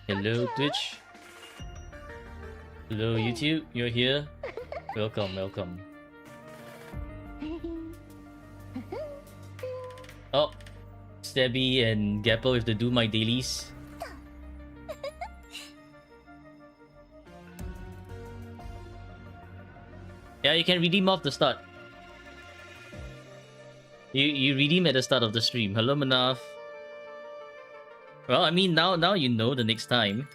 Hello Twitch. Hello YouTube. You're here. Welcome, welcome. Oh, Stabby and Gappo have to do my dailies. Yeah, you can redeem off the start. You redeem at the start of the stream. Hello Manaf. Well, I mean now you know the next time.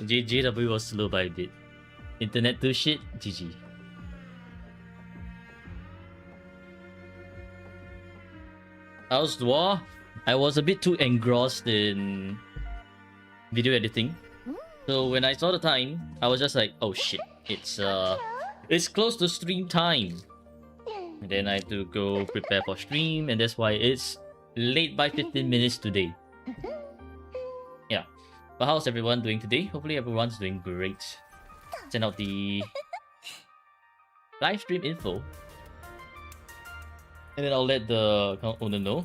JW was slow by a bit. Internet too shit. GG. How's Dwa? I was a bit too engrossed in video editing. So when I saw the time, I was just like, oh shit, it's close to stream time. And then I had to go prepare for stream, and that's why it's late by 15 minutes today. Yeah. But how's everyone doing today? Hopefully everyone's doing great. Send out the live stream info. And then I'll let the account owner know.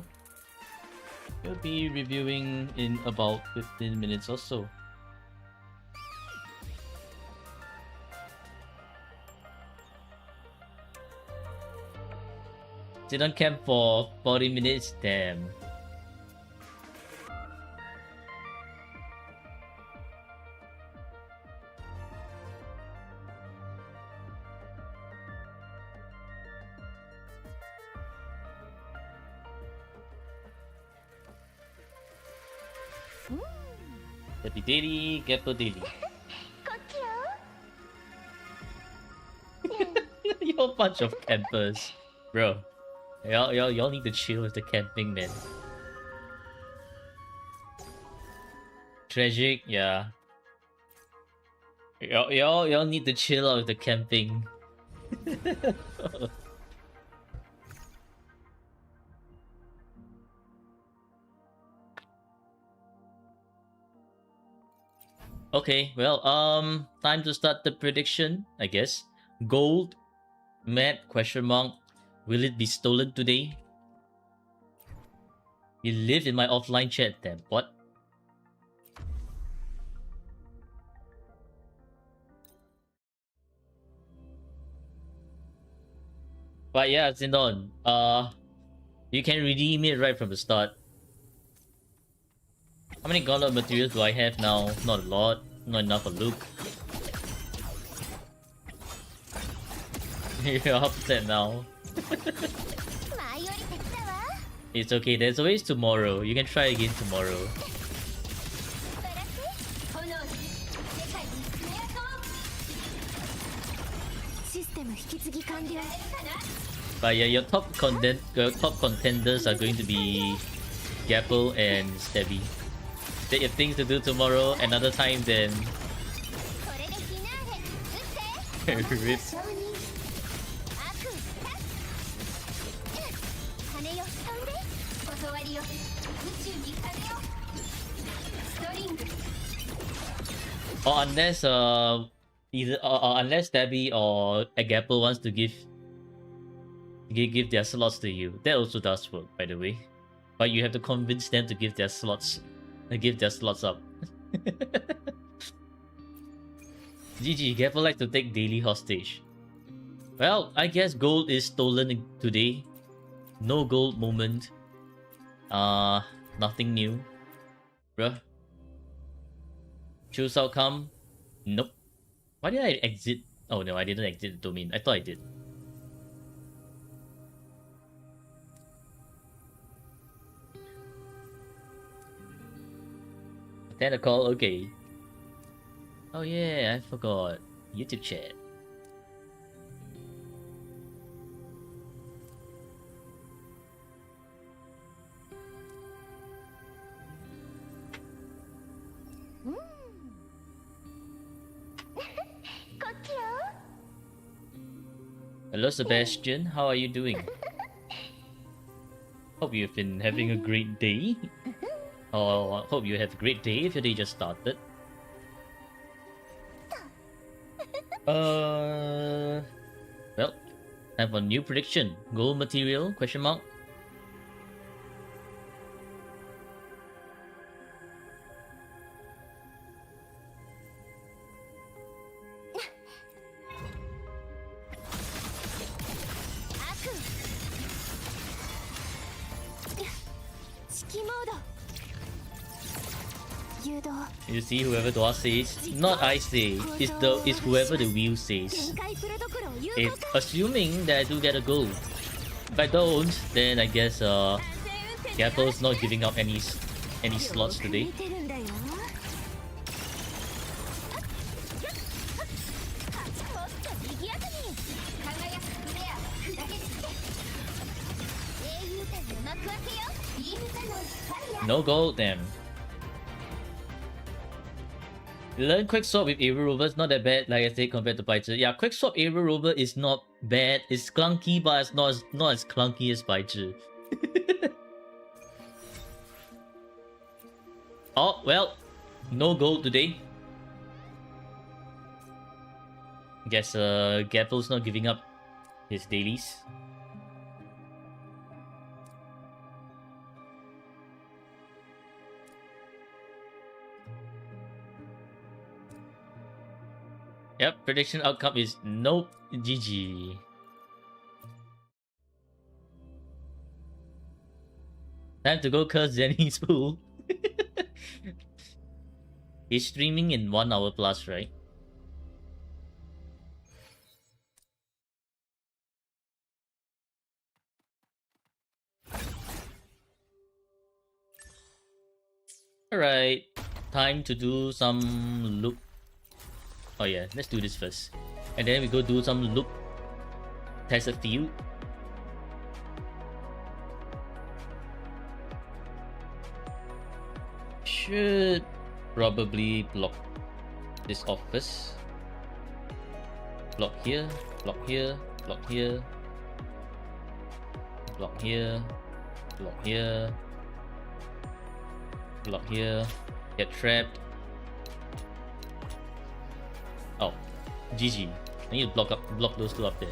We'll be reviewing in about 15 minutes or so. Sit on camp for 40 minutes, damn. Happy daily, Gappo daily. You're a bunch of campers, bro. Y'all need to chill with the camping, man. Tragic, yeah. Y'all need to chill out with the camping. Okay, well, time to start the prediction, I guess. Gold, Matt, question mark. Will it be stolen today? You live in my offline chat then. What? But yeah, Zindon, you can redeem it right from the start. How many gauntlet materials do I have now? Not a lot. Not enough for Luke. You're upset now. It's okay, there's always tomorrow. You can try again tomorrow. But yeah, your top contenders are going to be Gapple and Stabby. They have things to do tomorrow, another time then. Rip. Or unless unless Stabby or Agapple wants to give their slots to you. That also does work, by the way. But you have to convince them to give their slots up. GG, Gapple like to take daily hostage. Well, I guess gold is stolen today. No gold moment. Nothing new. Bruh. Choose outcome. Nope. Why did I exit? Oh no, I didn't exit the domain. I thought I did. Then a call, okay. Oh yeah, I forgot. YouTube chat. Hello Sebastian, how are you doing? Hope you've been having a great day. Or hope you have a great day if your day just started. Well, time for new prediction. Gold material, question mark. You see, whoever Dwa says, not I say, it's whoever the wheel says. If assuming that I do get a goal, if I don't, then I guess Gapple's not giving up any slots today. No gold, damn. Learn Quick Swap with Aerial Rover is not that bad, like I said, compared to Baizi. Yeah, Quick Swap Aerial Rover is not bad. It's clunky, but it's not as clunky as Baizi. Oh, well, no gold today. Guess Gapple's not giving up his dailies. Yep, prediction outcome is nope, GG. Time to go curse Zenny's pool. He's streaming in 1 hour plus, right? Alright, time to do some loop. Oh yeah, let's do this first. And then we go do some loop. Test a field. Should probably block this off first. Block here, block here, block here. Block here, block here. Block here. Get trapped. Oh, GG. I need to block those two up there.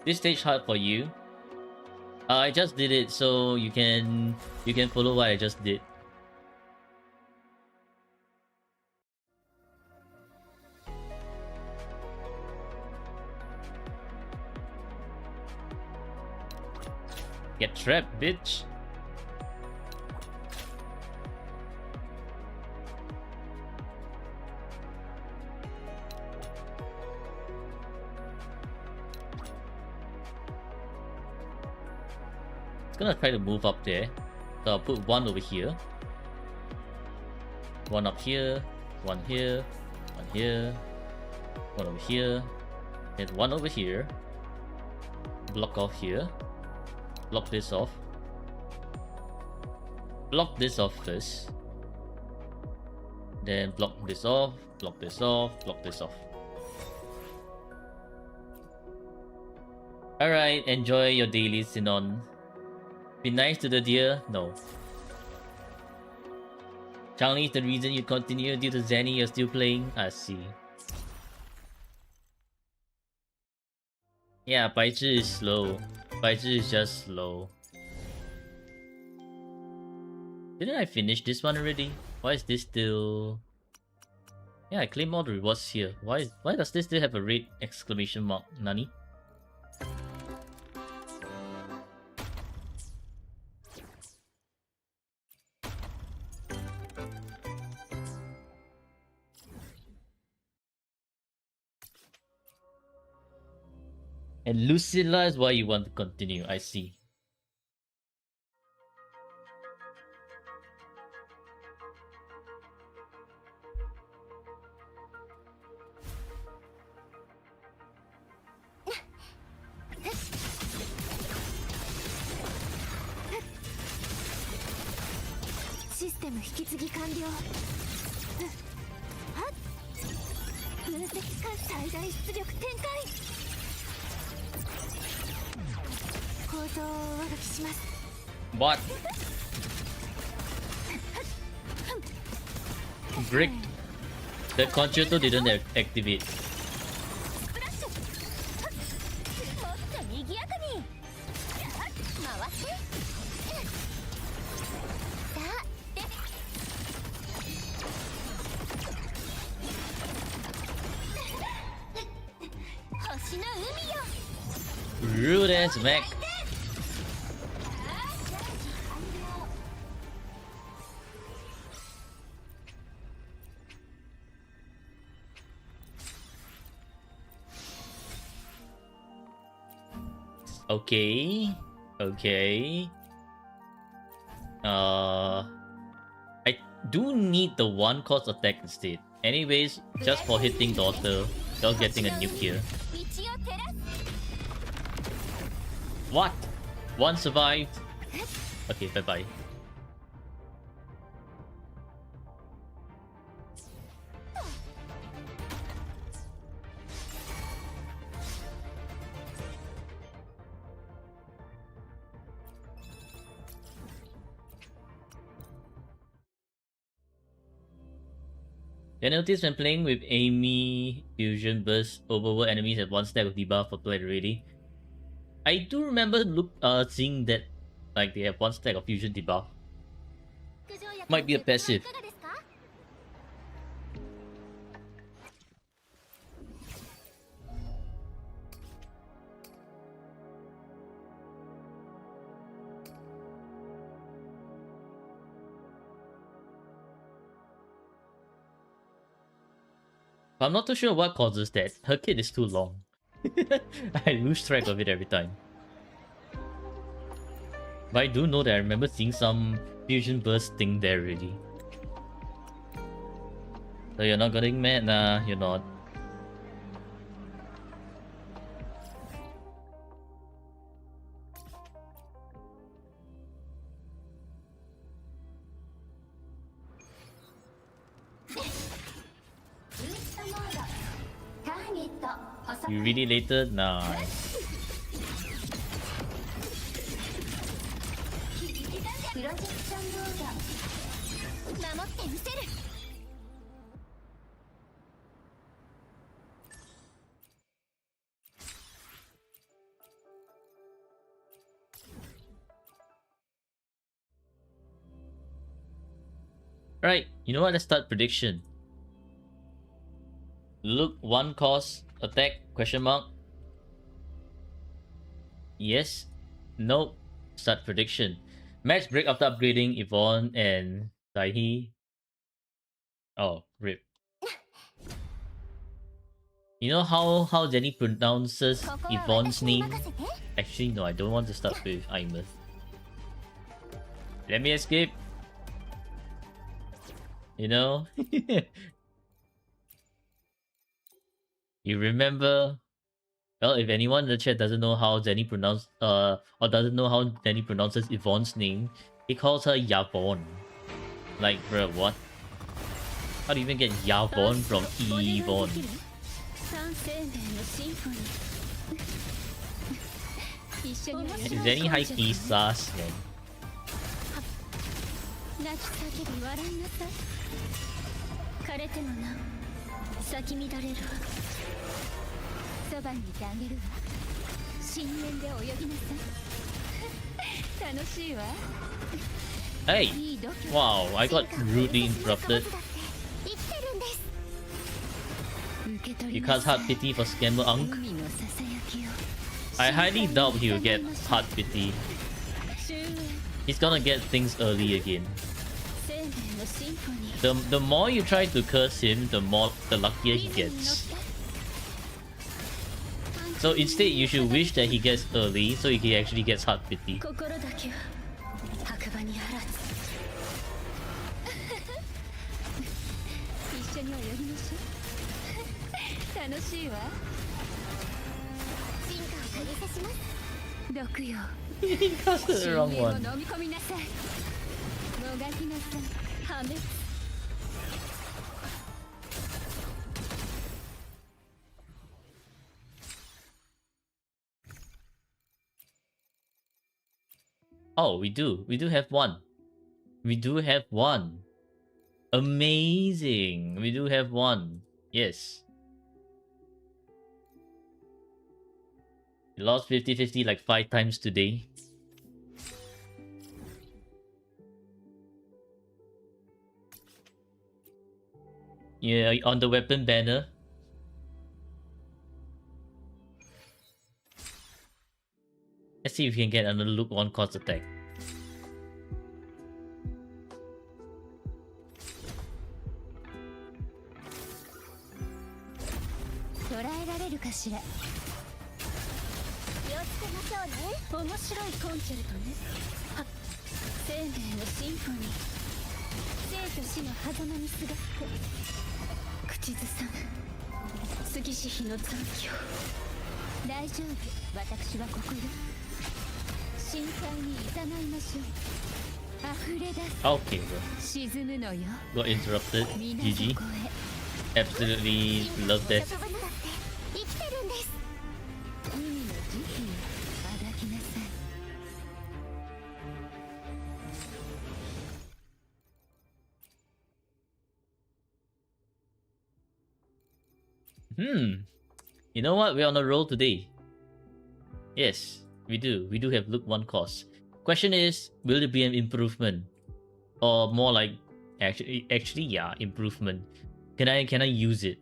This stage hard for you. I just did it, so you can follow what I just did. Get trapped, bitch. Gonna try to move up there, so I'll put one over here, one up here, one here, one here, one over here, and one over here. Block off here, block this off, block this off first, then block this off, block this off, block this off. Alright, enjoy your daily, Sinon. Be nice to the deer? No. Changli is the reason you continue due to Zenny you're still playing? I see. Yeah, Baizi is slow. Baizi is just slow. Didn't I finish this one already? Why is this still... Yeah, I claim all the rewards here. Why does this still have a red exclamation mark? Nani? And Lucilla is why you want to continue, I see. System 引き継ぎ完了。はっ。分析官最大出力展開。構造を上書きします。What? Bricked. The concerto didn't activate. 星の海よ Rude as Mac. Okay. Okay. I do need the one cost attack instead. Anyways, just for hitting daughter, without getting a nuke here. 道を照らす What? One survived. Okay, bye bye. You notice when playing with Amy, Fusion Burst, overworld enemies have one stack of debuff for play already. I do remember seeing that, like, they have one stack of fusion debuff. Might be a passive. I'm not too sure what causes that. Her kit is too long. I lose track of it every time. But I do know that I remember seeing some fusion burst thing there already. So you're not getting mad? Nah, you're not. You really later? Nice. プロジェクションモード守ってみせる Right, you know what? Let's start prediction. Look, one cost, attack, question mark. Yes, nope. Start prediction. Match break after upgrading Yvonne and Daihi. Oh, rip. You know how Jenny pronounces Yvonne's name? Actually, no, I don't want to start with Imeth. Let me escape. You know? You remember? Well, if anyone in the chat doesn't know how Jenny or doesn't know how Jenny pronounces Yvonne's name, he calls her Yavonne. Like, bro, what? How do you even get Yavonne from Yvonne? Jenny high key sus, man. 泣き叫び笑いなさい枯れてもなお咲き乱れるわそばにいてあげるわ深淵で泳ぎなさい楽しいわ Hey! Wow, I got rudely interrupted. You cast Heart Pity for Scammer Unk? I highly doubt he'll get Heart Pity. He's gonna get things early again. The more you try to curse him, the luckier he gets. So instead, you should wish that he gets early, so he actually gets Heart Pity. He casted the wrong one. Oh, we do. We do have one. We do have one. Amazing. We do have one. Yes. We lost 50-50 like 5 times today. Yeah, on the weapon banner. Let's see if we can get another look one cost attack. Okay, bro. Got interrupted. GG. Absolutely love that. You know what? We're on a roll today. Yes, we do. We do have look one cost. Question is, will it be an improvement? Or more like actually yeah, improvement. Can I use it?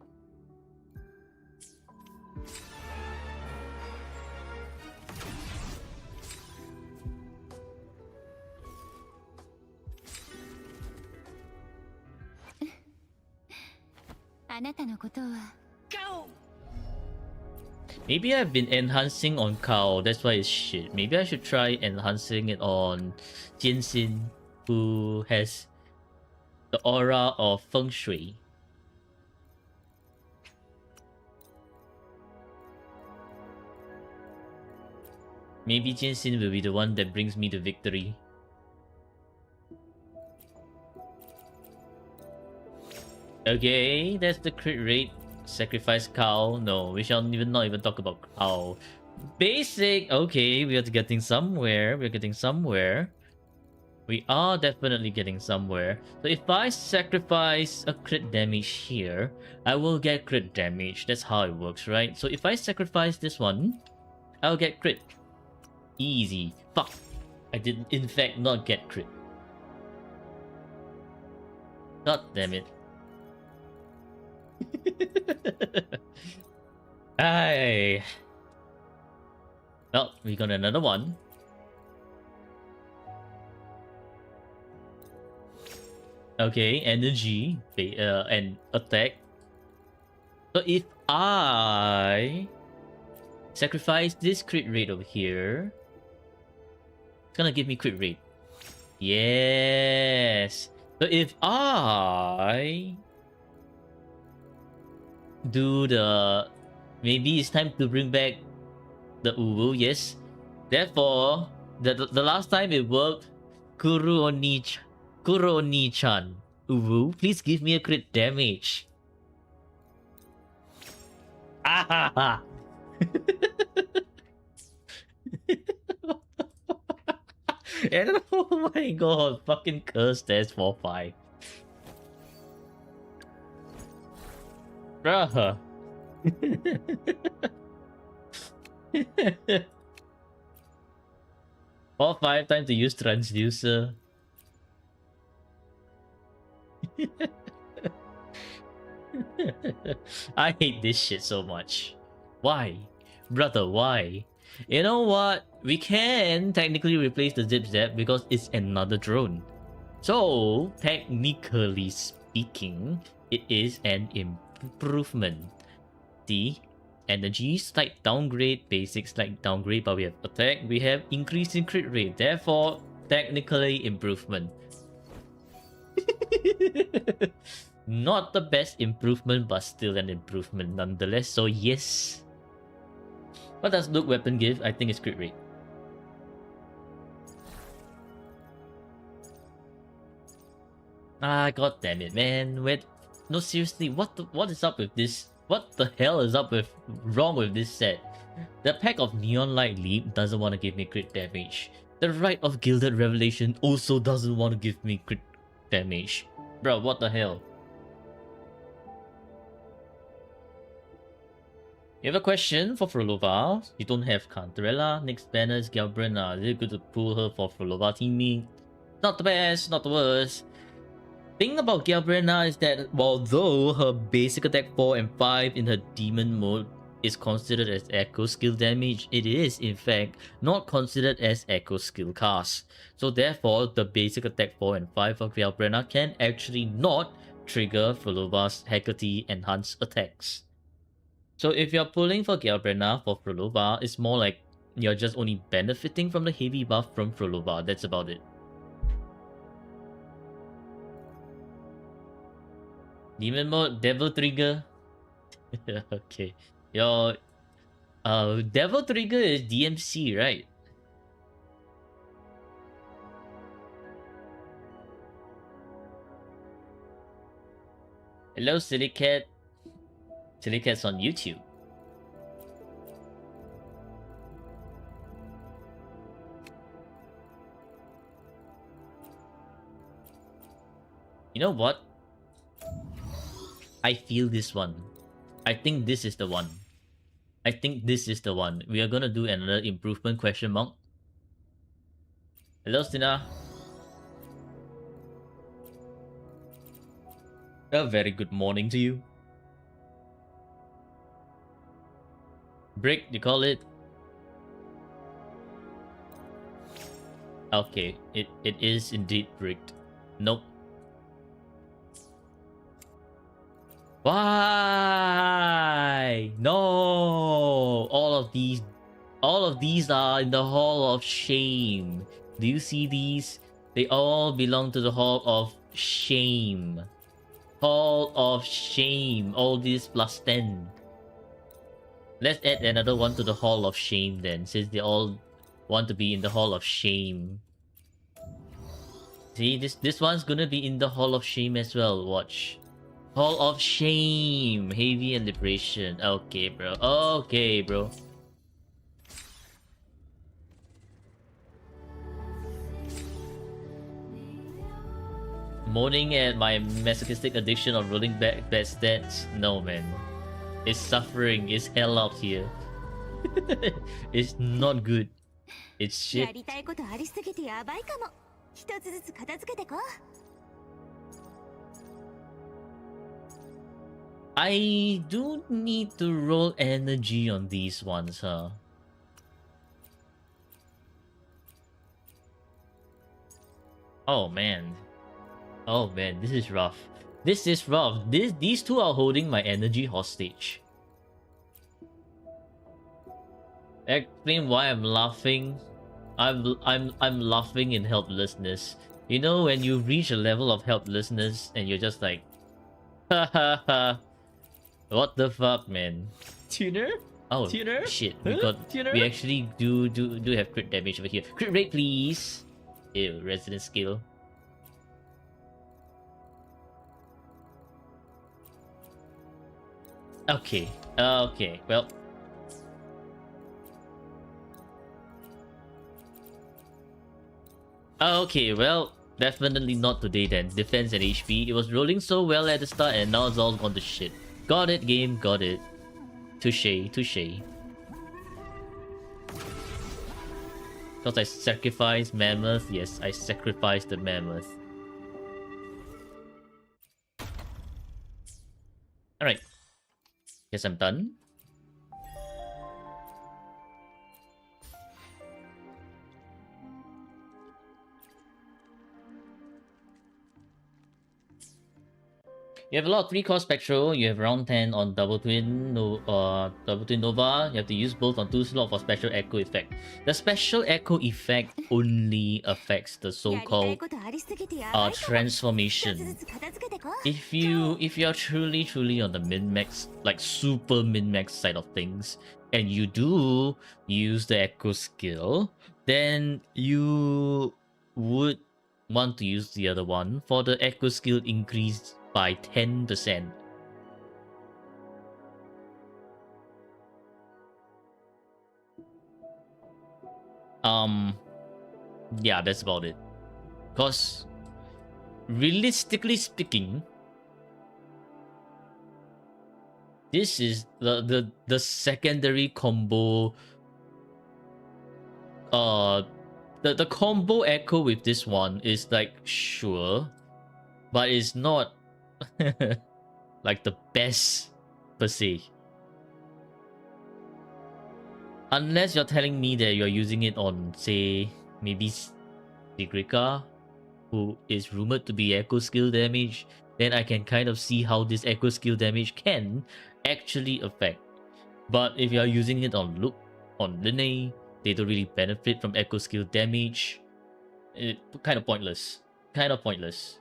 Maybe I've been enhancing on Kao, that's why it's shit. Maybe I should try enhancing it on Jianxin, who has the aura of Feng Shui. Maybe Jianxin will be the one that brings me the victory. Okay, that's the crit rate. Sacrifice cow. No, we shall not even talk about cow. Basic. Okay, we are getting somewhere. We're getting somewhere. We are definitely getting somewhere. So if I sacrifice a crit damage here, I will get crit damage. That's how it works, right? So if I sacrifice this one, I'll get crit. Easy. Fuck. I did in fact not get crit. God damn it. Aye. Well, we got another one. Okay, energy and attack. So if I sacrifice this crit rate over here, it's gonna give me crit rate. Yes. So if I do the... Maybe it's time to bring back the Uwu, yes. Therefore, the last time it worked, Kuro Oni-chan, Uwu, please give me a crit damage. Ah ha ha! And oh my god, fucking curse that's 4-5. Bruh. 4-5 time to use transducer. I hate this shit so much. Why? Brother, why? You know what? We can technically replace the Zip Zap because it's another drone. So, technically speaking, it is an improvement. See? Energy, slight downgrade, basic slight downgrade, but we have attack, we have increase in crit rate, therefore, technically improvement. Not the best improvement, but still an improvement nonetheless, so yes. What does Look Weapon give? I think it's crit rate. Ah, god damn it, man. Wait, no, seriously, what is up with this? What the hell is wrong with this set? The pack of Neon Light Leap doesn't want to give me crit damage. The Rite of Gilded Revelation also doesn't want to give me crit damage. Bro, what the hell? You have a question for Frolova? You don't have Cantarella. Next banner is Galbrina. Is it good to pull her for Frolova teaming? Not the best, not the worst. Thing about Gabriella is that although her basic attack 4 and 5 in her demon mode is considered as echo skill damage, it is in fact not considered as echo skill cast. So therefore, the basic attack 4 and 5 of Gabriella can actually not trigger Frolova's Hecate enhanced attacks. So if you're pulling for Gabriella for Frolova, it's more like you're just only benefiting from the heavy buff from Frolova, that's about it. Demon mode, Devil Trigger. Okay. Your Devil Trigger is DMC, right? Hello, Silly Cat. Silly Cat's on YouTube. You know what? I feel this one. I think this is the one. I think this is the one. We are gonna do another improvement question mark. Hello, Stina. A very good morning to you. Brick, you call it? Okay, it is indeed bricked. Nope. Why? No! All of these are in the Hall of Shame. Do you see these? They all belong to the Hall of Shame. Hall of Shame. All these plus 10. Let's add another one to the Hall of Shame then, since they all want to be in the Hall of Shame. See, this one's gonna be in the Hall of Shame as well. Watch. Hall of Shame, Heavy and Liberation. Okay, bro. Okay, bro. Moaning at my masochistic addiction of rolling back bad stats? No, man. It's suffering. It's hell out here. It's not good. It's shit. I do need to roll energy on these ones, huh? Oh man. Oh man, this is rough. This is rough. These two are holding my energy hostage. Explain why I'm laughing. I'm laughing in helplessness. You know when you reach a level of helplessness and you're just like, ha ha ha. What the fuck, man? Tuner? Oh Tuner? shit! Huh? Tuner? We actually do have crit damage over here. Crit rate, please. Ew, resident skill. Okay. Okay. Well. Okay. Well. Definitely not today then. Defense and HP. It was rolling so well at the start and now it's all gone to shit. Got it, game. Got it. Touche. Touche. Because I sacrificed Mammoth. Yes, I sacrificed the Mammoth. Alright. Guess I'm done. You have a lot of 3-core Spectral, you have around 10 on Double Twin Nova, you have to use both on 2 slot for Special Echo Effect. The Special Echo Effect only affects the so-called transformation. If you're truly on the min-max, like super min-max side of things, and you do use the Echo skill, then you would want to use the other one for the Echo skill increase by 10%. Yeah, that's about it. Cause realistically speaking, this is the secondary combo. The combo echo with this one is like, sure, but it's not like the best per se. Unless you're telling me that you're using it on, say, maybe Sigrika, who is rumored to be echo skill damage, then I can kind of see how this echo skill damage can actually affect. But if you're using it on Luke, on Linne, they don't really benefit from echo skill damage. It kind of pointless. Kind of pointless.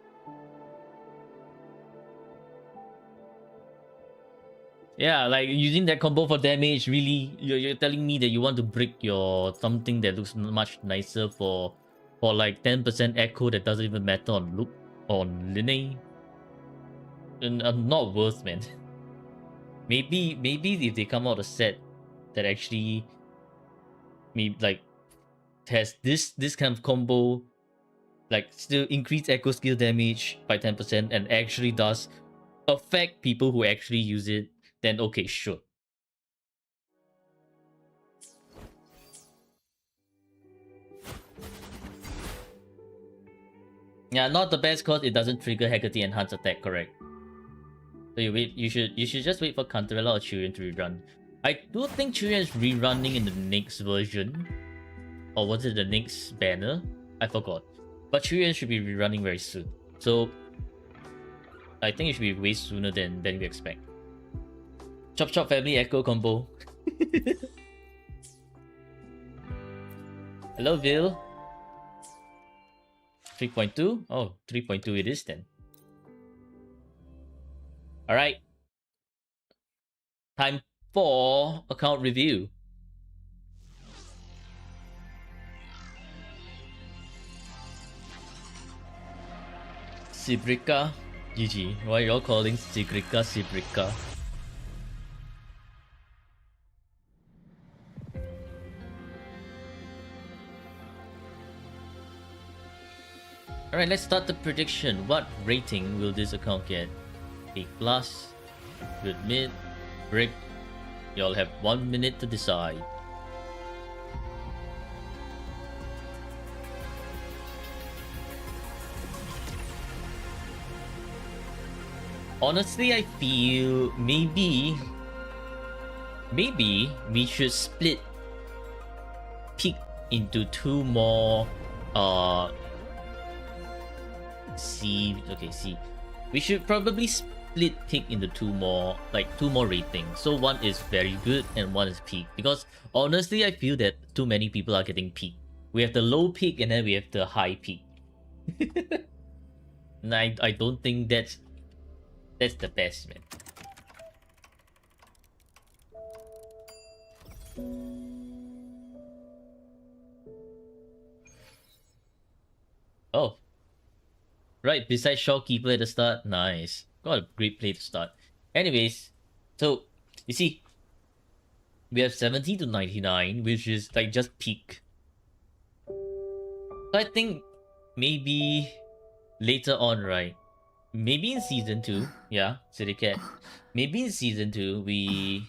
Yeah, like using that combo for damage, really, you're telling me that you want to break your something that looks much nicer for like 10% echo that doesn't even matter on Luke, on Linne. And not worth, man. Maybe if they come out a set that actually maybe like has this kind of combo, like still increase echo skill damage by 10% and actually does affect people who actually use it, then okay, sure. Yeah, not the best cause it doesn't trigger Hecate enhanced attack, correct. So you should just wait for Cantarella or Chirian to rerun. I do think Chirian is rerunning in the next version. Or was it the next banner? I forgot. But Chirian should be rerunning very soon. So I think it should be way sooner than we expect. Chop Chop Family Echo combo. Hello, Vil. 3.2? Oh, 3.2 it is then. Alright. Time for account review. Sibrika. GG. Why are y'all calling Sigrika Sibrika? Alright, let's start the prediction. What rating will this account get? A plus, good mid, brick. Y'all have 1 minute to decide. Honestly, I feel maybe we should split peak into two more C. We should probably split peak into two more ratings. So one is very good and one is peak. Because honestly, I feel that too many people are getting peak. We have the low peak and then we have the high peak. And I don't think that's the best, man. Oh. Right, besides Shopkeeper at the start. Nice. Got a great play to start. Anyways, so you see, we have 70 to 99, which is like just peak. So I think maybe later on, right? Maybe in season 2, yeah, City Cat. Maybe in season 2 we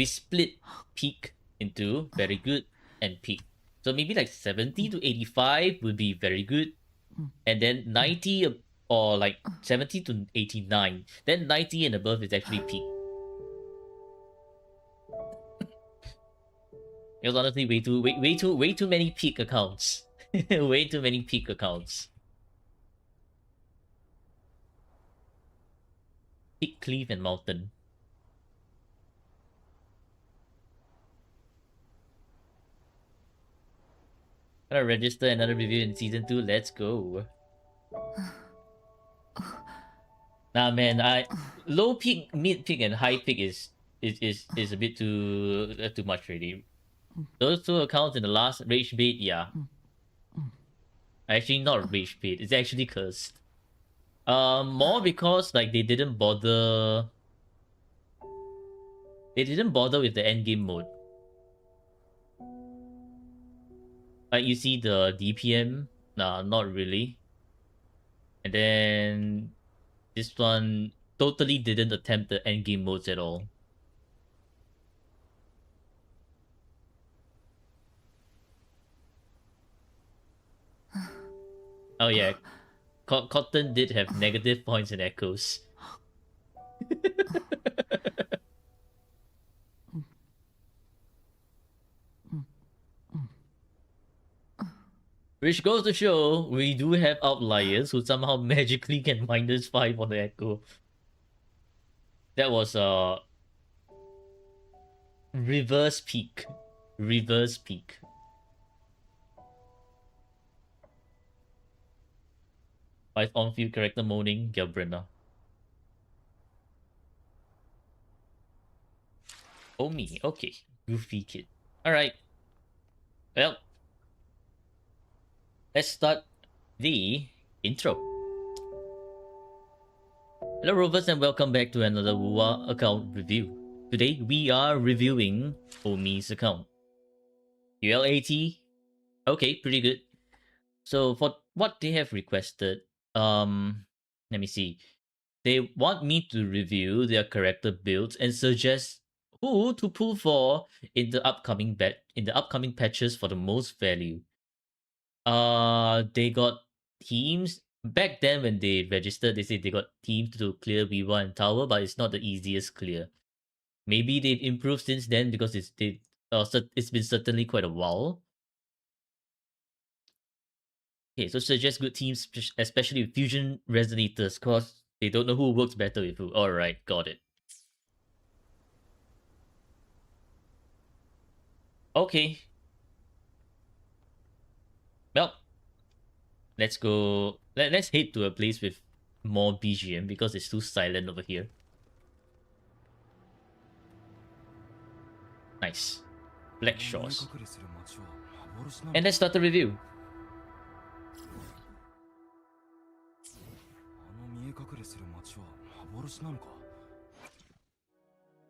split peak into very good and peak. So maybe like 70 to 85 would be very good. And then 90 or like 70 to 89. Then 90 and above is actually peak. It was honestly way too many peak accounts. Way too many peak accounts. Peak, Cleave, and Mountain. Gotta register another review in season 2. Let's go. Nah, man, low peak, mid peak, and high peak is a bit too much really. Those two accounts in the last rage bait, yeah. Actually, not rage bait. It's actually cursed. More because like they didn't bother. They didn't bother with the endgame mode. Like you see the DPM, nah, not really. And then this one totally didn't attempt the endgame modes at all. Oh yeah, Cotton did have negative points in echoes. Which goes to show we do have outliers who somehow magically get -5 on the echo. That was a reverse peak. Reverse peak. 5 on-field character moaning, Galbrina. OMI, okay. Goofy kid. Alright. Well, let's start the intro. Hello Rovers and welcome back to another WUA account review. Today we are reviewing OMI's account. ULAT, okay, pretty good. So for what they have requested, let me see. They want me to review their character builds and suggest who to pull for in the upcoming patches for the most value. They got teams back then when they registered. They said they got teams to clear Viva and Tower, but it's not the easiest clear. Maybe they've improved since then because it's been certainly quite a while. Okay, so suggest good teams, especially with fusion resonators, cause they don't know who works better with who. Alright, got it. Okay. Well, let's go. Let's head to a place with more BGM because it's too silent over here. Nice. Black Shores. And let's start the review.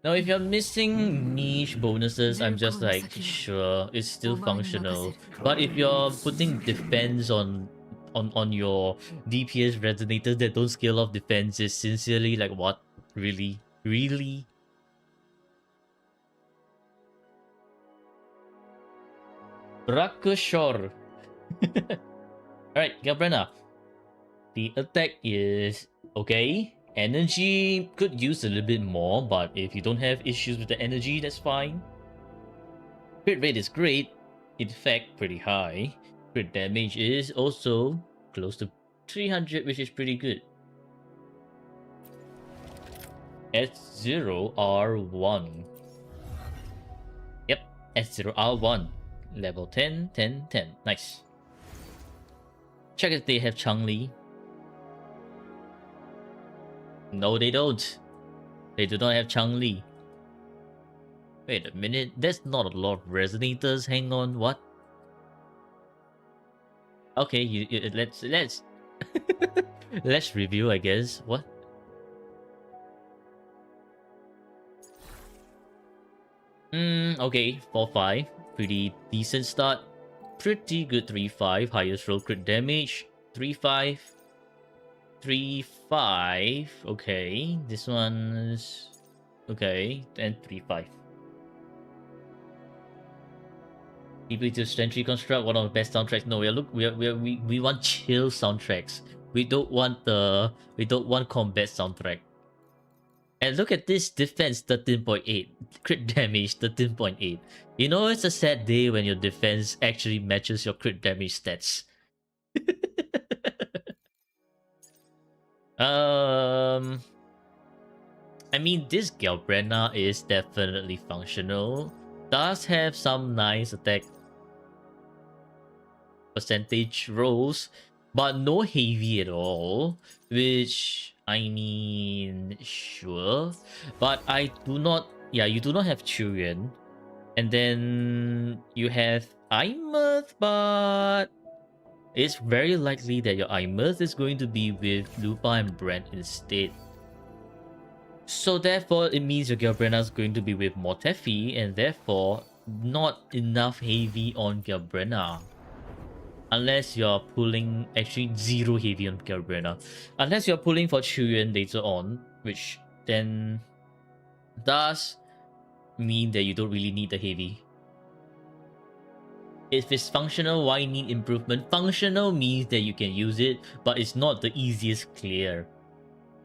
Now, if you're missing niche bonuses, I'm just like, sure, it's still functional. But if you're putting defense on your DPS resonators that don't scale off defense, is sincerely like, what? Really? Really? Rakashor. Alright, Galbrina. The attack is okay. Energy could use a little bit more, but if you don't have issues with the energy, that's fine. Crit rate is great, in fact pretty high. Crit damage is also close to 300, which is pretty good. S0R1. Yep, S0R1. Level 10, 10, 10. Nice. Check if they have Changli. No, they don't. They do not have Changli. Wait a minute, there's not a lot of resonators. Hang on, what? Okay, let's let's review, I guess. What? Okay, 4-5. Pretty decent start. Pretty good 3-5. Highest roll crit damage. 3-5. 3-5. Okay, this one's okay, and 3-5. Ability to strength reconstruct, one of the best soundtracks. No, we want chill soundtracks. We don't want combat soundtrack. And look at this defense 13.8, crit damage 13.8. You know it's a sad day when your defense actually matches your crit damage stats. I mean, this Galbrina is definitely functional. Does have some nice attack percentage rolls, but no heavy at all. Which, I mean, sure. But I do not... Yeah, you do not have Chuyen. And then you have Imuth, but... it's very likely that your Imuth is going to be with Lupa and Brent instead. So therefore, it means your Galbrina is going to be with Mortefi, and therefore, not enough heavy on Galbrina. Unless you're pulling, actually zero heavy on Galbrina. Unless you're pulling for Chuyen later on, which then does mean that you don't really need the heavy. If it's functional, why need improvement? Functional means that you can use it, but it's not the easiest clear.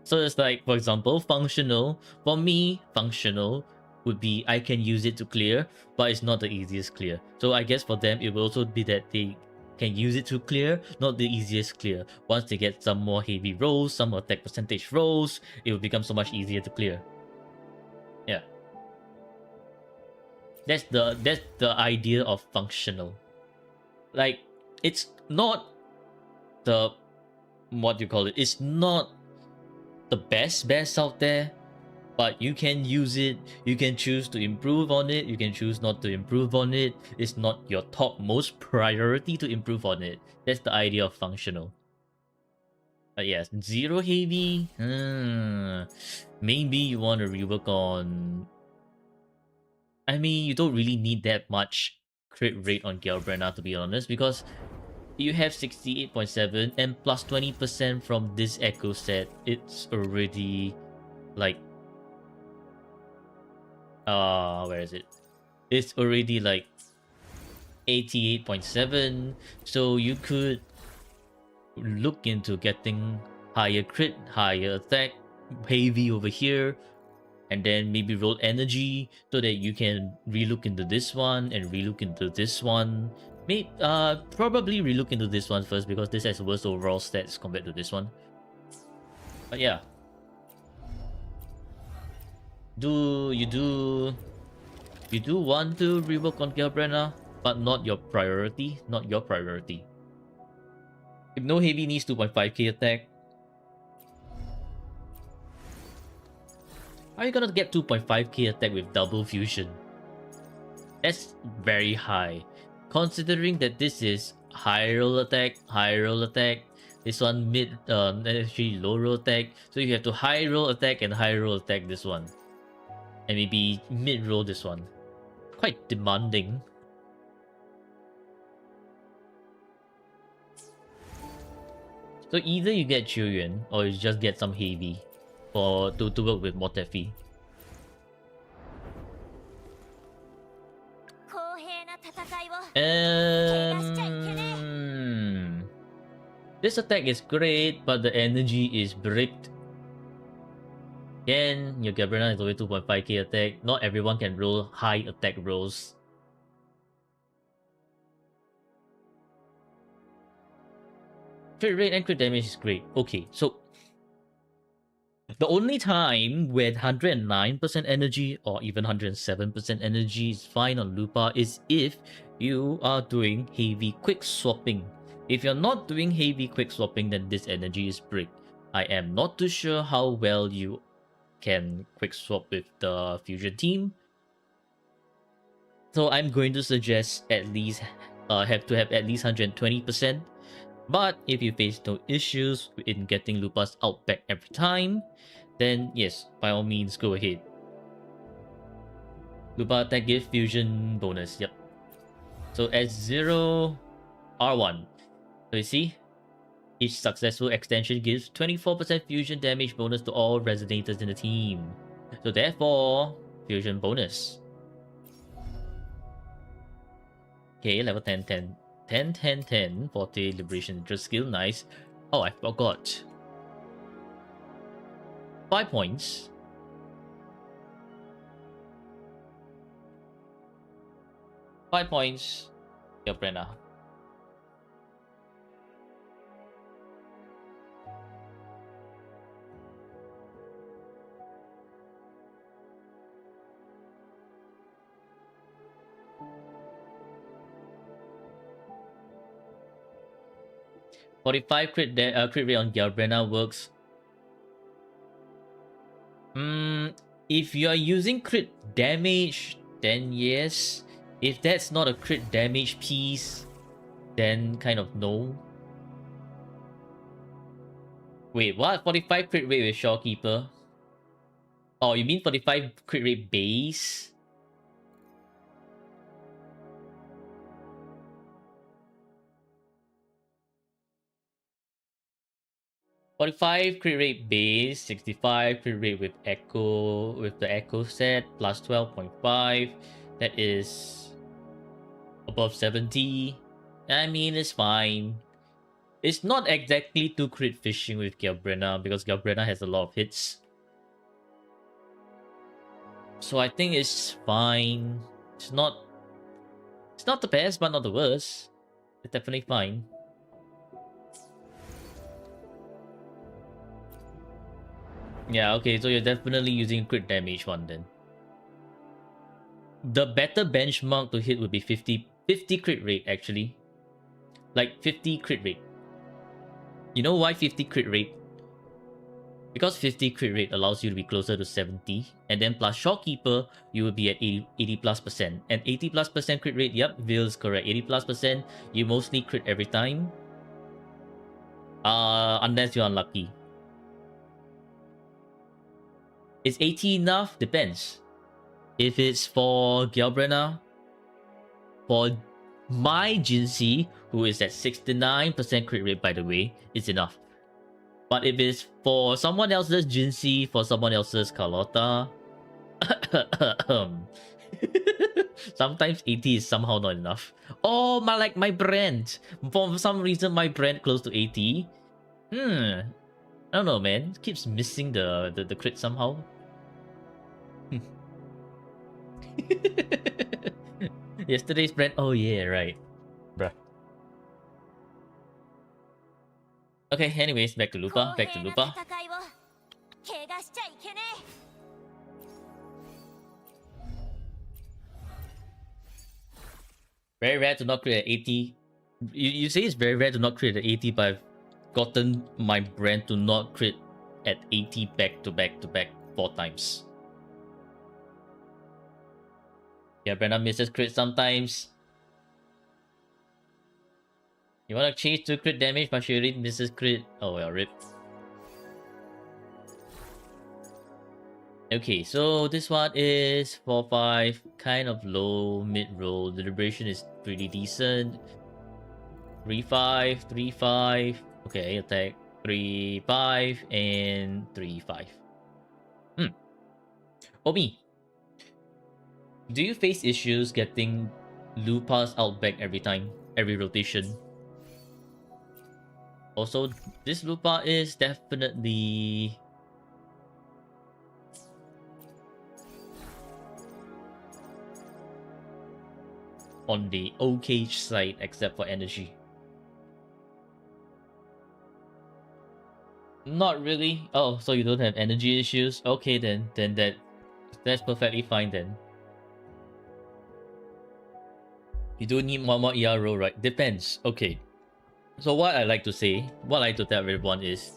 So it's like, for example, functional. For me, functional would be I can use it to clear, but it's not the easiest clear. So I guess for them, it will also be that they can use it to clear, not the easiest clear. Once they get some more heavy rolls, some attack percentage rolls, it will become so much easier to clear. Yeah. That's the idea of functional. Like, it's not the, what do you call it? It's not the best out there, but you can use it. You can choose to improve on it. You can choose not to improve on it. It's not your top most priority to improve on it. That's the idea of functional. But yes, zero heavy. Maybe you want to rework on. I mean, you don't really need that much crit rate on Gelbrenna, to be honest, because you have 68.7 and plus 20% from this echo set. It's already like where is it? It's already like 88.7. So you could look into getting higher crit, higher attack, heavy over here, and then maybe roll energy so that you can relook into this one and relook into this one. Probably relook into this one first because this has worse overall stats compared to this one. But yeah. You do want to rework on Gelbrenna, but not your priority. Not your priority. If no heavy needs 2.5k attack, how are you gonna get 2.5k attack with double fusion? That's very high. Considering that this is high roll attack, this one mid actually low roll attack. So you have to high roll attack and high roll attack this one. And maybe mid roll this one. Quite demanding. So either you get Chiuyuan or you just get some heavy for to work with Motefi. This attack is great, but the energy is bricked. Again, your Gabriela is only 2.5k attack. Not everyone can roll high attack rolls. Crit rate and crit damage is great. Okay, so the only time when 109% energy or even 107% energy is fine on Lupa is if you are doing heavy quick swapping. If you're not doing heavy quick swapping, then this energy is brick. I am not too sure how well you can quick swap with the fusion team. So I'm going to suggest at least have to have at least 120%. But if you face no issues in getting Lupas out back every time, then yes, by all means go ahead. Lupa attack give fusion bonus, yep. So S0 R1. So you see, each successful extension gives 24% fusion damage bonus to all resonators in the team. So therefore, fusion bonus. Okay, level 10, 10. 10, 10, 10, 40 liberation interest skill, nice. Oh, I forgot. 5 points. Your Brenna. $45 crit rate on Galbrena works. If you are using crit damage, then yes. If that's not a crit damage piece, then kind of no. Wait, what? 45 crit rate with Shawkeeper? Oh, you mean 45 crit rate base? $45 crit rate base, 65 crit rate with Echo, with the Echo set, plus 12.5. That is above above 70. I mean, it's fine. It's not exactly too crit fishing with Galbrena because Galbrena has a lot of hits. So I think it's fine. It's not the best, but not the worst. It's definitely fine. Yeah, okay, so you're definitely using crit damage one then. The better benchmark to hit would be 50 crit rate actually. Like 50 crit rate. You know why 50 crit rate? Because 50 crit rate allows you to be closer to 70, and then plus Shopkeeper, you will be at 80 plus percent. And 80 plus percent crit rate, yep, Vil is correct. 80 plus percent, you mostly crit every time. Unless you're unlucky. Is 80 enough? Depends. If it's for Galbrena, for my Jinxie, who is at 69% crit rate by the way, it's enough. But if it's for someone else's Jinxie, for someone else's Carlotta, sometimes 80 is somehow not enough. Oh, my brand. For some reason, my brand close to 80. I don't know, man. It keeps missing the crit somehow. Yesterday's brand. Oh yeah, right, bruh. Okay. Anyways, back to Lupa. Very rare to not create at 80. You say it's very rare to not crit at 80, but I've gotten my brand to not crit at 80 back to back 4 times. Yeah, Brenda misses crit sometimes. You wanna change to crit damage, but she already misses crit. Oh well, rip. Okay, so this one is 4-5, kind of low mid-roll. The Deliberation is pretty decent. 3-5, 3-5. Okay, attack 3-5 and 3-5. OMI, do you face issues getting Lupas out back every time, every rotation? Also, this Lupa is definitely on the okay side, except for energy. Not really. Oh, so you don't have energy issues? Okay, then that's perfectly fine then. You don't need one more ER roll, right? Depends. Okay. So what I like to say, what I like to tell everyone is,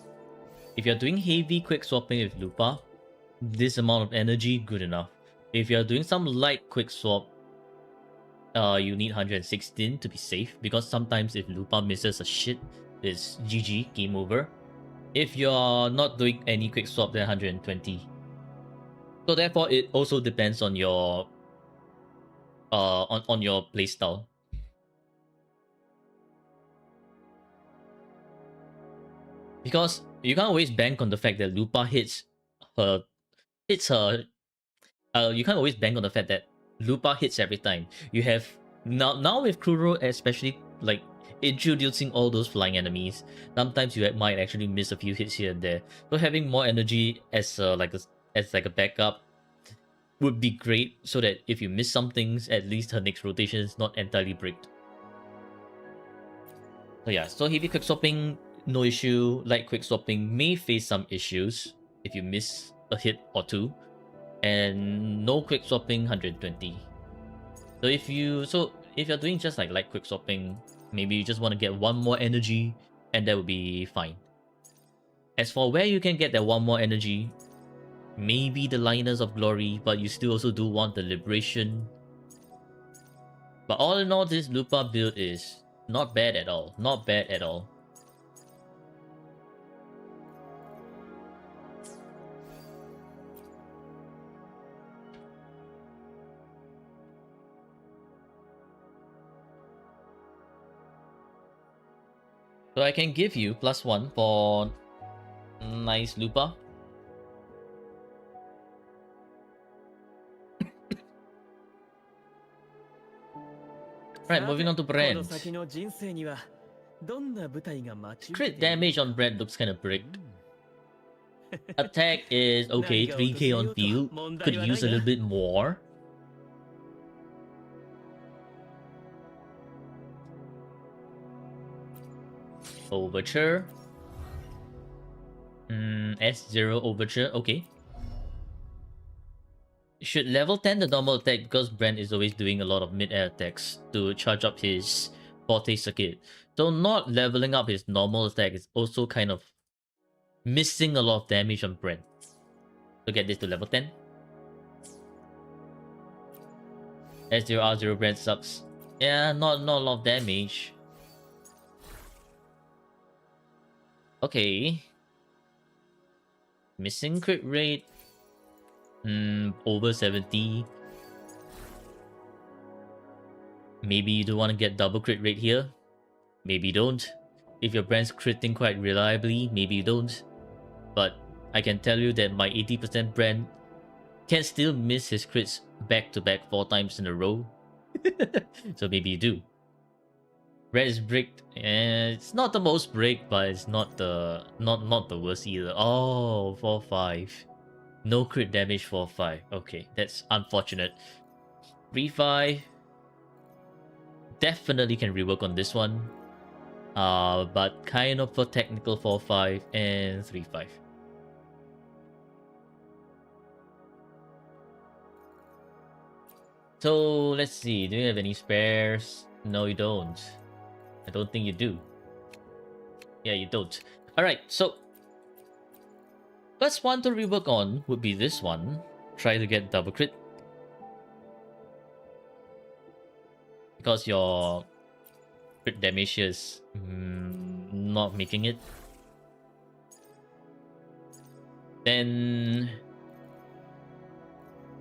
if you're doing heavy quick swapping with Lupa, this amount of energy, good enough. If you're doing some light quick swap, you need 116 to be safe, because sometimes if Lupa misses a shit, it's GG, game over. If you're not doing any quick swap, then 120. So therefore, it also depends on your on your playstyle. Because you can't always bank on the fact that Lupa hits her. You can't always bank on the fact that Lupa hits every time. You have now with Kuro, especially like introducing all those flying enemies, sometimes you might actually miss a few hits here and there. So having more energy as like a backup would be great, so that if you miss some things, at least her next rotation is not entirely bricked. So yeah, so heavy quick swapping, no issue. Light quick swapping may face some issues if you miss a hit or two. And no quick swapping, 120. So if you're doing just like light quick swapping, maybe you just want to get one more energy, and that would be fine. As for where you can get that one more energy, maybe the Liners of Glory, but you still also do want the Liberation. But all in all, this Lupa build is not bad at all. Not bad at all. So I can give you +1 for nice Lupa. Right, moving on to Brand. Crit damage on Brand looks kind of bricked. Attack is okay, 3k on field. Could use a little bit more. Overture. S0 Overture, okay. Should level 10 the normal attack because Brand is always doing a lot of mid-air attacks to charge up his forte circuit. So not leveling up his normal attack is also kind of missing a lot of damage on Brand. To get this to level 10. S0 R0 Brand sucks. Yeah, not a lot of damage. Okay. Missing crit rate. Over 70. Maybe you don't want to get double crit rate here. Maybe you don't. If your brand's critting quite reliably, maybe you don't. But I can tell you that my 80% brand can still miss his crits back to back 4 times in a row. So maybe you do. Red is bricked, and it's not the most brick, but it's not the worst either. Oh, 4-5. No crit damage 4-5. Okay, that's unfortunate. 3-5. Definitely can rework on this one. But kind of a technical 4-5 and 3-5. So let's see. Do you have any spares? No, you don't. I don't think you do. Yeah, you don't. Alright, so first one to rework on would be this one. Try to get double crit. Because your crit damage is not making it. Then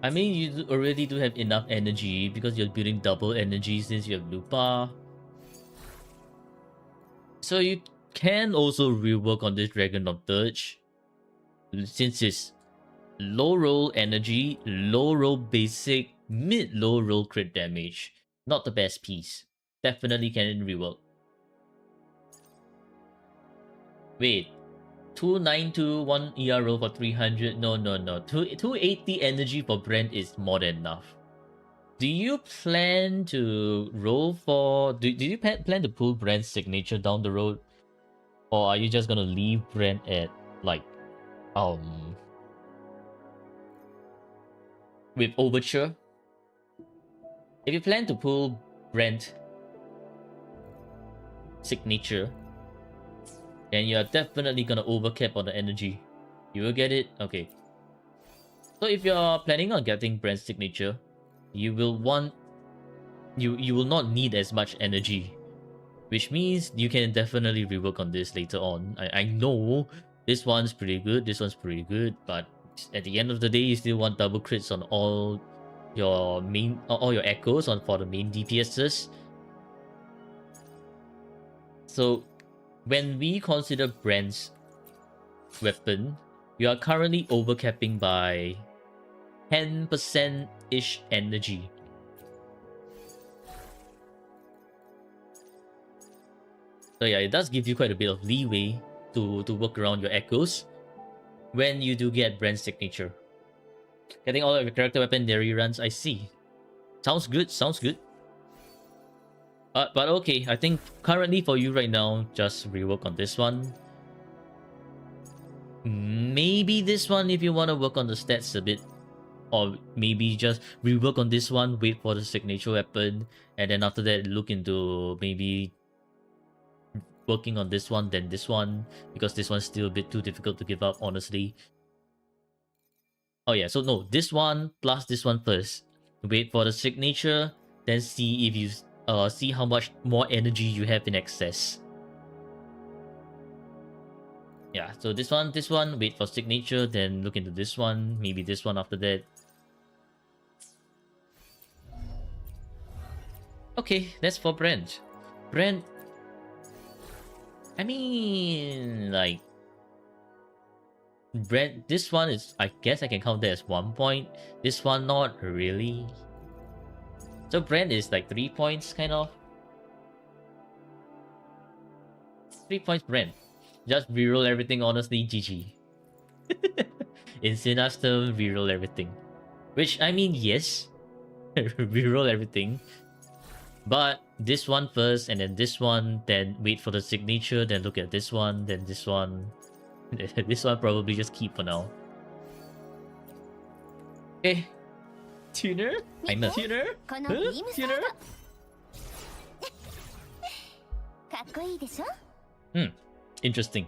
I mean, you already do have enough energy because you're building double energy since you have Lupa. So you can also rework on this Dragon of Dirge. Since it's low roll energy, low roll basic, mid low roll crit damage. Not the best piece. Definitely can rework. Wait. 292, 1 ER roll for 300. No. 280 energy for Brent is more than enough. Do you plan to roll for... Do you plan to pull Brent's signature down the road? Or are you just gonna leave Brent at, like, with Overture? If you plan to pull Brent signature, then you're definitely gonna overcap on the energy. You will get it? Okay. So if you're planning on getting Brent's signature, you will want... You will not need as much energy. Which means you can definitely rework on this later on. I know this one's pretty good, this one's pretty good, but at the end of the day, you still want double crits on all your echoes for the main DPSs. So when we consider Brand's weapon, you are currently overcapping by 10%-ish energy. So yeah, it does give you quite a bit of leeway to work around your echoes when you do get Brand's signature. Getting all of your character weapon there reruns, I see. Sounds good, sounds good. But okay, I think currently for you right now, just rework on this one. Maybe this one if you want to work on the stats a bit. Or maybe just rework on this one, wait for the signature weapon, and then after that look into maybe working on this one, then this one, because this one's still a bit too difficult to give up, honestly. Oh yeah, so no, this one plus this one first. Wait for the signature, then see if you see how much more energy you have in excess. Yeah, so this one, wait for signature, then look into this one, maybe this one after that. Okay, that's for Brent. Brent, I mean, like, Brent, this one is, I guess I can count that as 1 point. This one, not really. So Brent is like 3 points, kind of. 3 points Brent. Just reroll everything, honestly, GG. In Sina's term, reroll everything. Which, I mean, yes. Reroll everything. But this one first, and then this one, then wait for the signature, then look at this one, then this one. This one probably just keep for now. Okay. Tuner? I'm a tuner? Huh? Tuner? Interesting.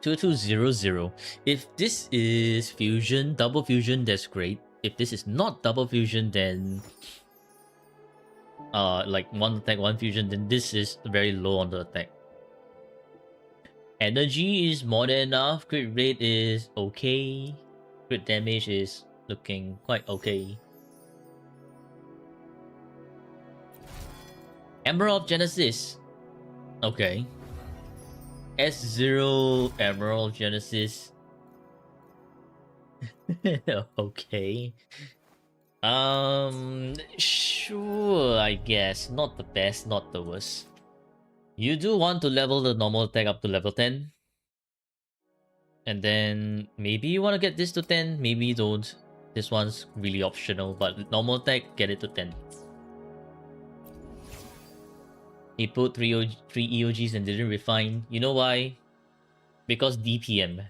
2200. If this is fusion, double fusion, that's great. If this is not double fusion, then like one attack, one fusion, then this is very low on the attack. Energy is more than enough. Crit rate is okay. Crit damage is looking quite okay. Emerald Genesis. Okay. S0 Emerald Genesis. Okay. Sure, I guess. Not the best, not the worst. You do want to level the normal attack up to level 10. And then maybe you want to get this to 10, maybe you don't. This one's really optional, but normal attack, get it to 10. He put 3 EOGs and didn't refine. You know why? Because DPM.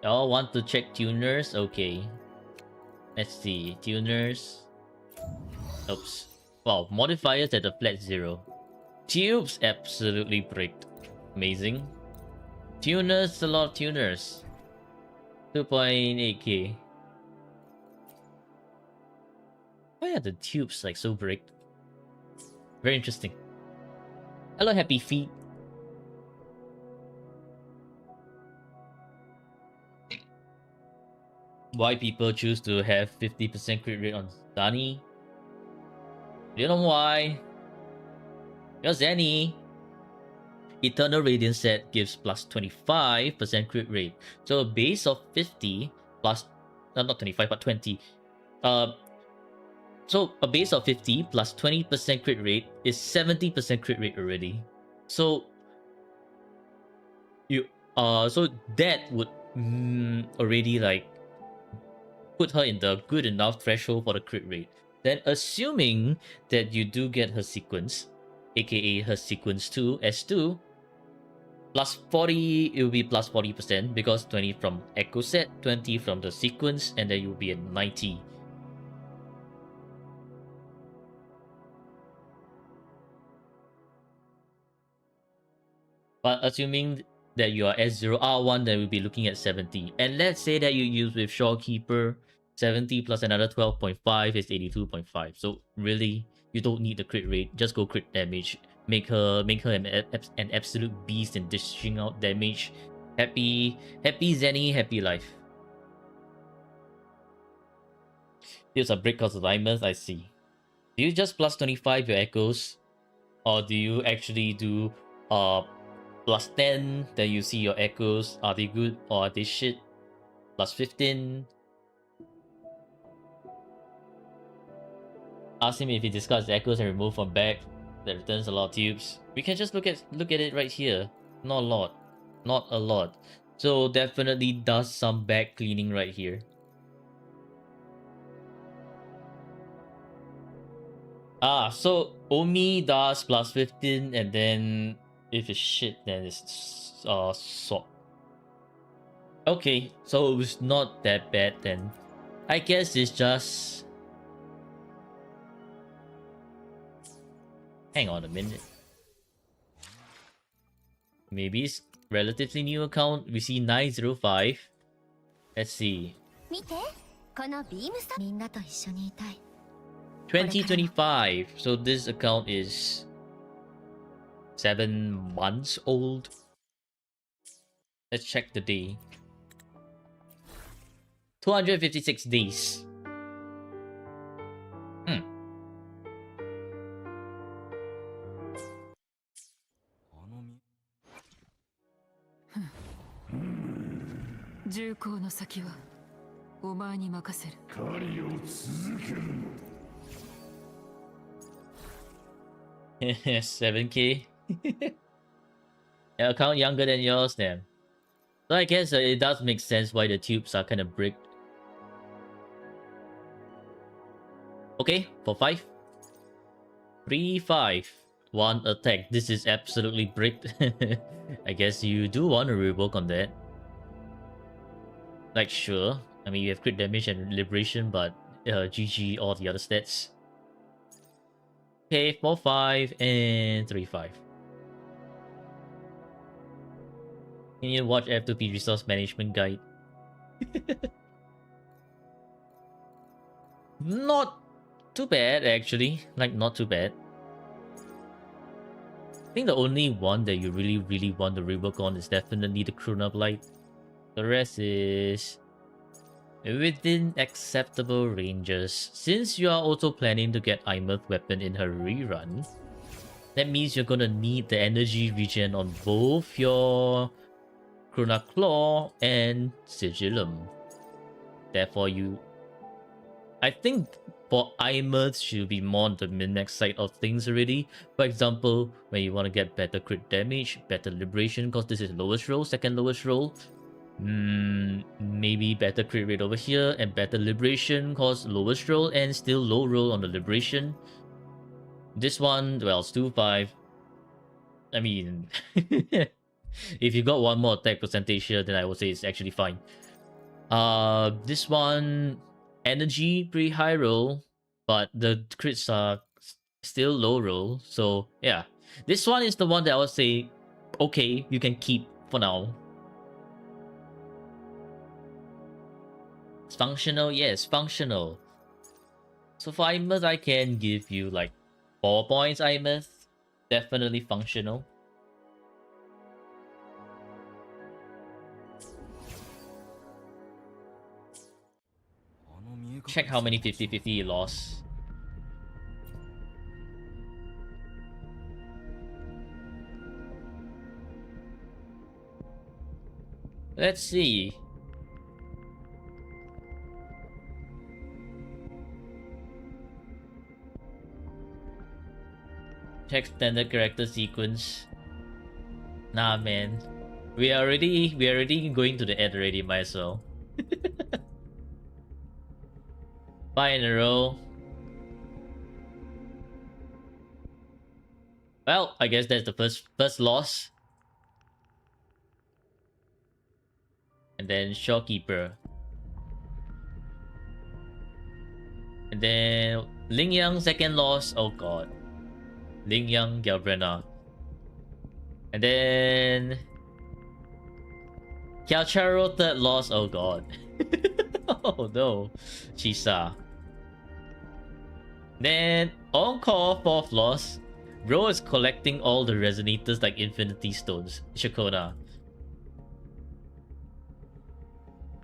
Y'all want to check tuners? Okay. Let's see. Tuners. Oops. Wow, modifiers at a flat 0. Tubes absolutely bricked. Amazing. Tuners, a lot of tuners. 2.8k. Why are the tubes like so bricked? Very interesting. Hello, Happy Feet. Why people choose to have 50% crit rate on Dani? You know why? Because Zenny. Eternal Radiant set gives plus 25% crit rate. So a base of 50 plus... not 25, but 20. So a base of 50 plus 20% crit rate is 70% crit rate already. So you so that would already like put her in the good enough threshold for the crit rate. Then assuming that you do get her sequence, aka her sequence 2, S2, plus 40, it will be plus 40% because 20 from Echo set, 20 from the sequence, and then you'll be at 90. But assuming that you are S0R1, then we'll be looking at 70. And let's say that you use with Shorekeeper, 70 plus another 12.5 is 82.5. So really, you don't need the crit rate. Just go crit damage. Make her an absolute beast and dishing out damage. Happy Zenny, happy life. Here's a break cause alignment, I see. Do you just plus 25 your echoes? Or do you actually do plus 10, then you see your echoes. Are they good or are they shit? Plus 15. Ask him if he discards the echoes and remove from back. That returns a lot of tubes. We can just look at it right here. Not a lot. Not a lot. So definitely does some back cleaning right here. So OMI does plus 15 and then if it's shit, then it's swap. Okay, so it's not that bad then. I guess it's just... Hang on a minute. Maybe it's relatively new account. We see 905. Let's see. 2025. So this account is 7 months old. Let's check the day. 256 days. Hmm. 7K. Account younger than yours, then. So I guess it does make sense why the tubes are kind of bricked. Okay, for 5. 3, 5. 1 attack. This is absolutely bricked. I guess you do want to revoke on that. Like, sure. I mean, you have crit damage and liberation, but GG all the other stats. Okay, 4, 5, and 3, 5. Can you watch F2P Resource Management Guide? Not too bad, actually. Like, not too bad. I think the only one that you really want to rework on is definitely the Chrono Blight. The rest is within acceptable ranges. Since you are also planning to get Imurth weapon in her rerun, that means you're gonna need the energy regen on both your Chrono Claw and Sigillum. Therefore, I think for Imurth should be more on the min-max side of things already. For example, when you want to get better crit damage, better liberation, because this is lowest roll, second lowest roll. Maybe better crit rate over here and better liberation, cause lowest roll and still low roll on the liberation. This one, well, it's 2-5. I mean, if you got one more attack percentage here, then I would say it's actually fine. This one, energy pretty high roll, but the crits are still low roll. So yeah, this one is the one that I would say, okay, you can keep for now. It's functional, yes, functional. So for Imurth, I can give you like 4 points. Imurth, definitely functional. Check how many 50-50 you lost. Let's see. Check standard character sequence. Nah, man. We are already going to the end already, might as well. 5 in a row. Well, I guess that's the first loss. And then Shopkeeper. And then Ling Yang second loss. Oh god. Ling Yang Galbrena. And then Kiacharo third loss. Oh god. Oh no. Chisa. Then Encore fourth loss. Bro is collecting all the resonators like Infinity Stones. Shakona.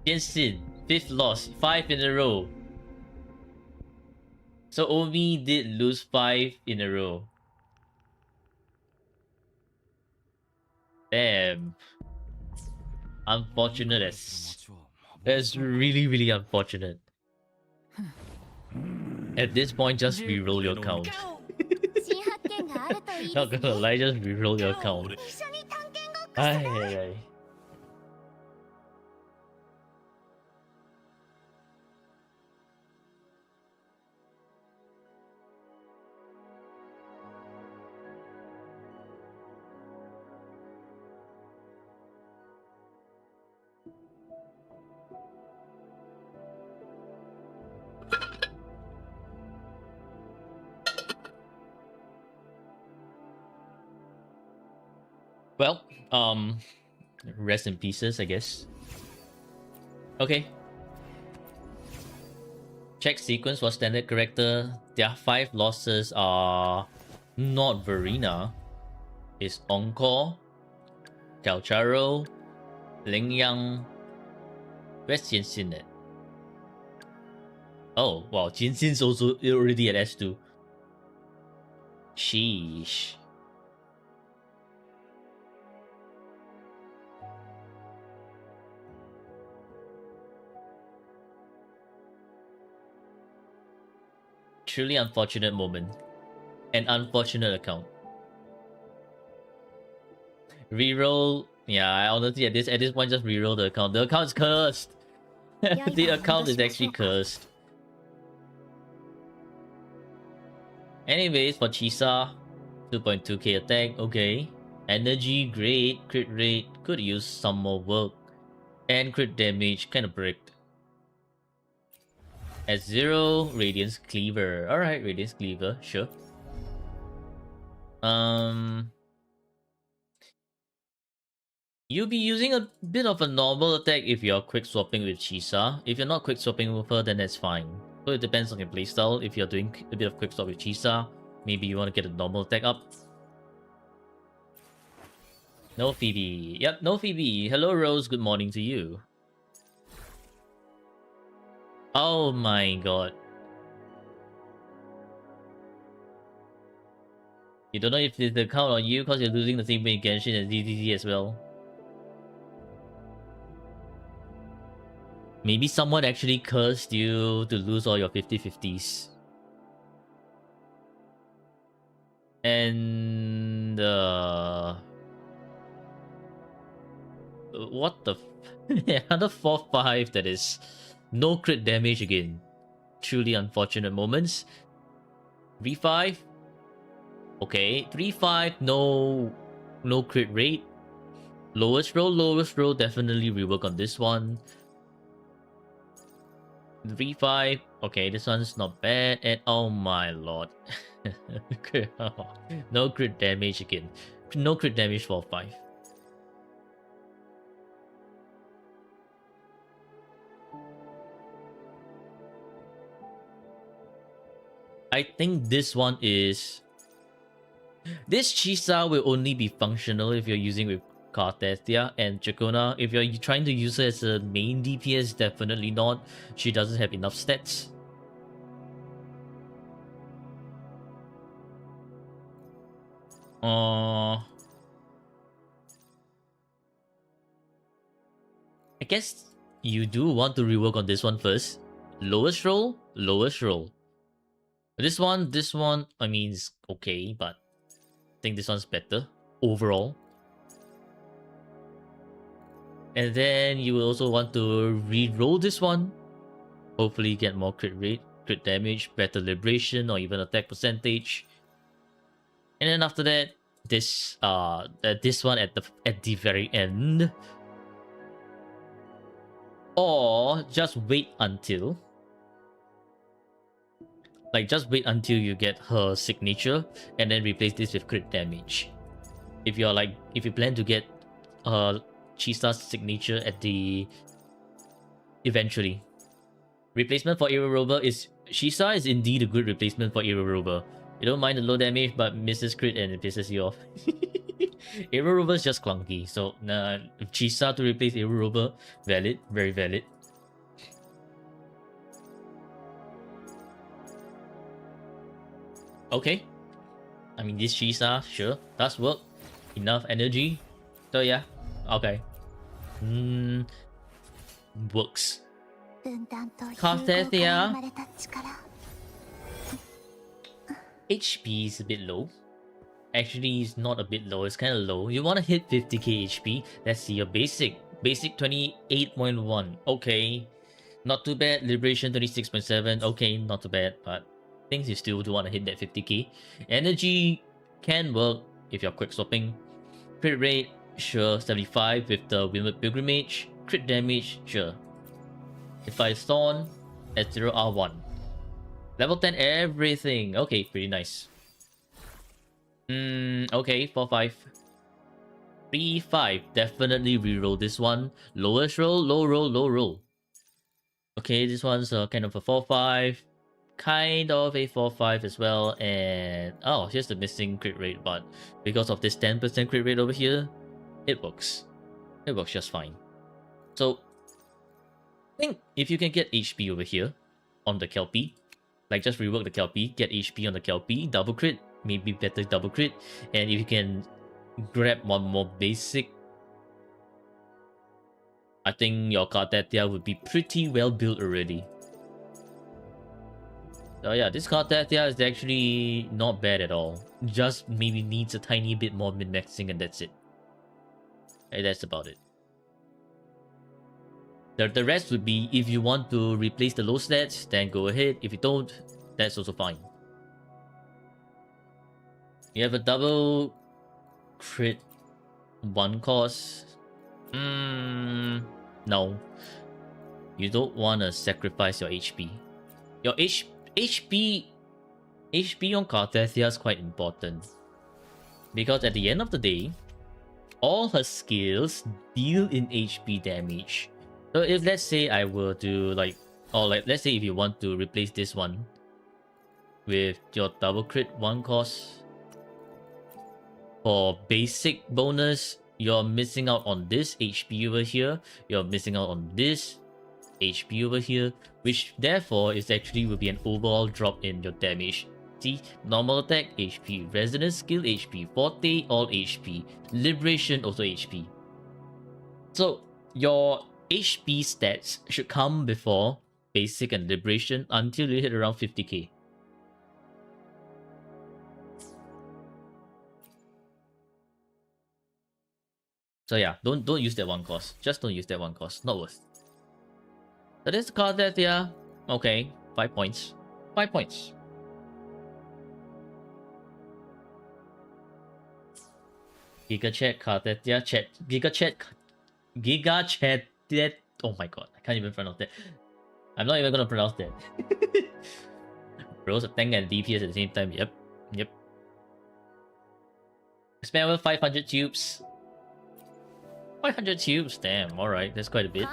Jinsin, fifth loss, 5 in a row. So OMI did lose 5 in a row. Damn. Unfortunate as... That's really unfortunate. At this point, just reroll your count. Not gonna lie, just reroll your count. Ay. Well, rest in pieces, I guess. Okay. Check sequence for standard character. Their 5 losses are not Verena. It's Encore, Calcharo, Ling Yang. Where's Jinxin at? Oh, wow, Jinxin's also already at S2. Sheesh. Truly unfortunate moment. An unfortunate account. Reroll. Yeah, I honestly at this point just reroll the account. The account is cursed. The account is actually cursed. Anyways, for Chisa, 2.2k attack, okay. Energy, great. Crit rate, could use some more work. And crit damage, kind of bricked. At 0, Radiance Cleaver. Alright, Radiance Cleaver, sure. You'll be using a bit of a normal attack if you're quick swapping with Chisa. If you're not quick swapping with her, then that's fine. So it depends on your playstyle. If you're doing a bit of quick swap with Chisa, maybe you want to get a normal attack up. No Phoebe. Yep, no Phoebe. Hello Rose, good morning to you. Oh my god. You don't know if it's the count on you because you're losing the same way in Genshin and ZZZ as well. Maybe someone actually cursed you to lose all your 50-50s. And what the another 4-5 that is no crit damage again. Truly unfortunate moments. 3-5. Okay, 3-5, no crit rate. Lowest roll, definitely rework on this one. 3-5. Okay, this one's not bad. And oh my lord. No crit damage again. No crit damage for 5. I think this one is... This Chisa will only be functional if you're using with Cartethia and Chacona. If you're trying to use her as a main DPS, definitely not. She doesn't have enough stats. I guess you do want to rework on this one first. Lowest roll, lowest roll. This one, I mean, is okay, but I think this one's better overall. And then you will also want to re-roll this one. Hopefully get more crit rate, crit damage, better liberation, or even attack percentage. And then after that, this one at the very end. Or just wait until... Like, just wait until you get her signature and then replace this with crit damage. If you plan to get Chisa's signature at the... Eventually. Replacement for Aero Rover is... Chisa is indeed a good replacement for Aero Rover. You don't mind the low damage, but misses crit and it pisses you off. Aero Rover is just clunky, so Chisa to replace Aero Rover, valid, very valid. Okay. I mean, this Chisa, sure, does work. Enough energy. So yeah, okay. Works. Cartethia. HP is a bit low. Actually, it's not a bit low, it's kind of low. You want to hit 50k HP. Let's see your basic. Basic 28.1. Okay. Not too bad. Liberation 26.7. Okay, not too bad, but things you still do want to hit that 50k. Energy can work if you're quick swapping. Crit rate, sure, 75 with the Windward Pilgrimage. Crit damage, sure. If I Thorn, at 0 R1. Level 10 everything. Okay, pretty nice. Okay, 4-5. 3-5. Definitely reroll this one. Lowest roll, low roll, low roll. Okay, this one's kind of a 4-5. Kind of a 4-5 as well. And oh, here's the missing crit rate, but because of this 10% crit rate over here, it works. It works just fine. So I think if you can get HP over here on the Kelpie, like just rework the Kelpie, get HP on the Kelpie, double crit, maybe better double crit, and if you can grab one more basic, I think your Cartethia would be pretty well built already. So yeah, this Cartathia is actually not bad at all. Just maybe needs a tiny bit more min-maxing and that's it. And that's about it. The rest would be, if you want to replace the low stats, then go ahead. If you don't, that's also fine. You have a double crit 1 cost. No. You don't want to sacrifice your HP. Your HP on Cartathia is quite important. Because at the end of the day, all her skills deal in HP damage. So if let's say I were to let's say if you want to replace this one with your double crit 1 cost for basic bonus, you're missing out on this HP over here. You're missing out on this HP over here, which therefore is actually will be an overall drop in your damage. See, normal attack HP, resonance skill HP, forte all HP, liberation also HP. So your HP stats should come before basic and liberation until you hit around 50k. So yeah, don't use that 1 cost. Just don't use that 1 cost. Not worth. So this card that yeah, okay, 5 points. 5 points. Giga Chat Cartathia Chat Giga Chat that, oh my god, I can't even pronounce that. I'm not even gonna pronounce that. Rolls a tank and DPS at the same time. Yep. Spend over 500 tubes. 500 tubes, damn, alright, that's quite a bit.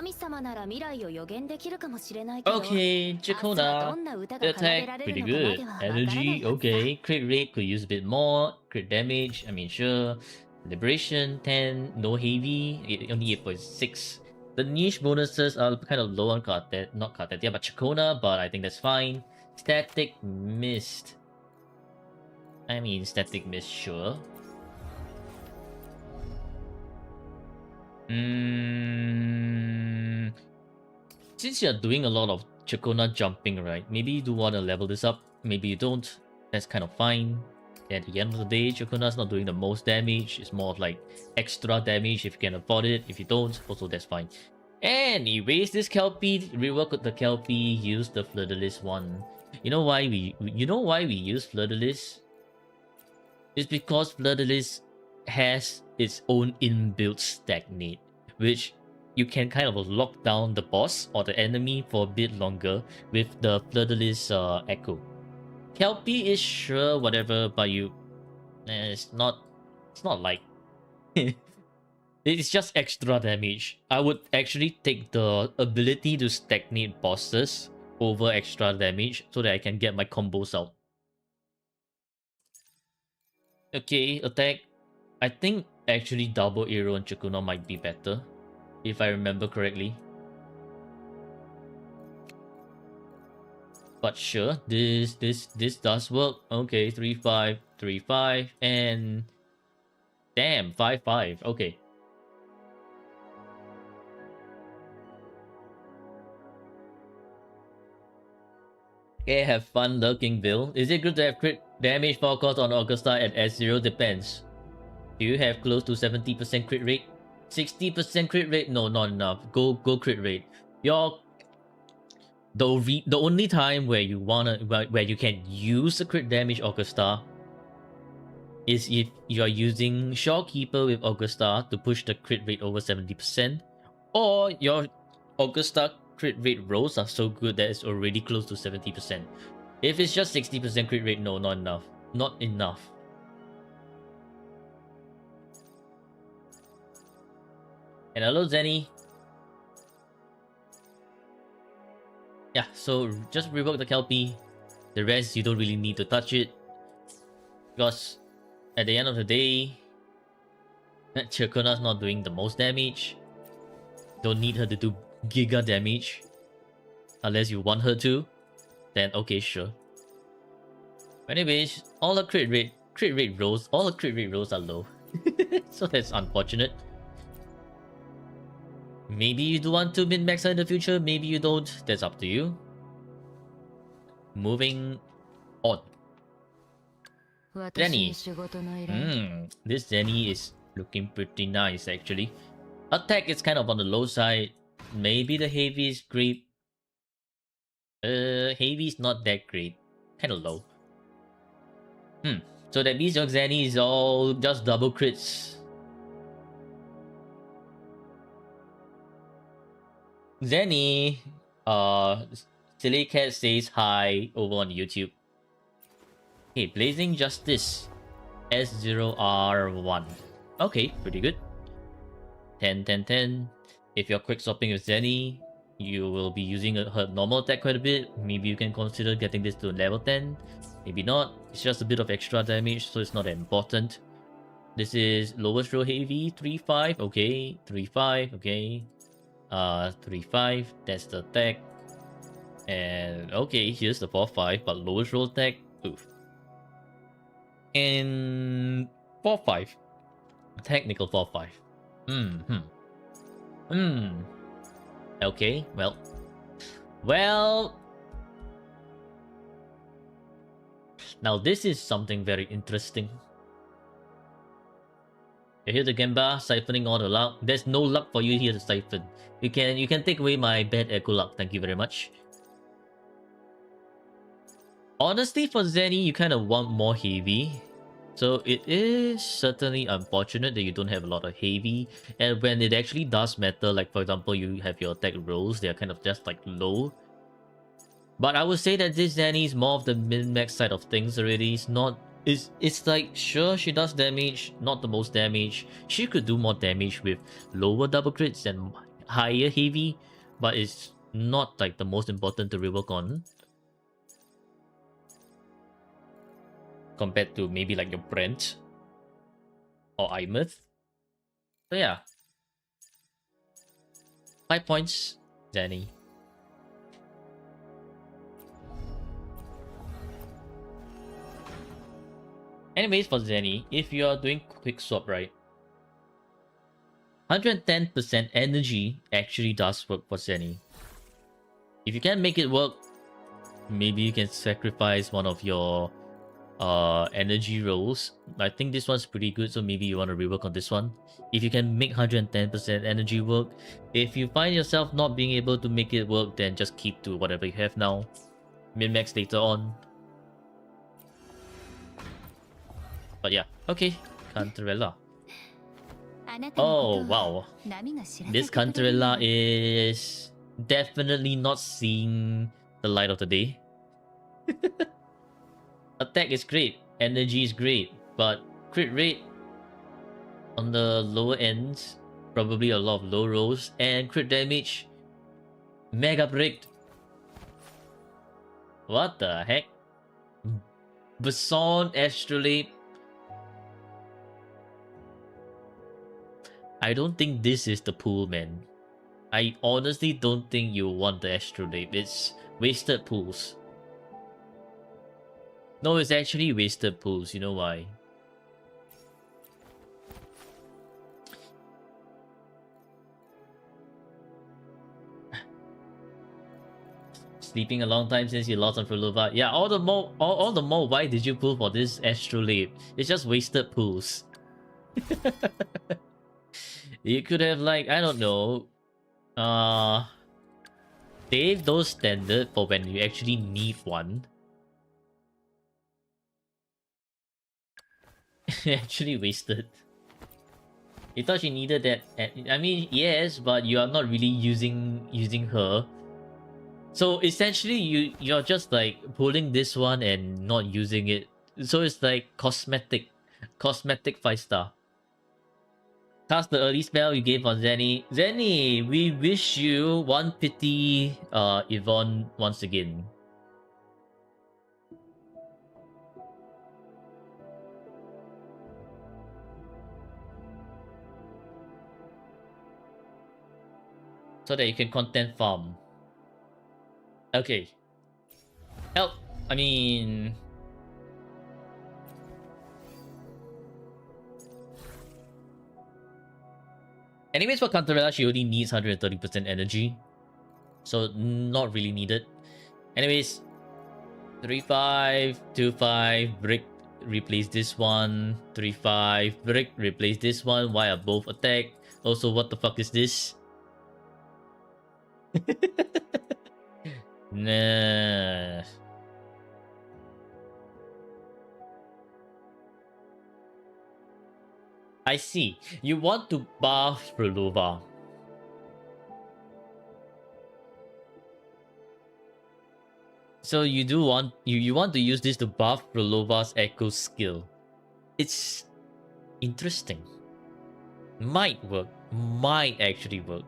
Okay, Chakona. Attack, pretty good. Energy, okay. Crit rate could use a bit more. Crit damage, I mean, sure. Liberation, 10. No heavy, only 8.6. The niche bonuses are kind of low on not Cartathia, but Chakona, but I think that's fine. Static Mist. I mean, Static Mist, sure. Since you're doing a lot of Chakona jumping, right? Maybe you do want to level this up. Maybe you don't. That's kind of fine. At the end of the day, Chakona's not doing the most damage. It's more of like extra damage if you can afford it. If you don't, also that's fine. Anyways, this Kelpie, rework the Kelpie, use the Fleur-de-Lis one. You know why we use Fleur-de-Lis? It's because Fleur-de-Lis has its own inbuilt stagnate, which you can kind of lock down the boss or the enemy for a bit longer with the Fleur-de-Lis echo. Kelpie is sure whatever, but it's not like it's just extra damage. I would actually take the ability to stagnate bosses over extra damage so that I can get my combos out. Okay, attack. I think actually double arrow and Chakuna might be better, if I remember correctly. But sure, this does work. Okay, 3-5, 3-5, and damn, 5-5. Okay. Okay, have fun lurking, Bill. Is it good to have crit damage forecast on Augusta at S0? Depends. Do you have close to 70% crit rate? 60% crit rate? No, not enough. Go crit rate. The only time where you can use the crit damage Augusta is if you are using Shorekeeper with Augusta to push the crit rate over 70%, or your Augusta crit rate rolls are so good that it's already close to 70%. If it's just 60% crit rate, no, not enough. Not enough. And hello, Zenny. Yeah, so just rework the Kelpie. The rest, you don't really need to touch it. Because at the end of the day, Chakona's not doing the most damage. Don't need her to do giga damage. Unless you want her to. Then okay, sure. Anyways, all her crit rate rolls are low. So that's unfortunate. Maybe you do want to min-max her in the future, maybe you don't. That's up to you. moving on. Zenny. This Zenny is looking pretty nice actually. Attack is kind of on the low side. Maybe the heavy is great. Heavy is not that great. Kind of low. So that means your Zenny is all just double crits. Zenny, Silly Cat says hi over on YouTube. Okay, Blazing Justice. S0R1. Okay, pretty good. 10, 10, 10. If you're quick swapping with Zenny, you will be using her normal attack quite a bit. Maybe you can consider getting this to level 10. Maybe not. It's just a bit of extra damage, so it's not that important. This is lowest roll heavy, 3-5. Okay, 3-5. Okay. 3-5. That's the attack. And okay, here's the 4-5, but lowest roll attack. Oof. And 4-5. Technical 4-5. Okay, well. Now this is something very interesting. You hear the Gemba siphoning all the luck. There's no luck for you here to siphon. You can take away my bad echo luck. Thank you very much. Honestly, for Zenny, you kind of want more heavy. So it is certainly unfortunate that you don't have a lot of heavy. And when it actually does matter, like for example, you have your attack rolls, they're kind of just like low. But I would say that this Zenny is more of the min-max side of things already. It's like, sure, she does damage, not the most damage. She could do more damage with lower double crits and higher heavy, but it's not like the most important to rework on. Compared to maybe like your Brent or Imeth. So yeah. 5 points, Zenny. Anyways, for Zenny, if you are doing quick swap, right? 110% energy actually does work for Zenny. If you can't make it work, maybe you can sacrifice one of your energy rolls. I think this one's pretty good, so maybe you want to rework on this one. If you can make 110% energy work, if you find yourself not being able to make it work, then just keep to whatever you have now. Min-max later on. But yeah, okay. Cantarella. Oh, wow. This Cantarella is definitely not seeing the light of the day. Attack is great, energy is great, but crit rate on the lower ends, probably a lot of low rolls, and crit damage, mega bricked. What the heck? Bason Astrolabe. I don't think this is the pool, man. I honestly don't think you want the Astrolabe. It's wasted pools. No, it's actually wasted pools. You know why? Sleeping a long time since you lost on Frulova. Yeah, all the more why did you pull for this Astrolabe? It's just wasted pools. You could have, like, I don't know, save those standard for when you actually need one. Actually wasted. You thought she needed that. I mean, yes, but you are not really using her. So essentially, you're just like pulling this one and not using it. So it's like cosmetic 5-star. Cast the early spell you gave on Zenny. Zenny, we wish you one pity, Yvonne once again. So that you can content farm. Okay. Help! I mean... Anyways, for Cantarella, she only needs 130% energy. So, not really needed. Anyways, 3-5, 2-5, brick, replace this one. 3-5, brick, replace this one. Why are both attack? Also, what the fuck is this? Nah. I see. You want to buff Prolova. So you do want you want to use this to buff Prolova's echo skill. It's interesting. Might work. Might actually work.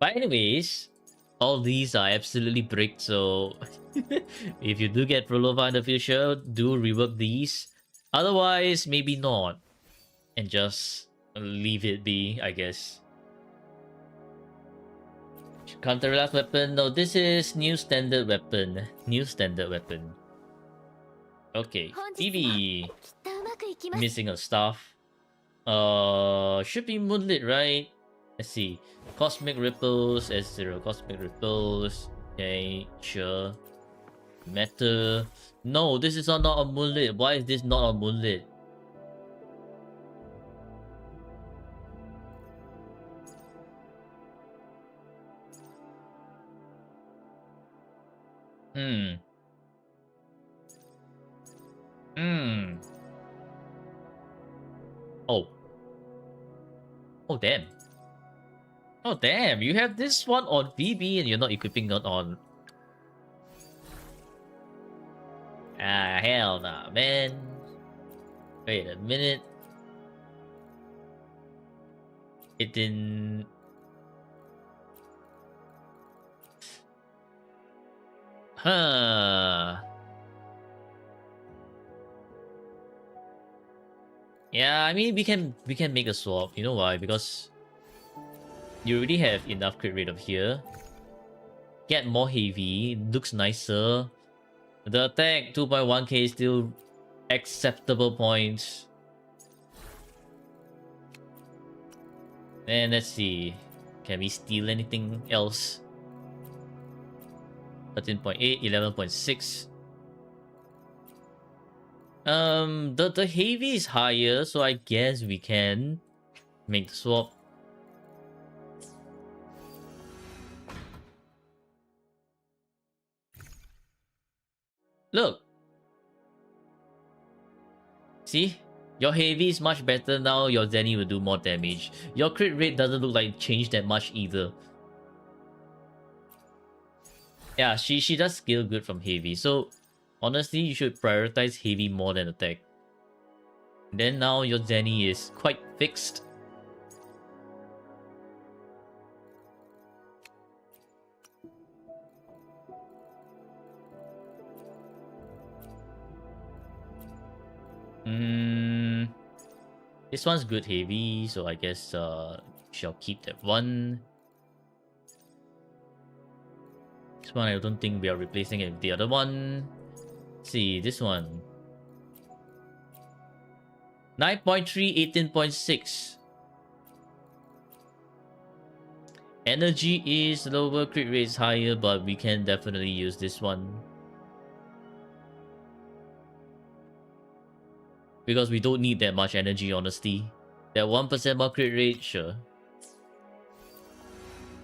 But anyways, all these are absolutely bricked, so if you do get Prolova in the future, do rework these. Otherwise, maybe not. And just leave it be, I guess. Counter last weapon. No, this is new standard weapon. New standard weapon. Okay. Phoebe. Missing a staff. Should be Moonlit, right? Let's see. Cosmic Ripples, S0. Cosmic Ripples. Okay, sure. Meta. No, this is not a Moonlit. Why is this not a Moonlit? Hmm. Hmm. Oh. Oh, damn. Oh, damn. You have this one on VB and you're not equipping it on... Ah, hell nah, man. Wait a minute. It didn't... Huh. Yeah, I mean we can make a swap. You know why? Because you already have enough crit rate of here. Get more heavy, looks nicer. The attack 2.1k is still acceptable points. And let's see. Can we steal anything else? 13.8, 11.6. The heavy is higher, so I guess we can make the swap. Look. See? Your heavy is much better now, your Zenny will do more damage. Your crit rate doesn't look like it changed that much either. Yeah, she does scale good from heavy, so honestly you should prioritize heavy more than attack. Then now your Zenny is quite fixed. This one's good heavy, so I guess shall keep that one. This one I don't think we are replacing it with the other one. Let's see, this one. 9.3, 18.6. Energy is lower, crit rate is higher, but we can definitely use this one. Because we don't need that much energy, honestly. That 1% more crit rate, sure.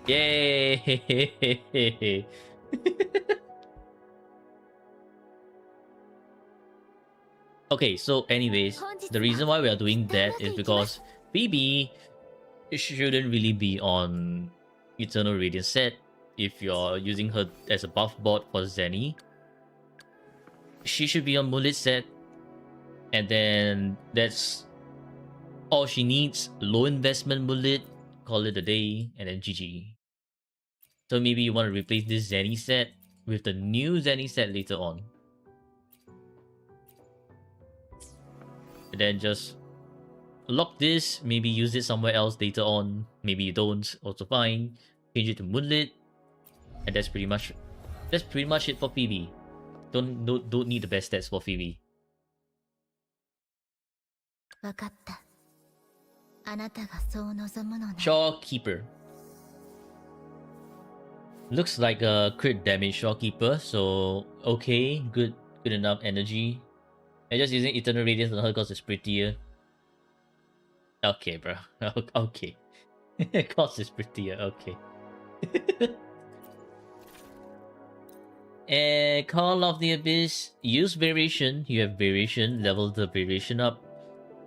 Yay! Okay, so anyways, the reason why we are doing that is because Phoebe shouldn't really be on Eternal Radiance set if you're using her as a buff bot for Zenny. She should be on Mullet set, and then that's all she needs. Low investment Mullet, call it a day, and then GG. So maybe you want to replace this Zenny set with the new Zenny set later on. And then just lock this, maybe use it somewhere else later on. Maybe you don't, also fine. Change it to Moonlit. And that's pretty much it for Phoebe. Don't need the best stats for Phoebe. わかったあなたがそう望むのね。 Shawkeeper. Looks like a crit damage Shawkeeper, so okay, good enough energy. I'm just using Eternal Radiance on her because it's prettier. Okay, bro. Okay. Cause it's prettier, okay. And Call of the Abyss, use variation. You have variation, level the variation up.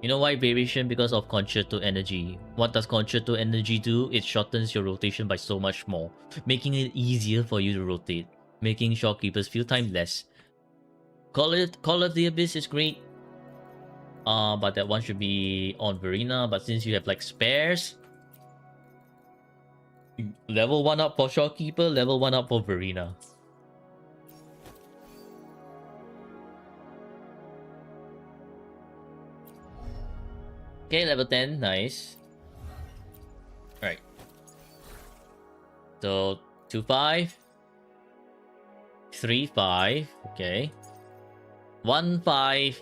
You know why variation? Because of Concerto Energy. What does Concerto Energy do? It shortens your rotation by so much more, making it easier for you to rotate, making Shopkeepers feel time less. Call of the Abyss is great. But that one should be on Verena. But since you have like spares, level 1 up for Shopkeeper, level 1 up for Verena. Okay, level 10, nice. Alright. So 2-5. 3-5, okay. 1-5.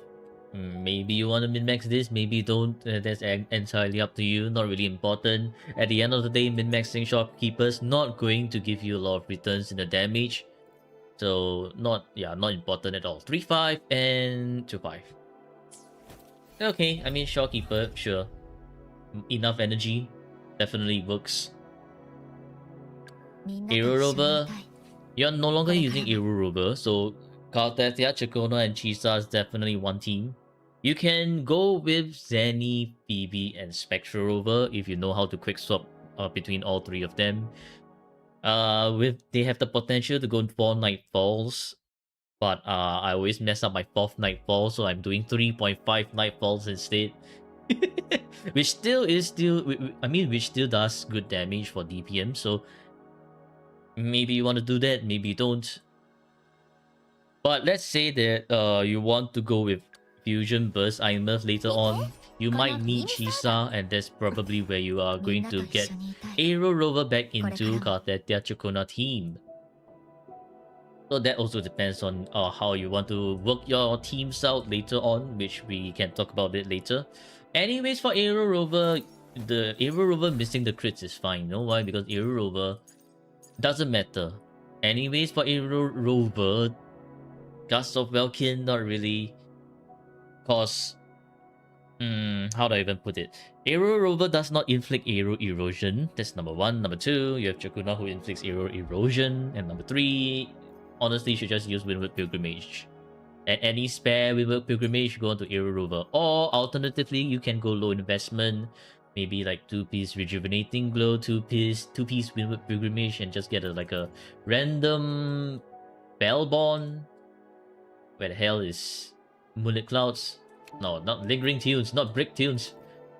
Maybe you want to min-max this, maybe you don't. That's entirely up to you, not really important. At the end of the day, min-maxing Shopkeepers not going to give you a lot of returns in the damage. So not important at all. 3-5 and 2-5. Okay, I mean Shopkeeper, sure. Enough energy, definitely works. Aero Rover, you're no longer using Aero Rover, so Cartesia, Chakona, and Chisa is definitely one team. You can go with Zenny, Phoebe, and Spectra Rover if you know how to quick swap between all three of them. They have the potential to go 4 Nightfalls, but I always mess up my 4th Nightfall, so I'm doing 3.5 Nightfalls instead. which still does good damage for DPM, so maybe you want to do that, maybe you don't. But let's say that you want to go with Fusion Burst IMF later on. You might need Chisa, and that's probably where you are going to get Aero Rover back into Cartesia Chakona team. So that also depends on how you want to work your teams out later on, which we can talk about it later. Anyways, for Aero Rover, the Aero Rover missing the crits is fine. You know why? Because Aero Rover doesn't matter. Anyways, for Aero Rover, Gust of Welkin, not really. Cause, how do I even put it? Aero Rover does not inflict Aero Erosion. That's number 1. Number 2, you have Chakuna who inflicts Aero Erosion. And number 3, honestly, you should just use Windward Pilgrimage. At any spare Windward Pilgrimage, go on to Aero Rover. Or alternatively, you can go low investment. Maybe like 2-piece Rejuvenating Glow, 2-piece Windward Pilgrimage, and just get a random Bellborn. Where the hell is Moonlit Clouds? No, not Lingering Tunes, not Brick Tunes.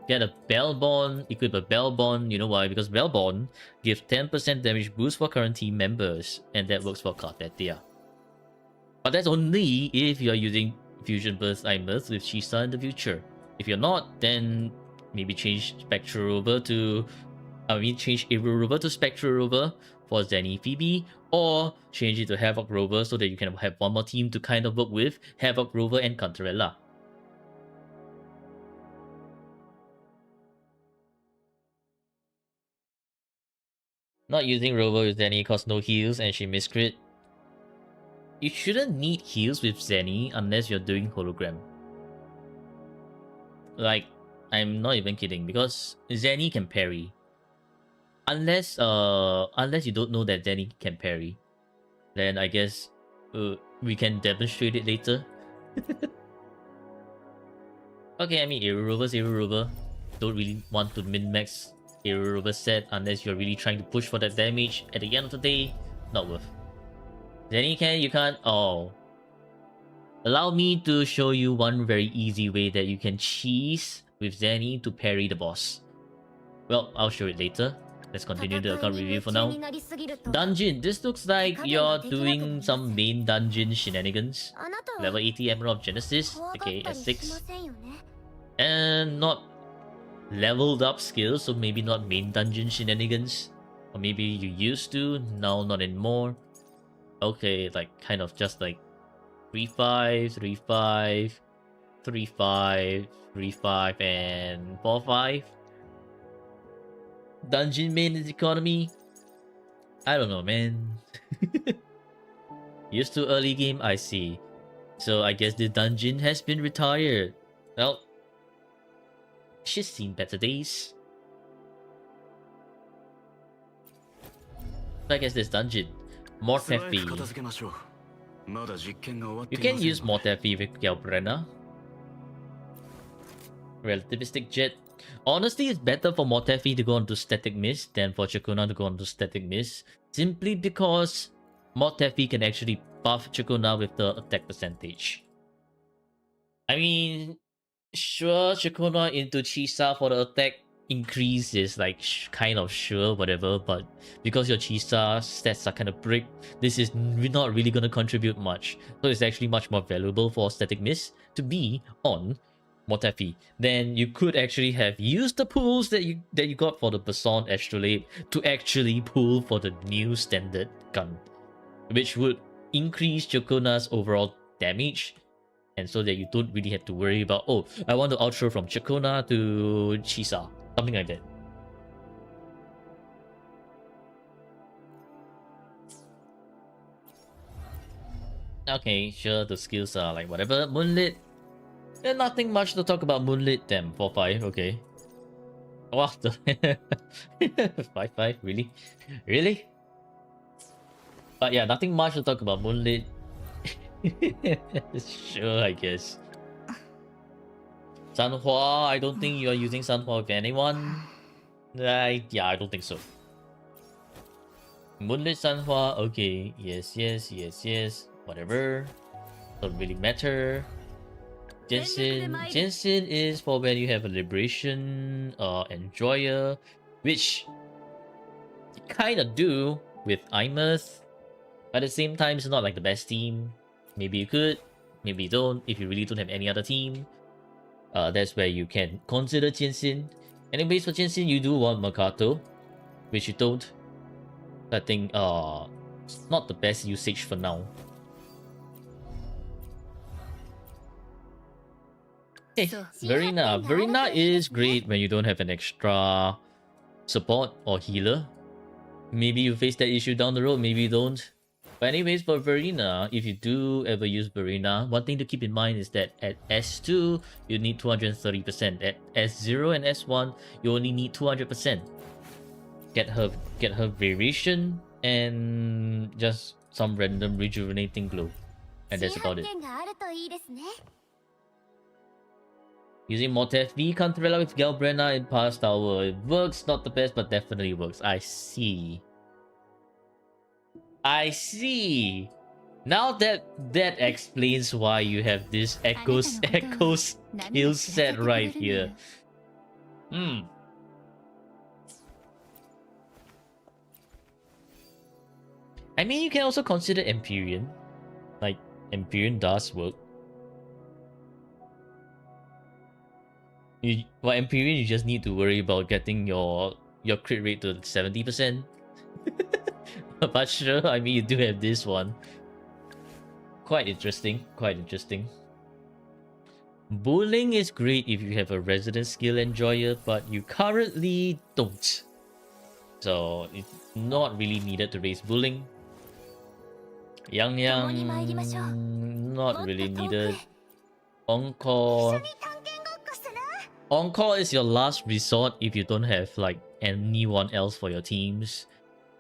Get a Bellborn, equip a Bellborn. You know why? Because Bellborn gives 10% damage boost for current team members, and that works for Cartesia. But that's only if you're using Fusion Burst IMers with Chisa in the future. If you're not, then maybe change Spectra Rover to... change Aero Rover to Spectra Rover for Zenny Phoebe, or change it to Havoc Rover so that you can have one more team to kind of work with, Havoc Rover and Cantarella. Not using Rover with Zenny cause no heals and she miscrit. You shouldn't need heals with Zenny unless you're doing hologram. Like, I'm not even kidding, because Zenny can parry. Unless you don't know that Zenny can parry, then I guess we can demonstrate it later. Okay, I mean Aero Rover. Don't really want to min-max Aero Rover set unless you're really trying to push for that damage. At the end of the day, not worth. Zenny you can't. Oh. Allow me to show you one very easy way that you can cheese with Zenny to parry the boss. Well, I'll show it later. Let's continue the account review for now. Dungeon. This looks like you're doing some main dungeon shenanigans. Level 80 Emerald of Genesis, aka S6. And not leveled up skills, so maybe not main dungeon shenanigans. Or maybe you used to, now not anymore. Okay, like kind of just like 3-5, 3-5, 3-5, 3-5, and 4-5. Dungeon maintenance economy? I don't know, man. Used to early game, I see. So I guess the dungeon has been retired. Well, she's seen better days. So I guess this dungeon. Mortefi. You can use Mortefi with Galbrena. Relativistic Jet. Honestly, it's better for Mortefi to go onto Static Mist than for Chakuna to go onto Static Mist. Simply because Mortefi can actually buff Chakuna with the attack percentage. I mean, sure, Chakuna into Chisa for the attack increase is like kind of sure, whatever, but because your Chisa stats are kind of brick, this is not really going to contribute much. So it's actually much more valuable for Static Mist to be on Mortefi. Then you could actually have used the pools that you got for the Bason Astrolabe to actually pull for the new standard gun, which would increase Chakuna's overall damage, and so that you don't really have to worry about, oh, I want to outro from Chakuna to Chisa, something like that. Okay, sure, the skills are like whatever. Moonlit, there's nothing much to talk about. Moonlit, damn, 4-5, okay. Wow, 5-5, really? Really? But yeah, nothing much to talk about. Moonlit. Sure, I guess. Sanhua, I don't think you are using Sanhua with anyone. Yeah, I don't think so. Moonlit Sanhua, okay. Yes, whatever. Don't really matter. Jensen is for when you have a Liberation Enjoyer, which you kind of do with Imeth. But at the same time, it's not like the best team. Maybe you could, maybe you don't. If you really don't have any other team, that's where you can consider Jensen. Anyways, for Jensen, you do want Makato, which you don't. I think it's not the best usage for now. Okay, Verena. Verena is great when you don't have an extra support or healer. Maybe you face that issue down the road, maybe you don't. But anyways, for Verena, if you do ever use Verena, one thing to keep in mind is that at S2, you need 230%. At S0 and S1, you only need 200%. Get her variation and just some random rejuvenating glow. And that's about it. Using Mortef V Cantarella with Galbrena in past hour. It works, not the best, but definitely works. I see. Now that explains why you have this echo skill set right here. I mean, you can also consider Empyrean. Like, Empyrean does work. For Empyrean, you just need to worry about getting your crit rate to 70%. But sure, I mean, you do have this one. Quite interesting. Bullying is great if you have a resident skill enjoyer, but you currently don't. So it's not really needed to raise bullying. Yang not really needed. Encore is your last resort if you don't have like anyone else for your teams.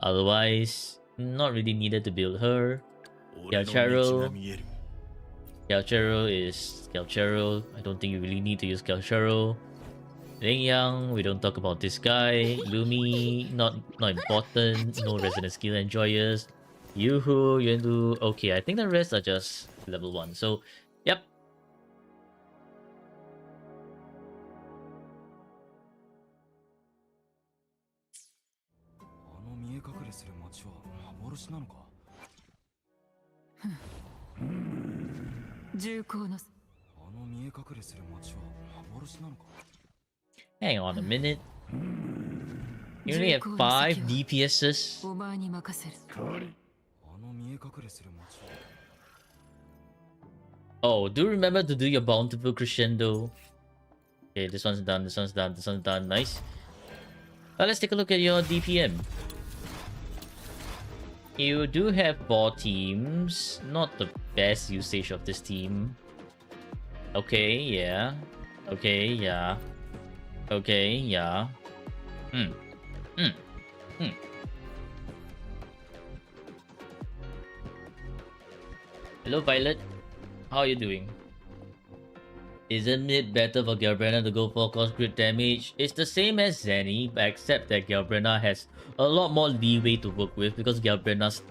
Otherwise, not really needed to build her. Galchero is Galchero. I don't think you really need to use Galchero. Yang, we don't talk about this guy. Lumi, not important. No resident skill enjoyers. Yuhu, Yuendu. Okay, I think the rest are just level 1. So, yep. Hang on a minute. You only have 5 DPSs. Oh, do remember to do your bountiful crescendo. Okay, this one's done. Nice. Let's take a look at your DPM. You do have 4 teams. Not the best usage of this team. Okay, yeah. Okay, yeah. Okay, yeah. Hmm. Hmm. Hmm. Hello, Violet. How are you doing? Isn't it better for Galbrana to go for cause crit damage? It's the same as Zenny, but except that Galbrana has a lot more leeway to work with because Galbrana's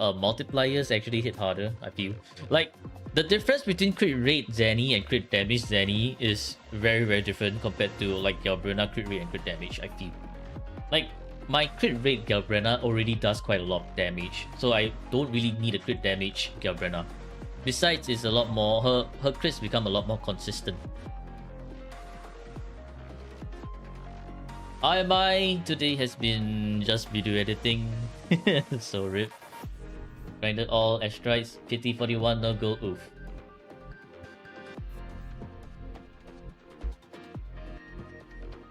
multipliers actually hit harder, I feel. Like, the difference between crit rate Zenny and crit damage Zenny is very, very different compared to like Galbrana crit rate and crit damage, I feel. Like, my crit rate Galbrana already does quite a lot of damage, so I don't really need a crit damage Galbrana. Besides, it's a lot more, her crits become a lot more consistent. OMI today has been just video editing. So rip. Grinded all asteroids, pity 41, no go, oof.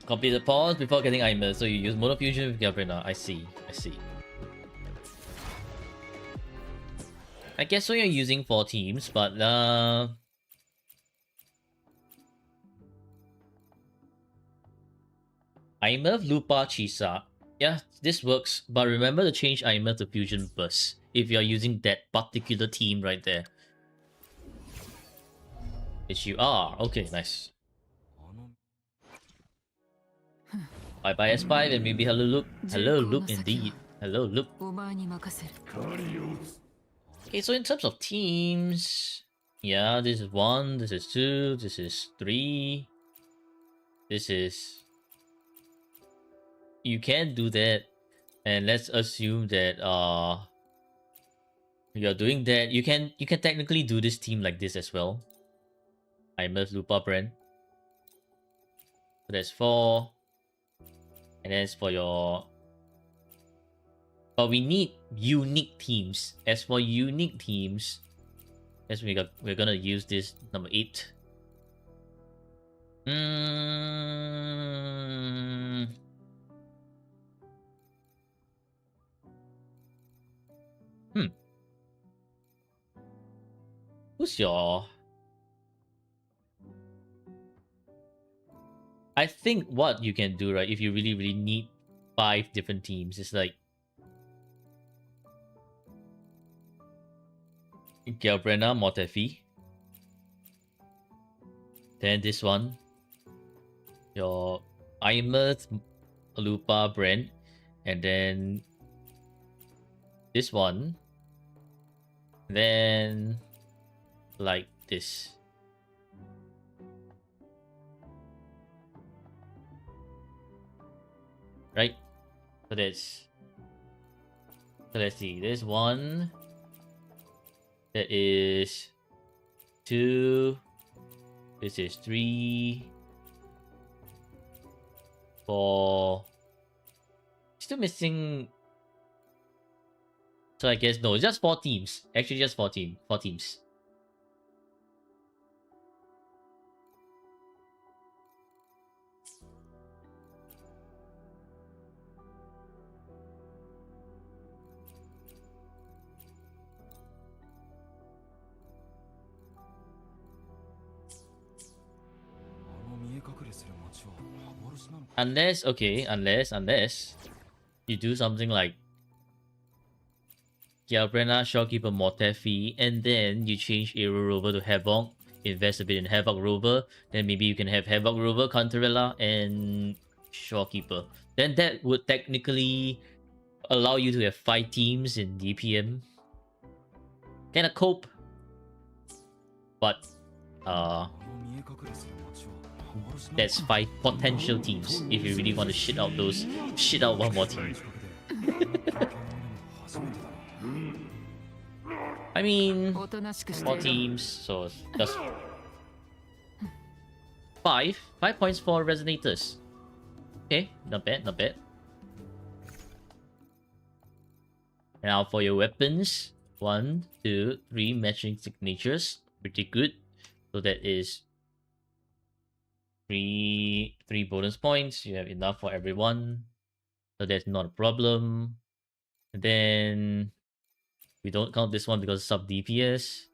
Complete the pause before getting Aimer, so you use monofusion with Galbrana. I see. I guess so you're using 4 teams, but Aimer, Lupa, Chisa. Yeah, this works, but remember to change Aimer to Fusion Burst if you're using that particular team right there. Which you are. Okay, nice. Bye bye S5 and maybe hello Luke. Hello Luke indeed. Hello Luke. Okay, so in terms of teams, yeah, this is 1, this is 2, this is 3. This is... You can do that. And let's assume that you're doing that. You can technically do this team like this as well. Aimer, Lupa, Brand. So that's 4. And then it's for your... But we need unique teams. As for unique teams, we're gonna use this number 8. Who's your... I think what you can do, right, if you really, really need 5 different teams, is like Galbrana, Motefi. Then this one. Your Aimer, Lupa, Brand. And then this one. Then like this. Right? So that's... So let's see. There's 1. That is 2. This is 3. 4. Still missing... So I guess no, just 4 teams. Actually just 4 teams. Unless you do something like Galbrana, Shopkeeper, Motefi, and then you change Aero Rover to Havoc, invest a bit in Havoc Rover, then maybe you can have Havoc Rover, Cantarella, and Shopkeeper. Then that would technically allow you to have 5 teams in DPM. Kinda cope. But that's 5 potential teams if you really want to shit out one more team. I mean, 4 teams, so just 5 points for resonators. Okay, not bad. Now for your weapons, 1, 2, 3 matching signatures, pretty good. So that is 3 bonus points. You have enough for everyone. So that's not a problem. And then we don't count this one because it's sub DPS.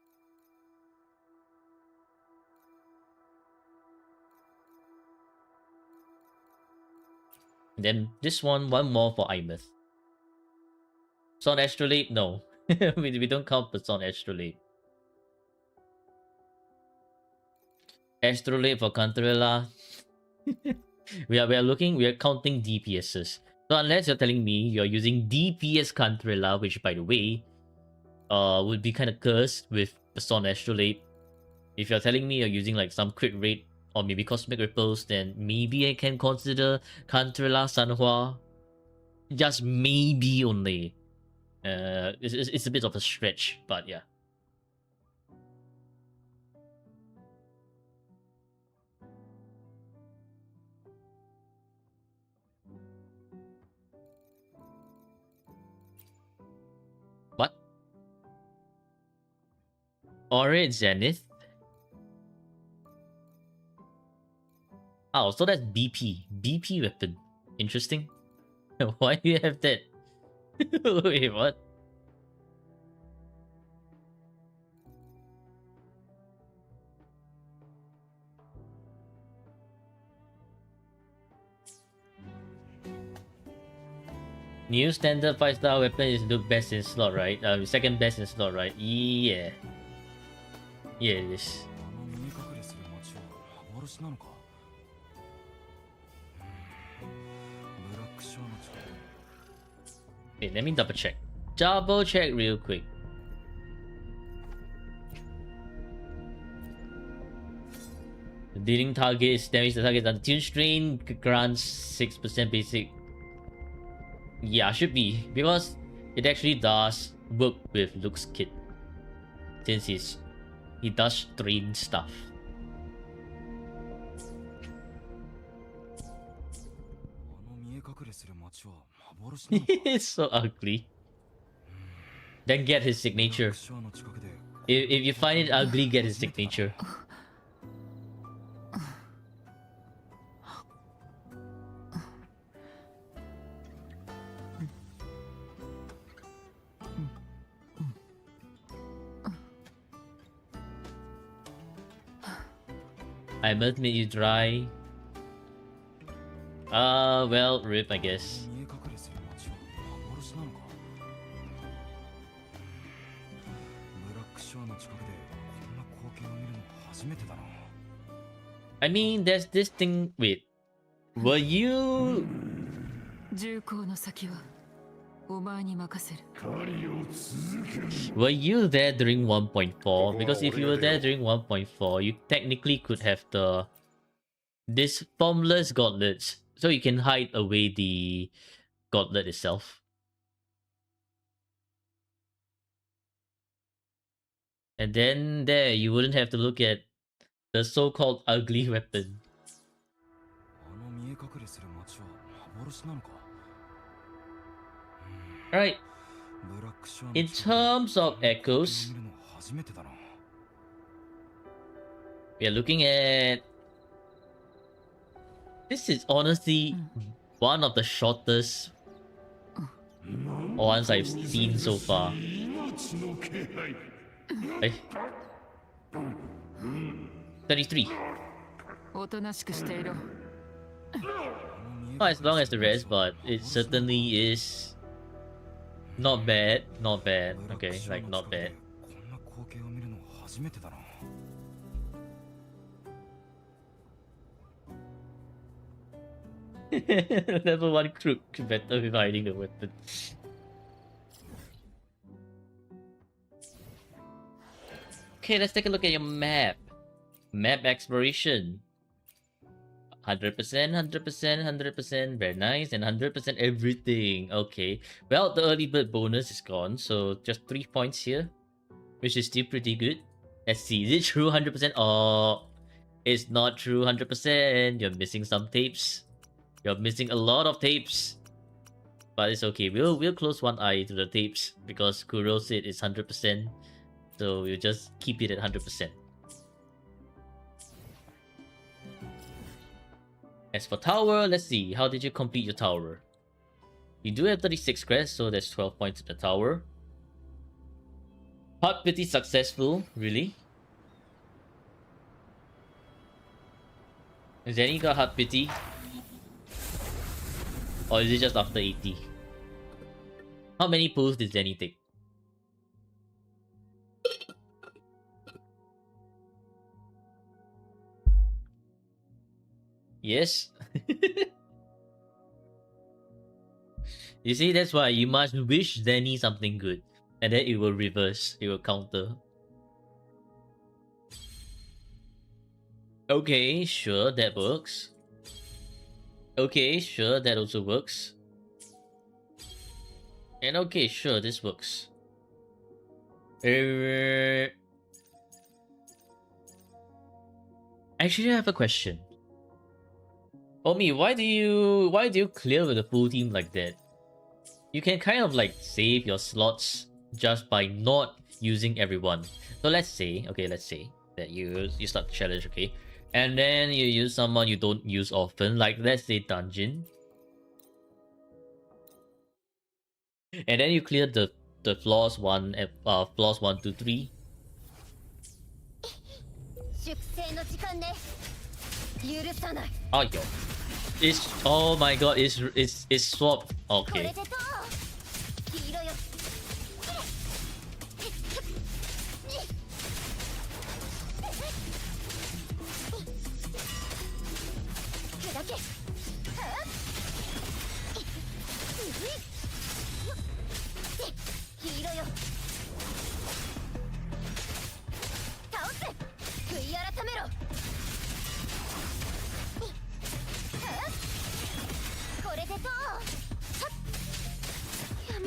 And then this one more for Imeth. Son Astrolabe? No. we don't count Person Astrolabe. Astrolabe for Cantarella. we are counting DPSs. So unless you're telling me you're using DPS Cantarella, which by the way, would be kind of cursed with Person Astrolabe. If you're telling me you're using like some crit rate or maybe Cosmic Ripples, then maybe I can consider Cantarella Sanhua. Just maybe only. It's a bit of a stretch, but yeah. What? Aura Zenith? Oh, so that's BP. BP weapon. Interesting. Why do you have that? Wait, what? New standard 5-star weapon is the best in slot, right? Second best in slot, right? Yeah. Yeah, it is. Wait, let me double check. Double check real quick. The dealing target is damage the target on Tune Strain grants 6% basic. Yeah, should be. Because it actually does work with Luke's kit. Since he does strain stuff. It's so ugly. Then get his signature. If you find it ugly, get his signature. I must make you dry. Well, rip, I guess. I mean, there's this thing. Wait, were you? Were you there during 1.4? Because if you were there during 1.4, you technically could have this formless gauntlets, so you can hide away the gauntlet itself. And then there, you wouldn't have to look at the so-called ugly weapon. Alright. In terms of echoes, we are looking at... This is honestly one of the shortest ones I've seen so far. Hey. 33. Not as long as the rest, but it certainly is not bad. Not bad. Okay, like not bad. Level 1 crook better with hiding the weapon. Okay, let's take a look at your map. Map exploration. 100%, 100%, 100%, very nice, and 100% everything. Okay, well, the early bird bonus is gone, so just 3 points here, which is still pretty good. Let's see, is it true 100%? Oh, it's not true 100%. You're missing some tapes. You're missing a lot of tapes. But it's okay, we'll close one eye to the tapes because Kuro said it's 100%. So we'll just keep it at 100%. As for tower, let's see. How did you complete your tower? You do have 36 crest, so that's 12 points in the tower. Hot pity successful, really? Zenny got hot pity? Or is it just after 80? How many pulls did Zenny take? Yes? You see, that's why you must wish Zenny something good. And then it will reverse, it will counter. Okay, sure, that works. Okay, sure, that also works. And okay, sure, this works. Actually, I have a question. Omi, why do you clear with a full team like that? You can kind of like save your slots just by not using everyone. So let's say that you start the challenge, okay? And then you use someone you don't use often, like let's say Dungeon. And then you clear the floors 1, 2, 3. Oh yo. Oh my god, it's swapped. Okay.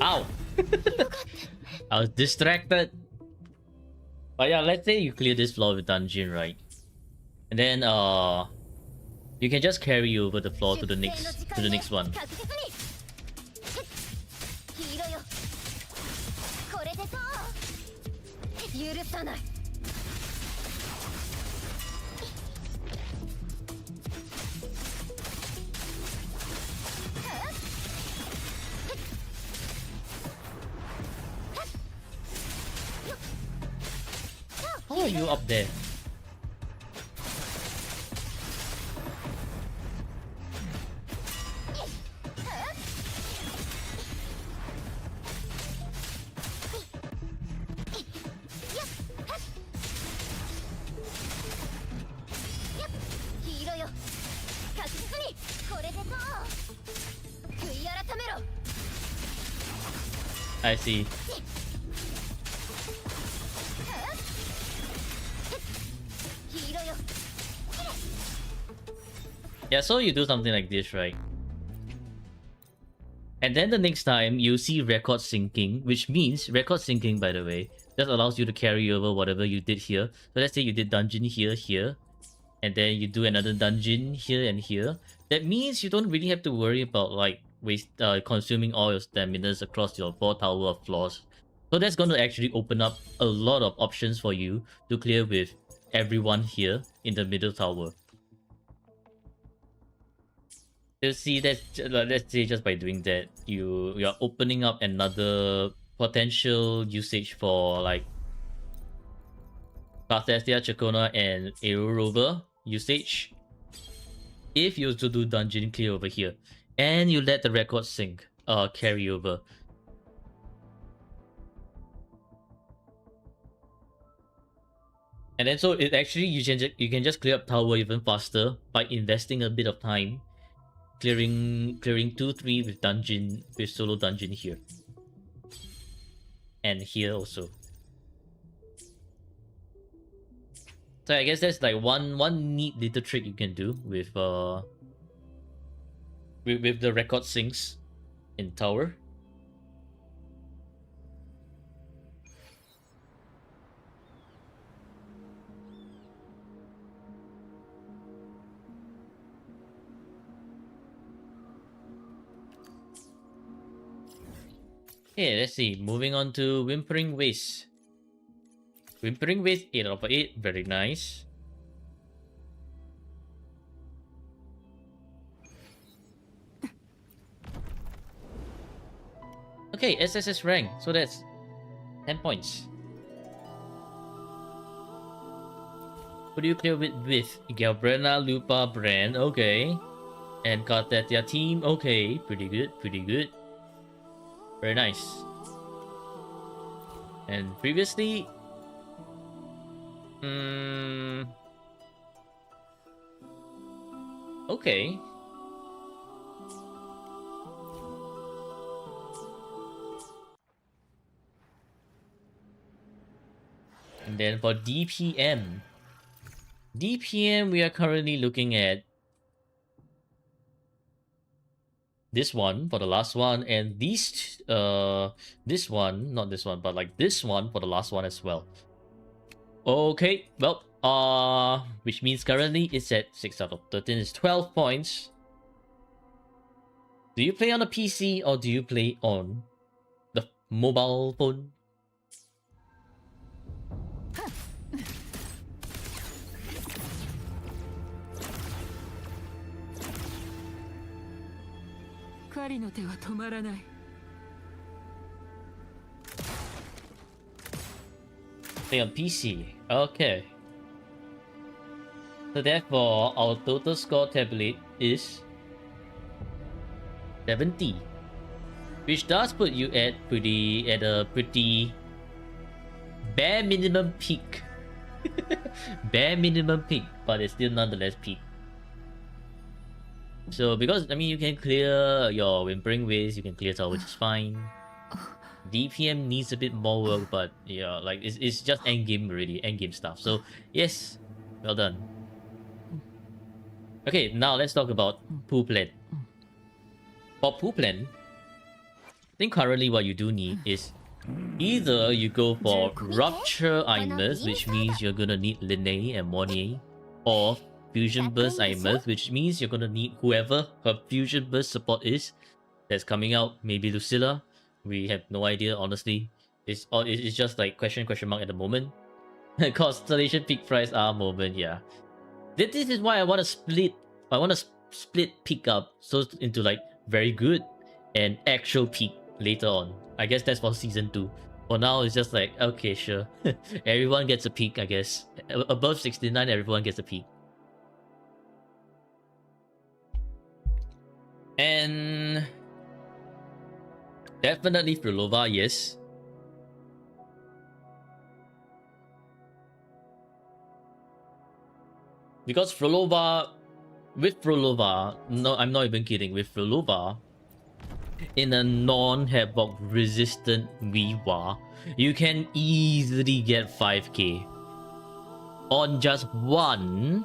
Ow! I was distracted. But yeah, let's say you clear this floor with dungeon, right? And then you can just carry over the floor to the next one. How are you up there? I see. Yeah, so you do something like this, right? And then the next time you see record syncing, which means record syncing, by the way, just allows you to carry over whatever you did here. So let's say you did dungeon here, here, and then you do another dungeon here and here. That means you don't really have to worry about like consuming all your staminas across your 4 tower of floors. So that's going to actually open up a lot of options for you to clear with everyone here in the middle tower. You see that, let's say just by doing that, you're opening up another potential usage for like Carthestia, Chacona, and Aero Rover usage. If you also do dungeon clear over here, and you let the record sync carry over. And then so it actually you can just clear up tower even faster by investing a bit of time clearing 2-3 with dungeon, with solo dungeon here. And here also. So I guess that's like one neat little trick you can do with the record syncs in tower. Okay, let's see. Moving on to Whimpering Waste. Whimpering Waste 8 out of 8, very nice. Okay, SSS rank. So that's 10 points. Who do you play with? Galbrena, Lupa, Brand. Okay. And Kartetia team. Okay. Pretty good. Pretty good. Very nice. And previously... okay. And then for DPM. DPM, we are currently looking at this one for the last one, and these this one, not this one, but like this one for the last one as well. Okay, well, which means currently it's at 6 out of 13, it's 12 points. Do you play on a PC or do you play on the mobile phone? Play on PC. Okay. So therefore, our total score tablet is 70, which does put you at a pretty bare minimum peak. Bare minimum peak, but it's still nonetheless peak. So because I mean you can clear your Whimpering Ways, you can clear Tower, which is fine. DPM needs a bit more work, but yeah, like it's just end game already, end game stuff. So yes, well done. Okay, now let's talk about pool plan. For pool plan, I think currently what you do need is either you go for Rupture Imers, which means you're gonna need Linnae and Mornier, or Fusion Burst Imers, which means you're gonna need whoever her Fusion Burst support is that's coming out. Maybe Lucilla. We have no idea, honestly. It's just like question mark at the moment. Constellation peak price moment, yeah. This is why I want to split. I want to split peak up so into like very good and actual peak later on. I guess that's for season 2. For now, it's just like okay, sure. Everyone gets a peak, I guess. Above 69, everyone gets a peak. And definitely Frolova, yes. Because with Frolova, no, I'm not even kidding, with Frolova, in a non-Havoc resistant Weewa, you can easily get 5k on just one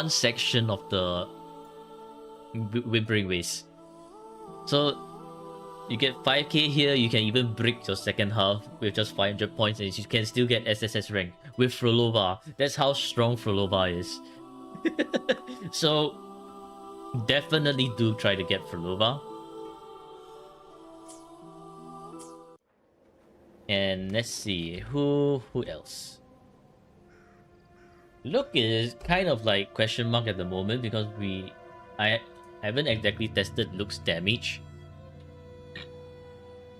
section of the Whimpering Ways. So you get 5k here, you can even break your second half with just 500 points and you can still get SSS rank with Frolova. That's how strong Frolova is. So definitely do try to get Frolova. And let's see, who else? Look is kind of like question mark at the moment because I haven't exactly tested Luke's damage.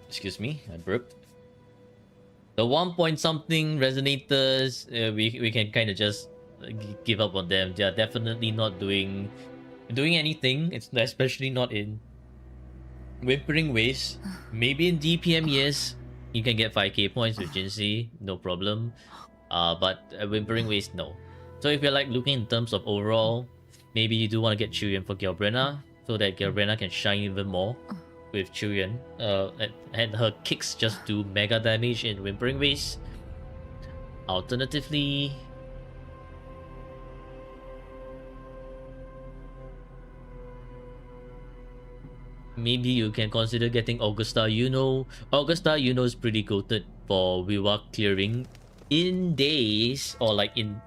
Excuse me, I burped. The 1 point something resonators, we can kind of just give up on them. They are definitely not doing anything. It's especially not in Whimpering Ways. Maybe in DPM, yes, you can get 5k points with Jinsei, no problem. But Whimpering Ways, no. So if you're like looking in terms of overall, maybe you do want to get Chuyen for Galbrena so that Galbrena can shine even more with Chuyen. And her kicks just do mega damage in Whimpering Ways. Alternatively, maybe you can consider getting Augusta Yuno. Augusta Yuno is pretty goated for Wiwa clearing in days or like in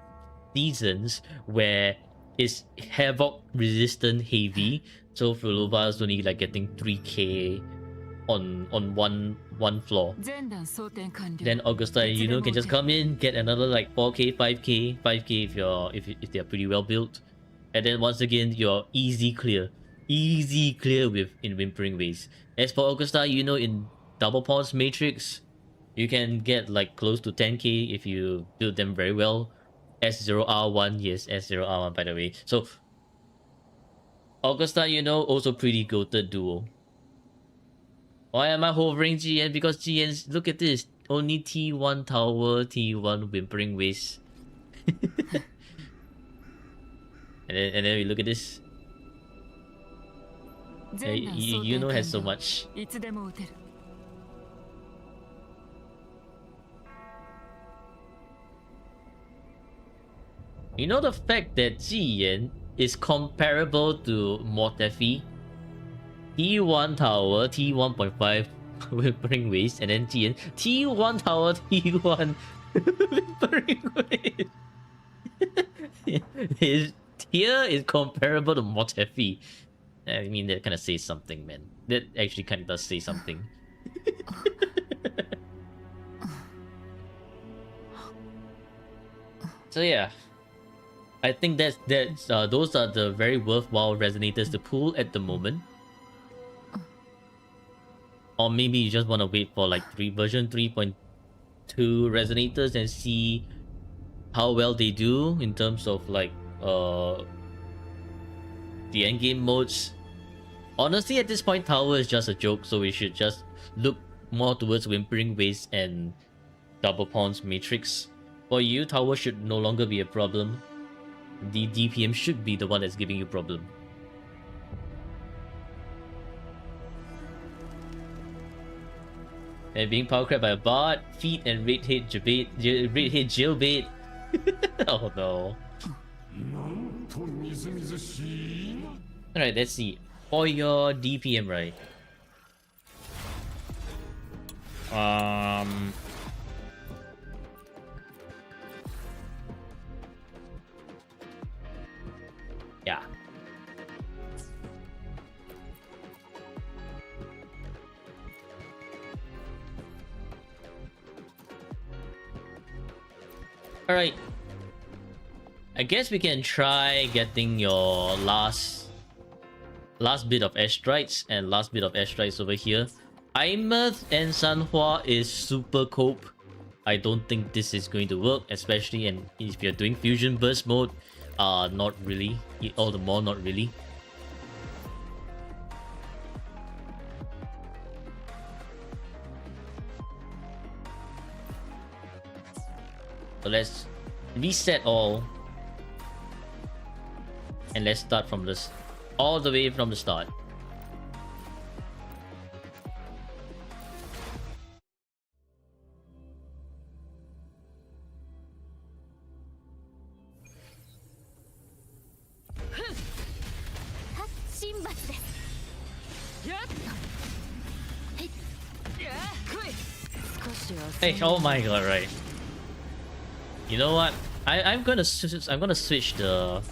seasons where it's Havoc resistant heavy. So Frolova is only like getting 3k on one floor. Then Augusta Yuno can just come in, get another like 4k, 5k if they're pretty well built. And then once again you're easy clear. easy clear with in Whimpering Ways. As for Augusta, you know, in Double Pawns Matrix, you can get like close to 10k if you build them very well. S0R1, yes, S0R1 by the way. So Augusta, you know, also pretty goated duo. Why am I hovering GN? Because GN's, look at this, only T1 tower, T1 Whimpering Ways. and then we look at this. You know has so much. You know the fact that Jiyan is comparable to Motefi, T1 tower, T1.5 Whimpering Waste, and then Jiyan, T1 tower, T1 Whimpering Waste. His tier is comparable to Motefi. I mean, that kind of says something, man. That actually kind of does say something. So yeah, I think that's those are the very worthwhile resonators to pull at the moment. Or maybe you just want to wait for like version 3.2 resonators and see how well they do in terms of like the endgame modes. Honestly, at this point, tower is just a joke, so we should just look more towards Whimpering Waste and Double Pawns Matrix. For you, tower should no longer be a problem. The DPM should be the one that's giving you problem. And being power crept by a bot, feet and red hit jailbait. Oh no. Alright, let's see. For your DPM, right? Yeah. Alright. I guess we can try getting your last bit of airstrikes and last bit of airstrikes over here. Imeth and Sanhua is super cope. I don't think this is going to work, especially if you're doing fusion burst mode. Not really. All the more not really. So let's reset all. And let's start from this all the way from the start. Hey, oh my god, right. You know what? I'm gonna switch the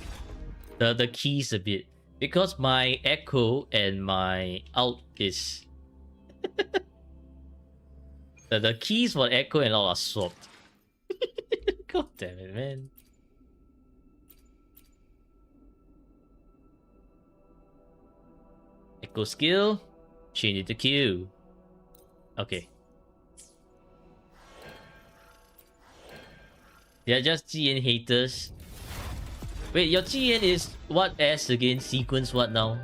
keys a bit because my echo and my out is the keys for echo and all are swapped. God damn it, man. Echo skill, change it to Q. Okay. They're just GN haters. Wait, your GN is what S again? Sequence what now?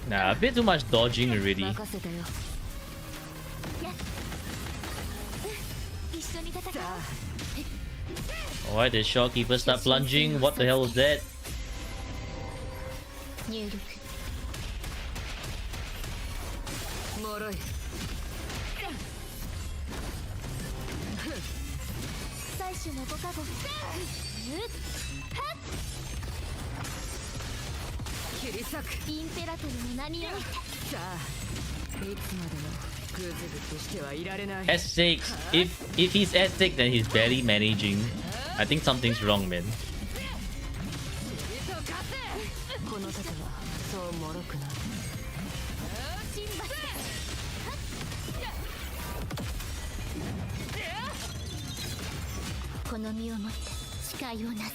Nah, a bit too much dodging already. 任せたよ。やっ。一緒に戦おう。 Why did Shopkeeper start plunging? What the hell was that? 入力。脆い。最初のご加護。切り裂く。インペラトルの名において。さあ、いつまでもグズグズしてはいられない。 S6. If he's S6, then he's barely managing. I think something's wrong, man. この盾はそう脆くない。神罰だ。この身をもって誓いをなす。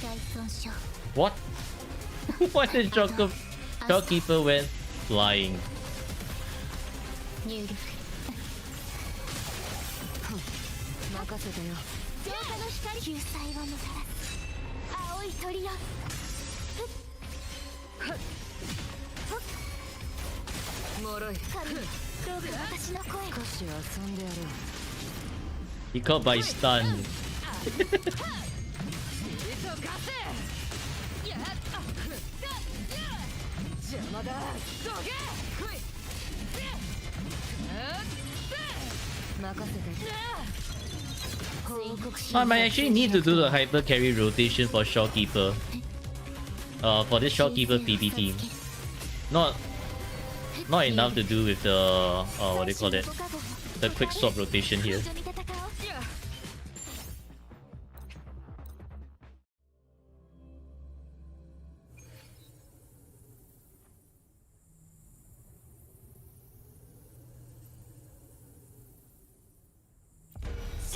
大損傷。 What? Why did Shopkeeper went flying? 入力。任せたよ。浄化の光。救済をもたらす。青い鳥よ。脆い。神、どうか私の声。少し遊んでやろう。 He caught by stun. 邪魔だ。どけ。任せて。 I might actually need to do the hyper carry rotation for Shopkeeper. For this Shopkeeper PP team. Not enough to do with the what do you call it? The quick swap rotation here.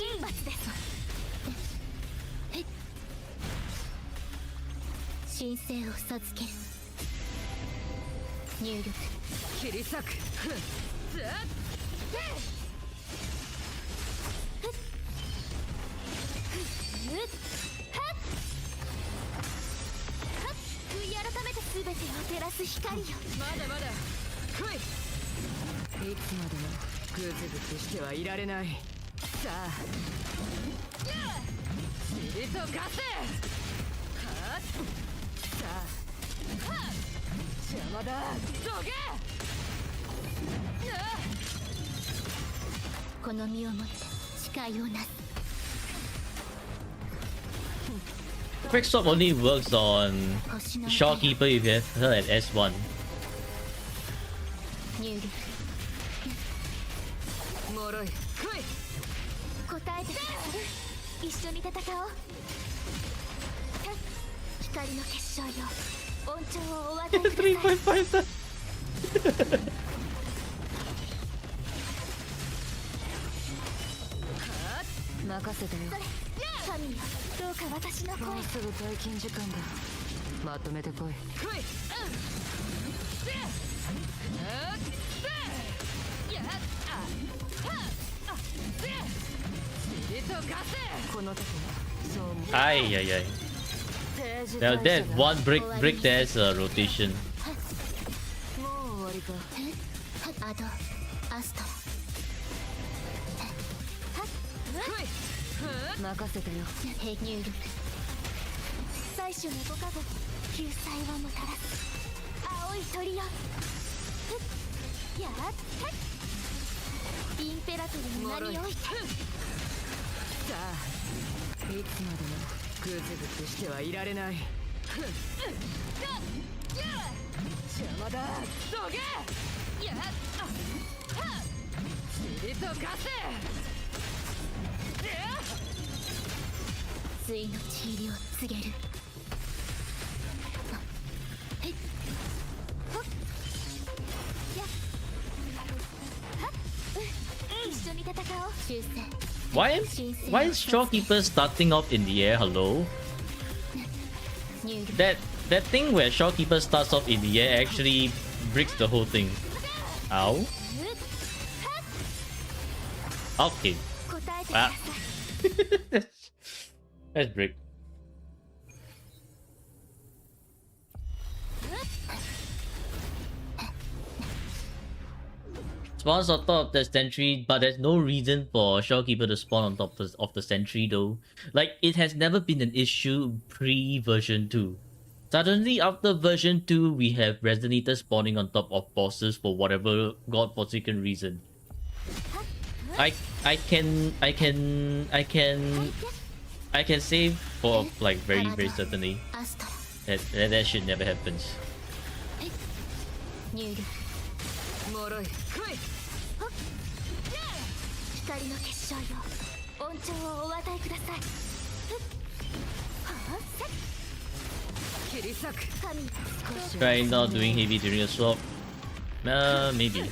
神罰です。神聖を授ける。入力。切り裂く。悔い改めて全てを照らす光よ。まだまだ。来い。いつまでもグズグズしてはいられない。さあ。尻と化せ。さあ。邪魔だ。どけ。この身をもって誓いをなす。 Quick swap only works on Shopkeeper if you have her at S1. 入力。脆い。来い。答えてください。一緒に戦おう。光の結晶よ。恩寵をお与えください。3.5 任せたよ。神よ、どうか私の声。もうすぐ退勤時間だ。まとめてこい。この時はそう思う。 Ay, ay, ay. Now that one brick there's a rotation. もう終わりか。アド、アストラ。任せたよ。入力。最初のご加護。救済をもたらす。青い鳥よ。やっ。インペラトルの名において。さあ、いつまでもグズグズしてはいられない。邪魔だ。どけ。やっ。尻と化せ。対の地入りを告げる。一緒に戦おう。修正。 Why is Shopkeeper starting off in the air? Hello? That thing where Shopkeeper starts off in the air actually breaks the whole thing. Ow. Okay. Ah. Let's break. Spawns on top of the sentry, but there's no reason for Shopkeeper to spawn on top of the sentry though. Like, it has never been an issue pre-version 2. Suddenly, after version 2, we have Resonator spawning on top of bosses for whatever godforsaken reason. I can say for like very certainly that shit never happens. 光の結晶よ、恩寵をお与えください。切り裂く。Try not doing heavy during a swap. Maybe.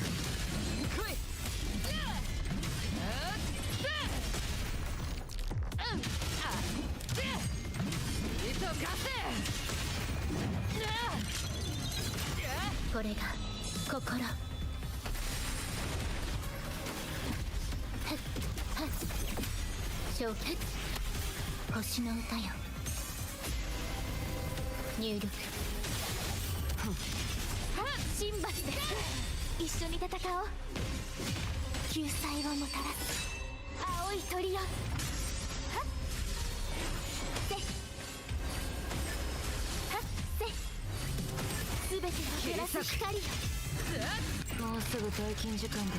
Show 星の歌よ、入力。神罰で一緒に戦おう。救済をもたらす青い鳥よ。すべてを照らす光よ。もうすぐ退勤時間だ。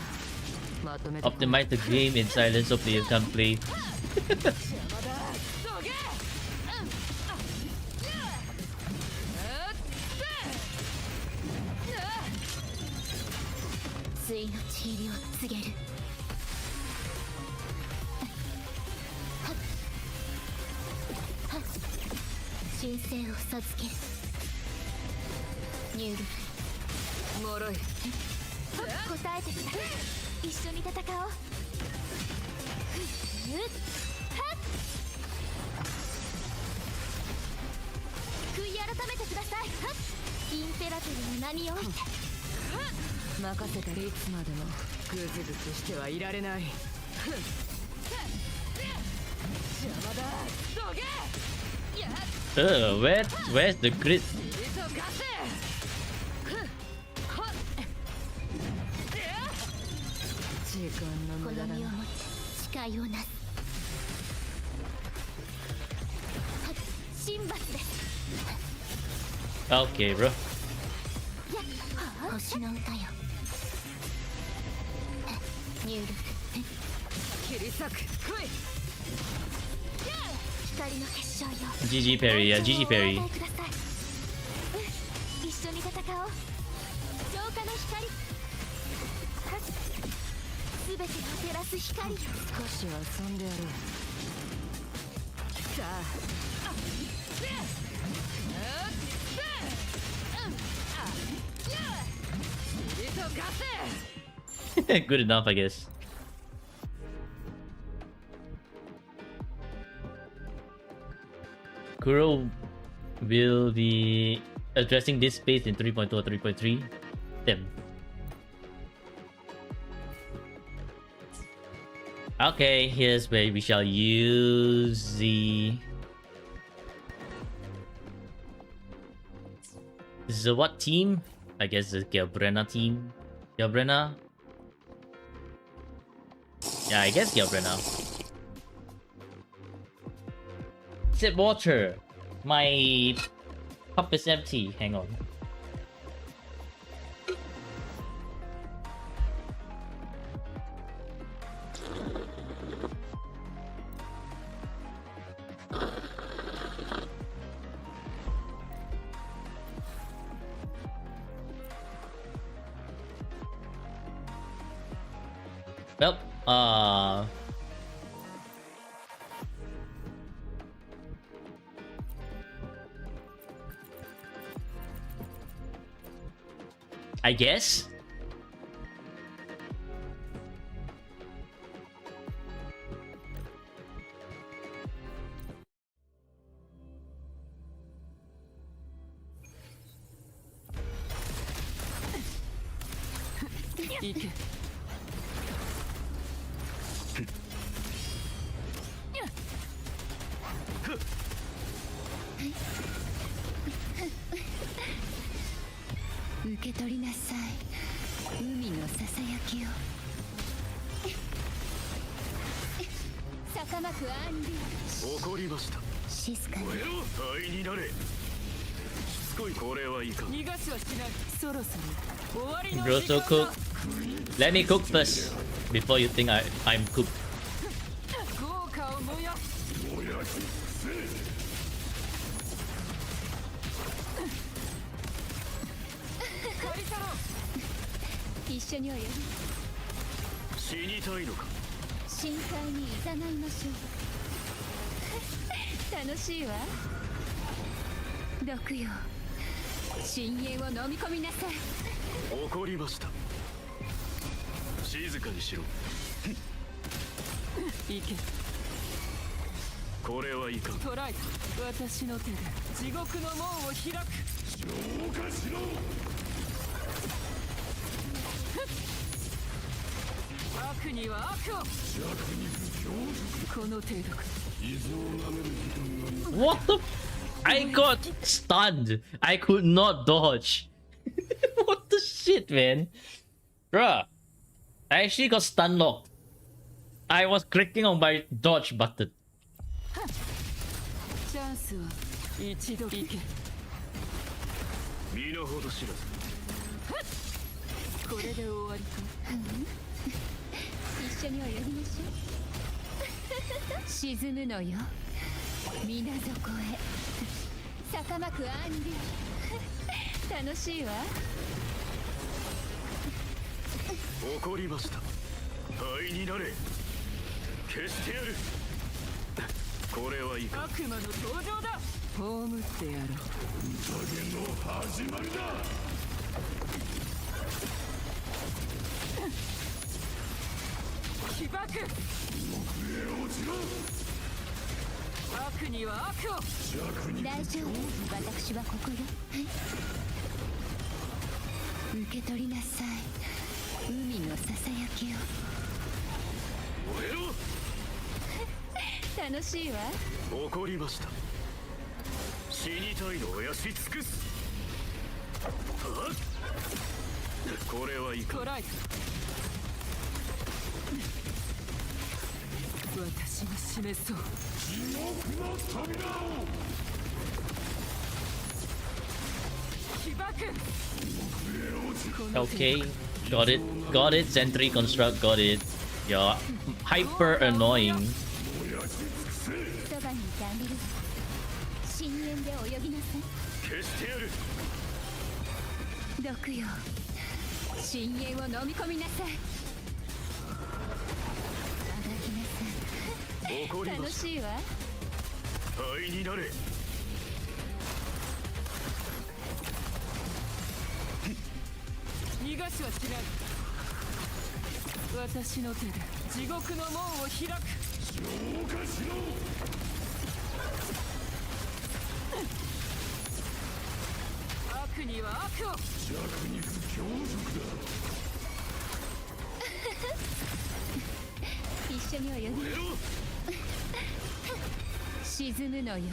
Optimize the game in silence so players can play. 水のちりを告げる。神聖を授ける。入力。脆い。答えてください。一緒に戦おう。悔い改めてください。インペラトルの名において。任せたらいつまでもグズグズしてはいられない。邪魔だ。どけ。Where's the crit? この身をもって誓いをなす。神罰です。 Okay, bro. 星の歌よ。入力。切り裂く。光の結晶よ。 GG parry, yeah, GG parry. 一緒に戦おう。浄化の光。すべてを照らす光よ。少し遊んでやろう。さあ。Good enough, I guess. Kuro will be addressing this space in 3.2 or 3.3. Them. Okay, here's where we shall use the... This is a what team? I guess the Gelbrena team. Gelbrena? Yeah, I guess Gelbrena. Sip water. My cup is empty. Hang on. Well, I guess. 受け取りなさい海のささやきを坂巻アンディ怒りました。静かに燃えろ灰になれ。しつこいこれはいかん。逃がしはしない。そろそろ終わりの Bro, 時 so 間 cook. だ。 Let me cook first before you think I'm cooked. 豪華を燃やす。燃やしせカリサロ一緒に泳ぎ死にたいのか。深海にいざないましょう楽しいわ毒よ深淵を飲み込みなさい怒りました。静かにしろ。行け。これはいかん。捕らえた。私の手で地獄の門を開く。消化しろ。悪には悪を。この程度か。 What the? I got stunned. I could not dodge. What the shit, man? Bruh. I actually got stun locked. I was clicking on my dodge button. チャンスは一度行け。身の程知らず。これで終わりか。一緒に泳ぎましょう沈むのよ水底へ坂巻アンディ楽しいわ怒りました。灰になれ。消してやる。これはいかん。悪魔の登場だ。葬ってやろう。宴の始まりだ。被爆。落ちろ。悪には悪を。大丈夫私はここよ受け取りなさい海のささやきを燃えろ。楽しいわ怒りました。死にたいのをやし尽くす。はっこれはいかん。捕らえた。私が示そう。地獄の扉を。被爆。 Okay. Got it. Got it. Sentry construct. Got it. You're hyper annoying. そばにいてあげる深淵で泳ぎなさ消してやる。い毒よ深淵を飲み込みなさいあがきな怒りましさい楽しいわた。灰になれ。逃がしはしない。私の手で地獄の門を開く。消化しろ。悪には悪を。弱肉強食だ。一緒に泳ぎ燃えろ。沈むのよ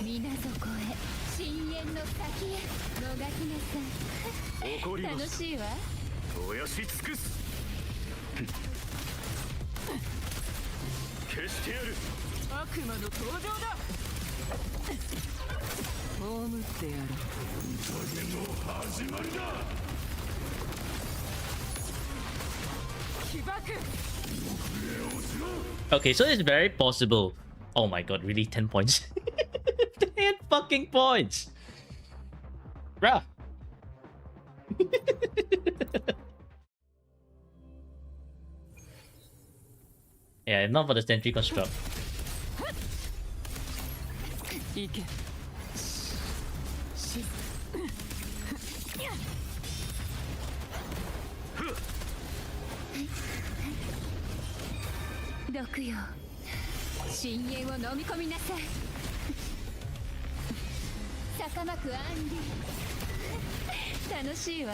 水底へ深淵の先へもがきな怒りました。さい楽しいわ燃やし尽くす。消してやる。悪魔の登場だ。葬ってやろう。宴の始まりだ。被爆。 Okay, so it's very possible. Oh my god, really? 10 points? 10 fucking points! Bruh! Yeah, not for the sentry construct. 行け。し毒よ深淵を飲み込みなさい坂巻アンディ楽しいわ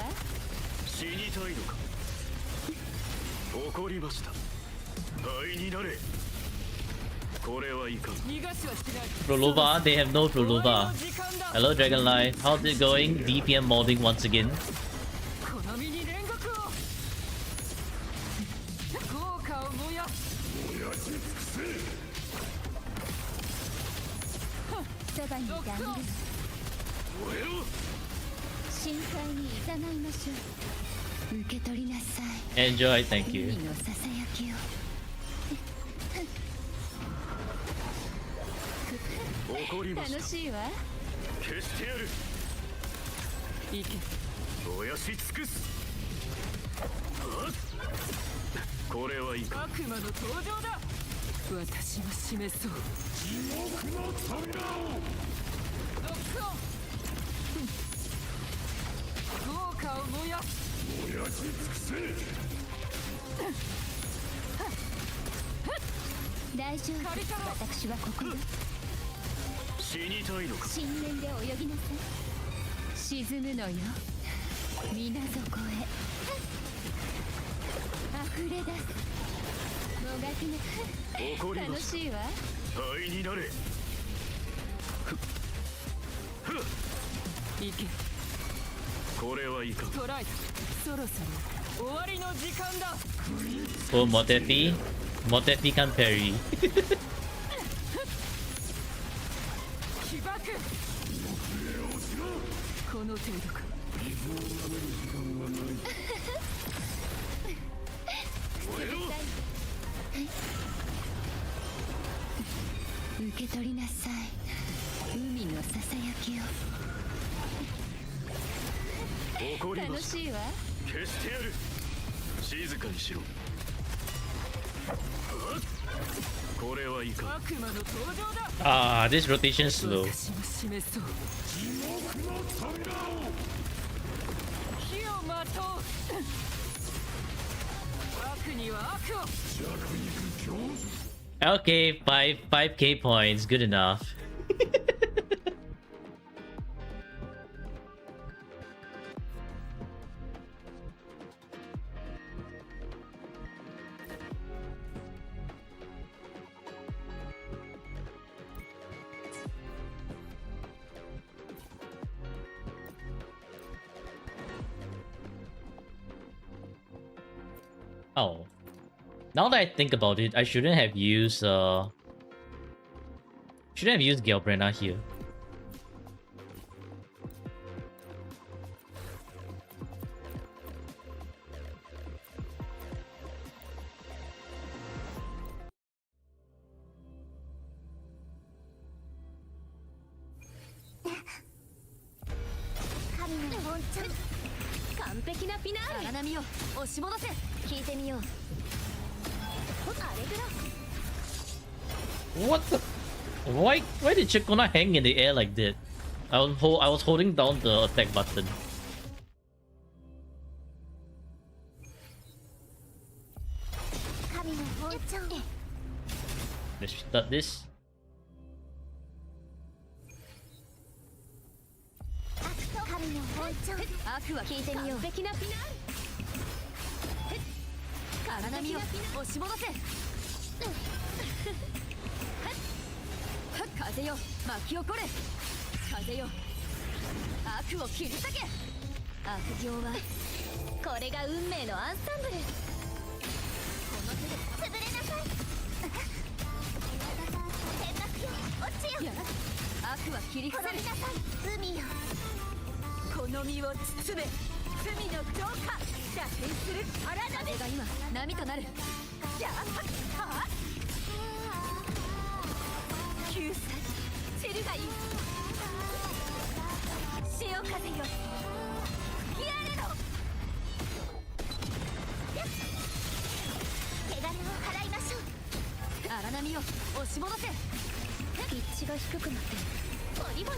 死にたいのか。怒りました。灰になれ。これはいかん。 Flulova, they have no Flulova. Hello Dragonlight, how's it going? DPM modding once again. この身に煉獄を豪華を燃やすそばにいてあげるわ。深海にいざないましょう。受け取りなさい。 Enjoy, thank you. 海のささやきを。怒りました。楽しいわ。消してやる。行け。燃やし尽くす。これはいかん。悪魔の登場だ。私が示そう。地獄の扉を。ロックオン。豪華を燃やす。燃やし尽くせ。大丈夫。私はここよ。死にたいのか。深淵で泳ぎなさい。沈むのよ。皆底へ。溢れ出す。もがきな。怒りま楽す。しいわ。灰になれ。行け。これはいかん。トライ。そろそろ終わりの時間だ。 Oh, Motefi. Motefi can parry. 起爆。この程度か。受け取りなさい。海のささやきを。怒りま楽す。しいわ。消してやる。静かにしろ。これはいかん。悪魔の登場だ。 Ah, this rotation is slow. 私が示そう。地獄の扉を。火をまとう。悪には悪を。 Okay, 5k points, good enough. Oh. Now that I think about it, I shouldn't have used Gelbrena here. What the? Why did Chikona hang in the air like that? I was holding down the attack button. Let's start this. 悪は聞いてみよう。完璧なフィナーレ。荒波を押し戻せ。風よ巻き起これ。風よ悪を切り裂け。悪行はこれが運命のアンサンブル。この手で潰れなさい。天幕よ落ちよ。悪は切り裂け。滅びなさい海よ。この身を包め。罪の浄化。打点する荒波。風が今波となる。やあっ救済散るがいい。潮風よ吹き荒れろ。汚れを払いましょう。荒波を押し戻せ。ピッチが低くなってボリボリ。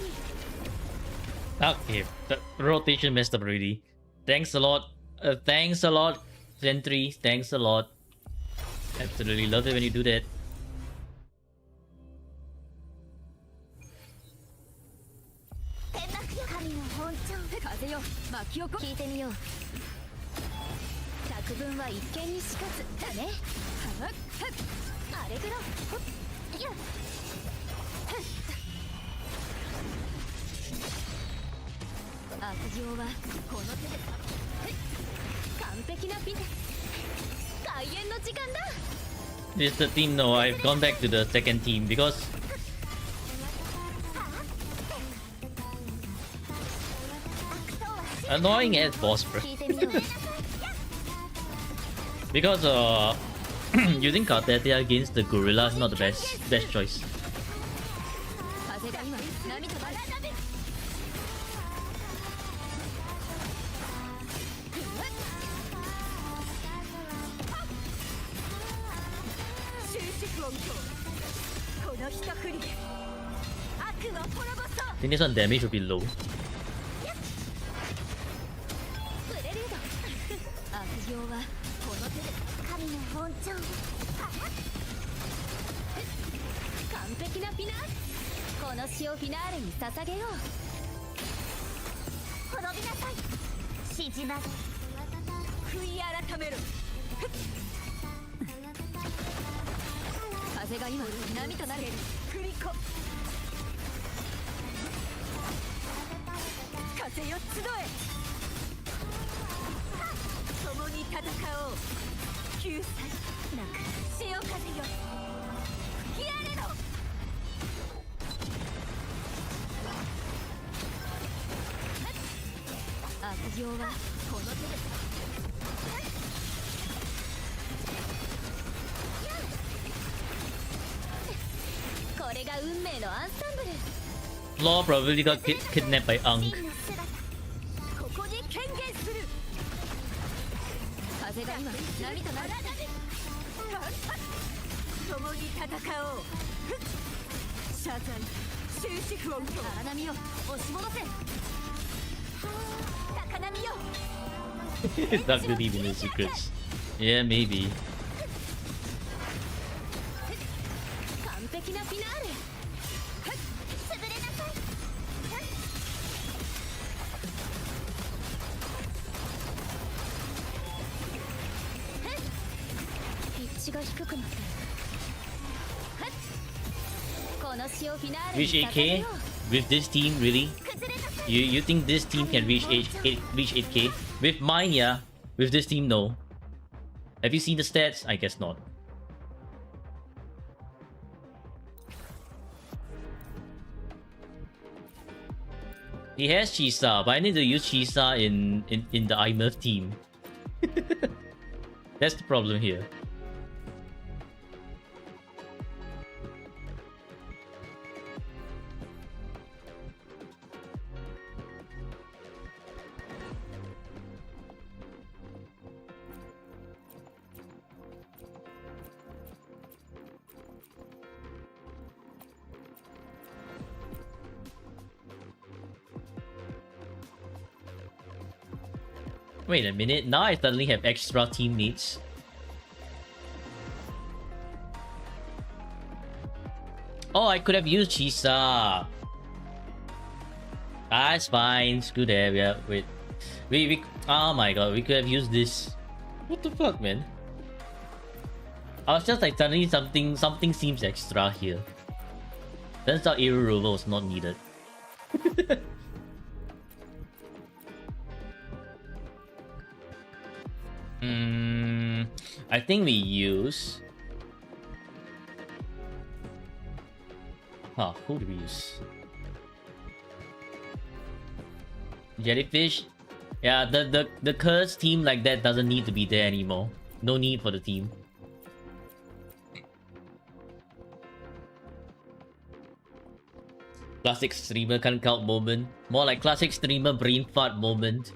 Okay, the rotation messed up already. Thanks a lot. Thanks a lot, Sentry. Thanks a lot. Absolutely love it when you do that. 風よ巻き起こ聞いてみよう。作文は一見にしかずだね。あれぐら悪行はこの手で完璧なピン開演の時間だ This is the team. No, I've gone back to the second team because annoying as boss, bro. 聞いてみよう Because using Kartetia against the gorilla is not the best choice. 風が今波となる終止符を見ようこの一振りで悪の滅ぼそう I think this one damage will be low. プレリュード悪行はこの手で神の本調完璧なフィナーレこの詩をフィナーレに捧げよう滅びなさいシジマ悔い改めろ風が今波となるクリコ風よ集え共に戦おう救済なく潮風よ吹き荒れろ悪行はこの手でこれが運命のアンサンブル Law probably got kidnapped by Unk. ここに権限する風が今波となる共に戦おう謝罪終止符を見よ荒波よ押し戻せ高波よ He's not believing his secrets. Yeah, maybe. 完璧なフィナーレ潰れなさいピッチが低くなってるこの詩をフィナーレに Reach 捧げ 8k よう with this team, really? 崩れなさい You think this team can reach 8k? With mine, yeah. With this team, no. Have you seen the stats? I guess not. He has Chisa, but I need to use Chisa in the IMF team. That's the problem here. Wait a minute, now I suddenly have extra teammates. Oh, I could have used Chisa. That's fine, screw that, yeah, wait. We oh my god, we could have used this. What the fuck, man? I was just like suddenly something seems extra here. Turns out Aero Rover was not needed. I think we use... Huh, who do we use? Jellyfish? Yeah, the curse team like that doesn't need to be there anymore. No need for the team. Classic streamer can't count moment. More like classic streamer brain fart moment.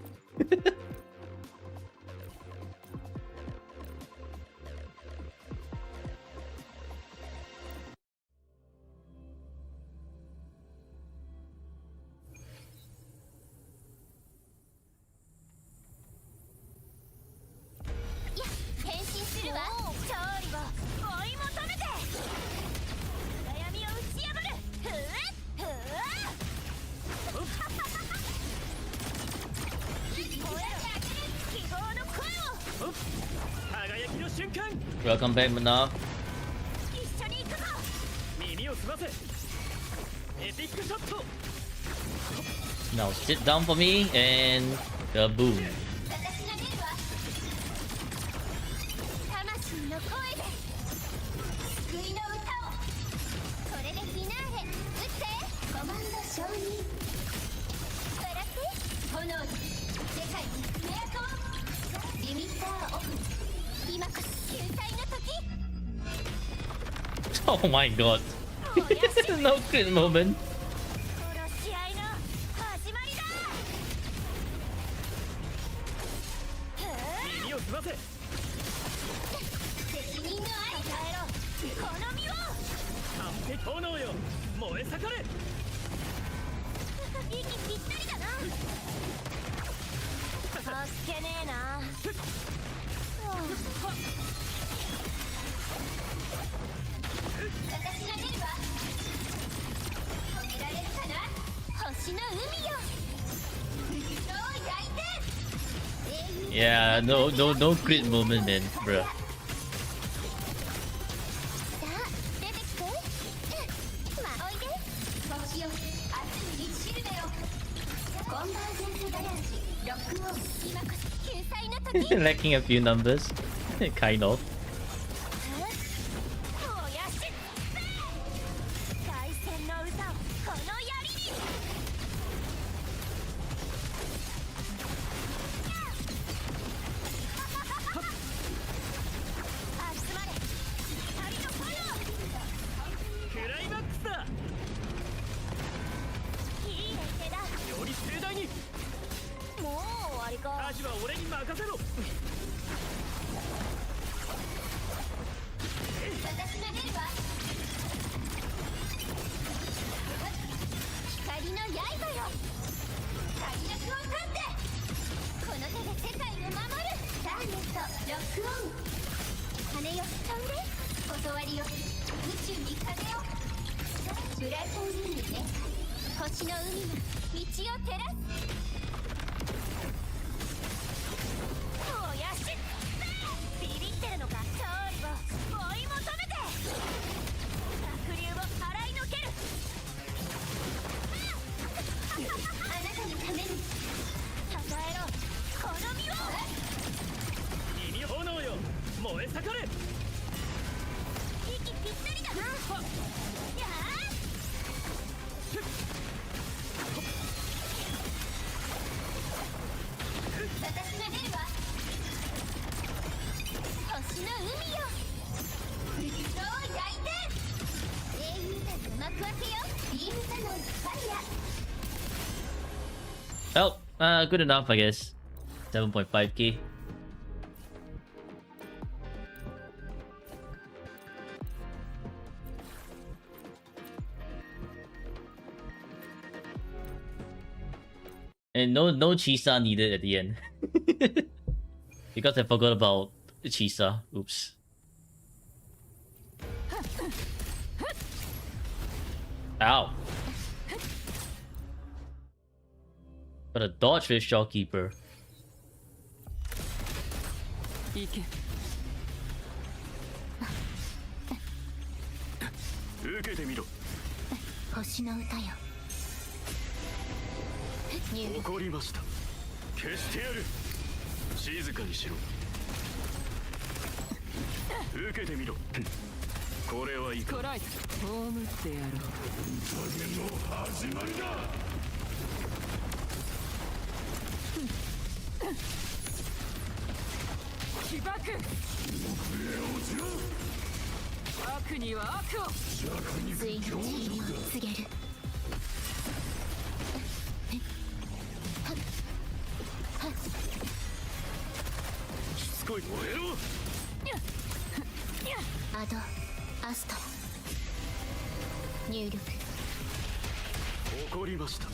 Welcome back, Manaf. 済ませ。エピックショット。 Now sit down for me and kaboom. 私が出るわ。魂の声で救いの歌を。これでフィナーレ。撃ってコマンド承認。笑って炎で世界に輝こう。リミッターオフ。今こそ救済の時。 Oh my god. No good moment. この試合の始まりだ。耳を澄ませ。責任のあり与えろ。この身を。完璧。炎よ燃え盛れ。息ぴったりだな。そっけねえな。私が出るわ。止められるかな。星の海よ。人を焼いて。 Yeah, no crit moment, man, bruh. さあ出てきて。まあおいで。星よ明日にシルベよ。コンバージェンスガレージロックオン。今こそ救済の時。 Lacking a few numbers. Kind of. 燃やし凱旋の歌をこの槍に。集まれ光の炎。クライマックスだ。いい連携だ。より盛大に。もう終わりか。アジは俺に任せろ。私が出るわ。光の刃よ。大役を立ってこの手で世界を守る。ターゲットロックオン。羽よ飛んで。断りよ宇宙に風を。ブライトウィングね。星の海が道を照らす。燃やしビビってるのか。勝利を追い求めて濁流を払いのける。あなたのために支えろこの身を。耳炎よ燃え盛れ。息ぴったりだな。やあ私が出るわ。星の海よ人を焼いて。英雄たちの幕開けよ。ビームキャノンファイヤー。 Oh, good enough, I guess. 7.5k. And no Chisa needed at the end. Because I forgot about Chisa. Oops. Ow. But a dodge with Shopkeeper. 行け。受けてみろ。星の歌よ。怒りました。消してやる。静かにしろ。受けてみろ。これはいか。こらえた。葬ってやろう。始まりだ。起爆。悪には悪を。ついに地位を告げる。しつこい。燃えろ。アドアストラ入力。怒りました。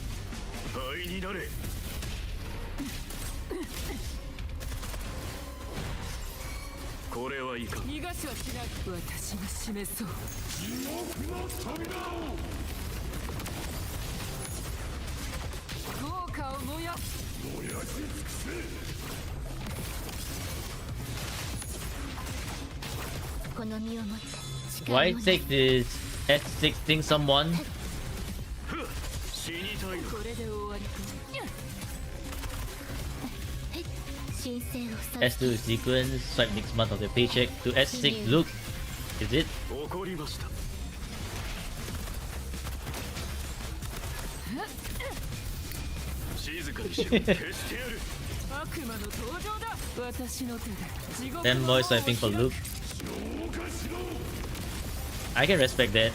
灰になれ。これはいかん。逃がしはしない。私が示そう。地獄の扉を。豪華を燃やす。燃やし尽くせ。この身をもって力を Why take this S16 someone. 死にたいのこれで終わりか。神聖を S2 sequence, swipe next month of your paycheck to S6. Look, is it? 怒りました。静かにしろ。消してやる。悪魔の登場だ。私の手で地獄 Then の boy swiping for Luke. I can respect that.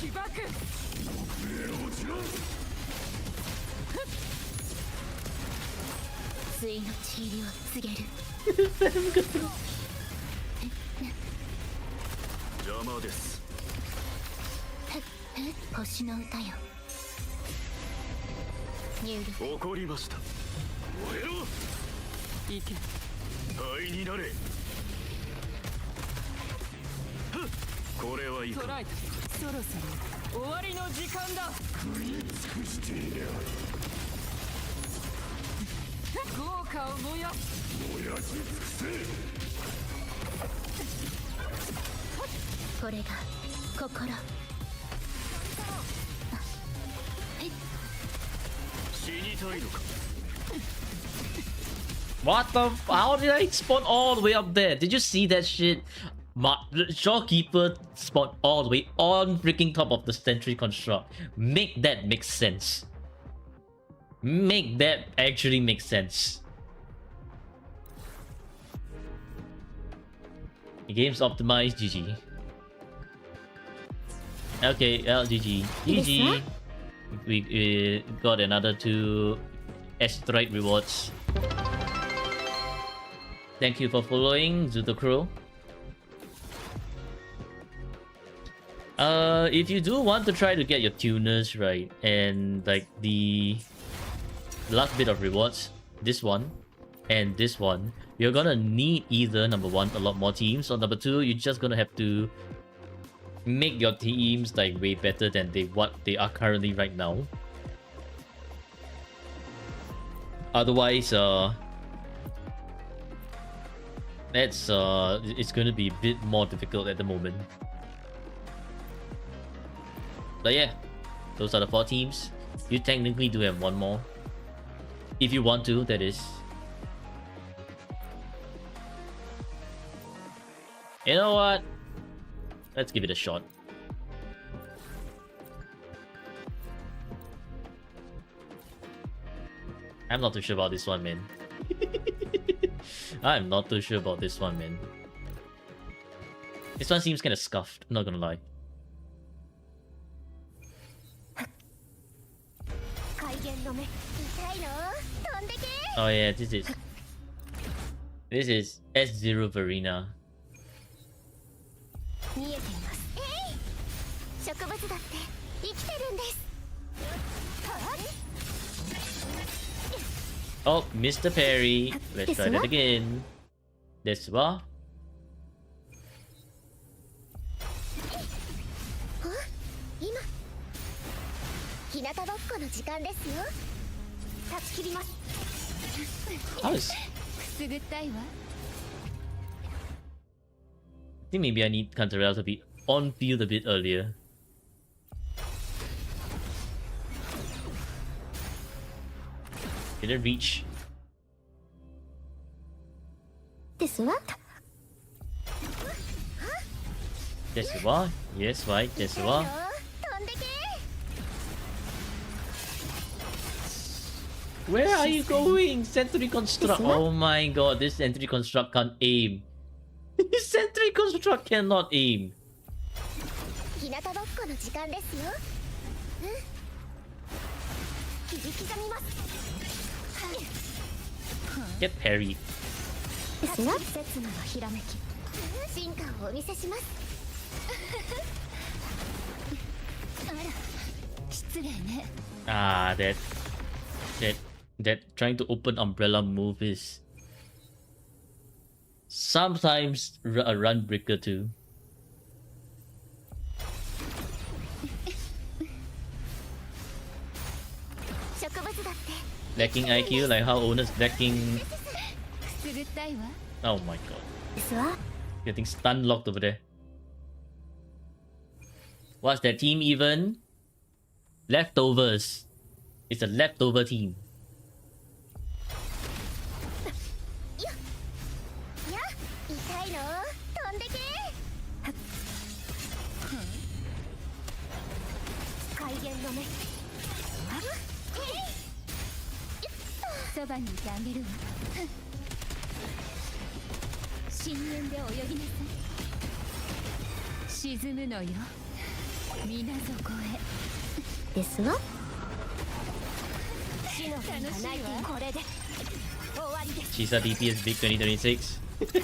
起爆。対の地入りを告げる。邪魔です。星の歌よ。ニュール怒りました。燃えろ。行け。灰になれ。これはいいか。トライト。そろそろ終わりの時間だ。豪華を燃やす。これが心。死にたいのか。 What the? How did I spawn all the way up there? Did you see that shit? Shopkeeper spawned all the way on freaking top of the sentry construct. Make that make sense. Make that actually make sense. The game's optimized. GG. Okay, GG. GG. We got another 2 asteroid rewards. Thank you for following, Zutokro. If you do want to try to get your tuners right and like the last bit of rewards, this one and this one, you're gonna need either number 1 a lot more teams, or number 2 you're just gonna have to make your teams like way better than what they are currently right now. Otherwise, it's gonna be a bit more difficult at the moment. But yeah, those are the 4 teams. You technically do have 1 more. If you want to, that is. You know what? Let's give it a shot. I'm not too sure about this one, man. I'm not too sure about this one, man. This one seems kind of scuffed, I'm not gonna lie. Oh yeah, this is S0 Verena. 見えています。植物だって生きてるんです。 Oh, Mr. Perry. Let's try that again. This one. 今日向ぼっこの時間ですよ。断ち切ります。 How is... くすぐったいわ。 I think maybe I need Cantarell to be on field a bit earlier. Didn't reach. ですわ。 That's why. Yes, right. That's why. 飛んでけ。 Where are you going? Sentry construct. Oh my god, this sentry construct can't aim. This sentry construct cannot aim. 日向ぼっこの時間ですよ。切り刻みます。 Get parried. ですわ。刹那のひらめき。進化をお見せします。あら、失礼ね。 Ah, that trying to open umbrella move is sometimes a run breaker too. Lacking IQ, like how owners lacking. Oh my god. Getting stun locked over there. What's their team even? Leftovers. It's a leftover team. や痛いの飛んでけ怪現の目そばにいてあげるわ深淵で泳ぎなさい沈むのよ水底へですわ死の楽しいわこれで終わりです Chisa DPS Big 2026. 交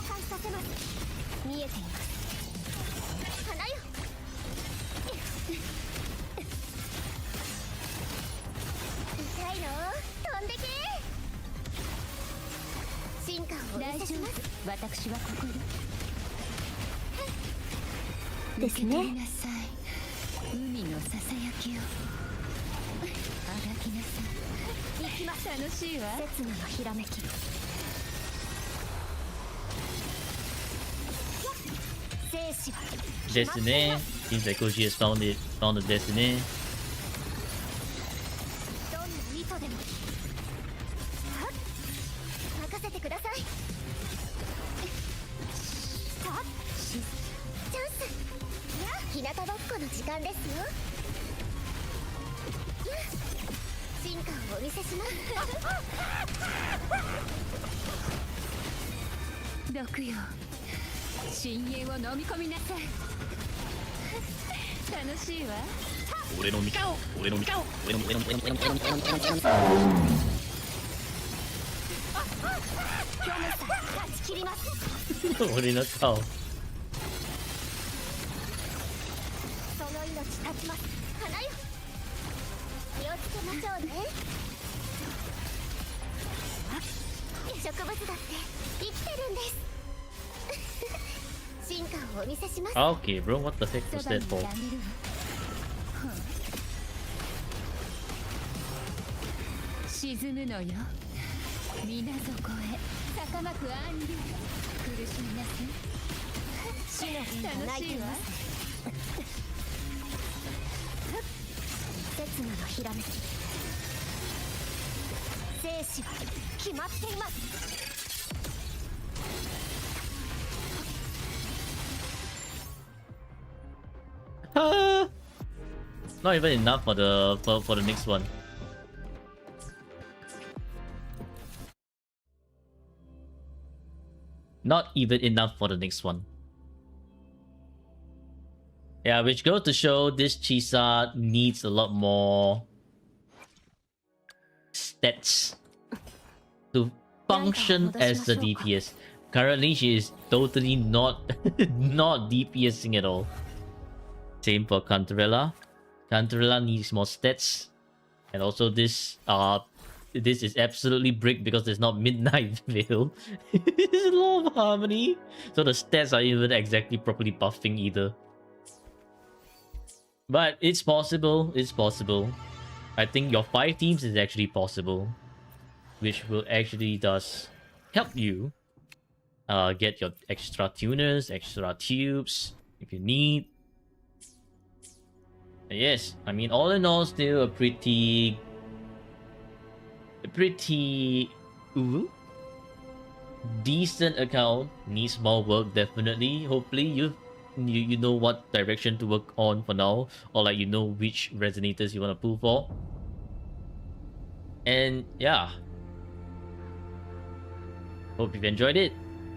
換させます見えています花よ痛いの飛んでけ進化をお見せします私はここでですねなさい海のささやきをあがきなさい行きます楽しいわ刹那のひらめき生死は Destiny. Seems like Koji has found the destiny. どんな意図でもはっ任せてくださいさあチャンスや日向ぼっこの時間ですよや進化をお見せします毒よ深淵を飲み込みなさい楽しいわ俺の味方。俺の味方。俺の今日のさ断ち切ります俺の顔。その命絶ちます花よ気をつけましょうね植物だって生きてるんです進化をお見せします Okay, bro. What the heck was that for? 沈むのよ水底へ高まく暗流苦しみなさい死の日が楽しいわ刹那のひらめき生死は決まっています Not even enough for the next one. Not even enough for the next one. Yeah, which goes to show this Chisa needs a lot more stats to function as the DPS. Currently, she is totally not not DPSing at all. Same for Cantarella. Cantarella needs more stats, and also this is absolutely brick because there's not Midnight Veil. There's a lot of harmony, so the stats are even exactly properly buffing either. But it's possible. It's possible. I think your 5 teams is actually possible, which will actually does help you get your extra tuners, extra tubes if you need. Yes, I mean, all in all, still a pretty decent account. Needs more work, definitely. Hopefully, you know what direction to work on for now, or like you know which resonators you want to pull for. And yeah, hope you've enjoyed it.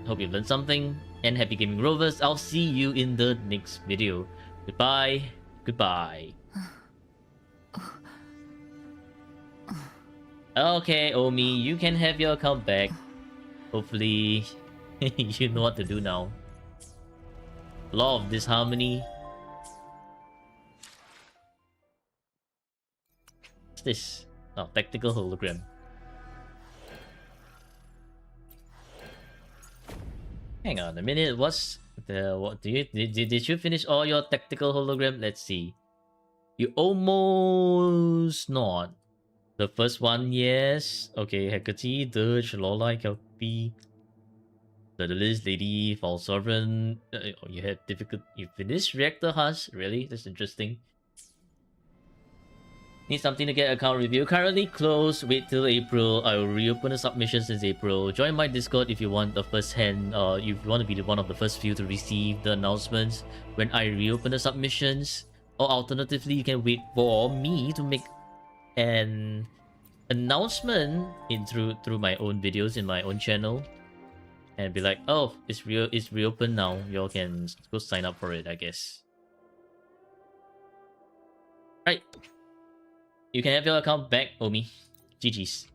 Hope you've learned something. And happy gaming rovers. I'll see you in the next video. Goodbye. Goodbye. Okay, Omi, you can have your account back. Hopefully, you know what to do now. Law of disharmony. What's this? Oh, tactical hologram. Hang on a minute. What's the what? Did you finish all your tactical hologram? Let's see. You almost not. The first one, yes. Okay, Hecate, Dirge, Lolai, Kelpie. The Liz Lady, False Sovereign. You had difficult. You finished Reactor Hush? Really? That's interesting. Need something to get account review. Currently closed. Wait till April. I will reopen the submission since April. Join my Discord if you want the first hand. If you want to be one of the first few to receive the announcements when I reopen the submissions. Or alternatively, you can wait for me to make an announcement through my own videos in my own channel, and be like, oh, it's reopened now. Y'all can go sign up for it, I guess. Right. You can have your account back, Omi. GG's.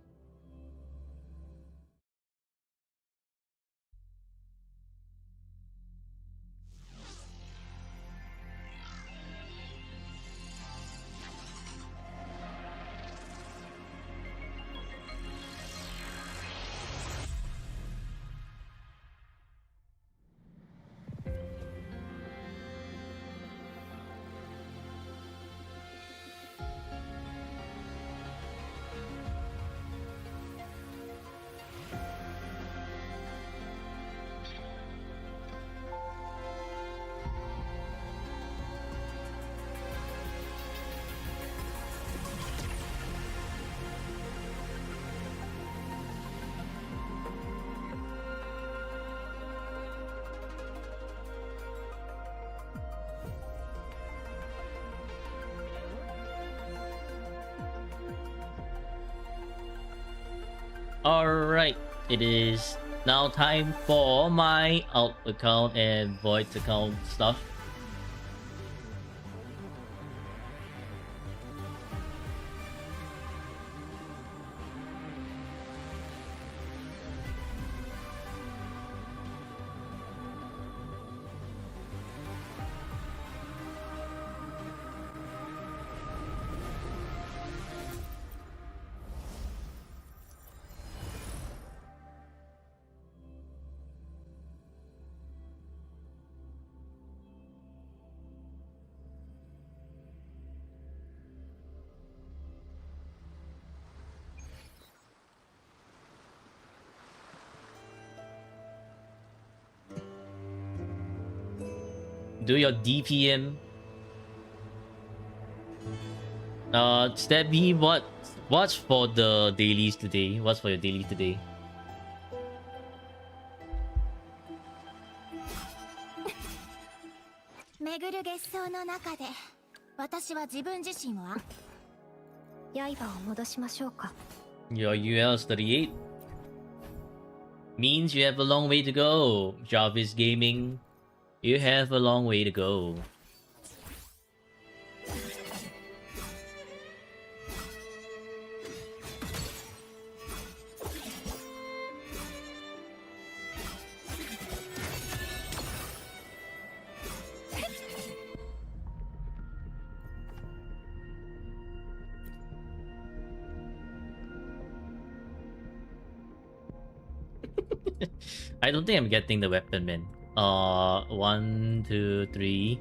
Alright, it is now time for my alt account and void account stuff. Do your DPM. Stabby, what's for the dailies today? What's for your daily today? 巡る月相の中で私は自分自身を刃を戻しましょうか Your UL is 38. Means you have a long way to go. Jarvis Gaming, you have a long way to go. I don't think I'm getting the weapon, man. 1, 2, 3.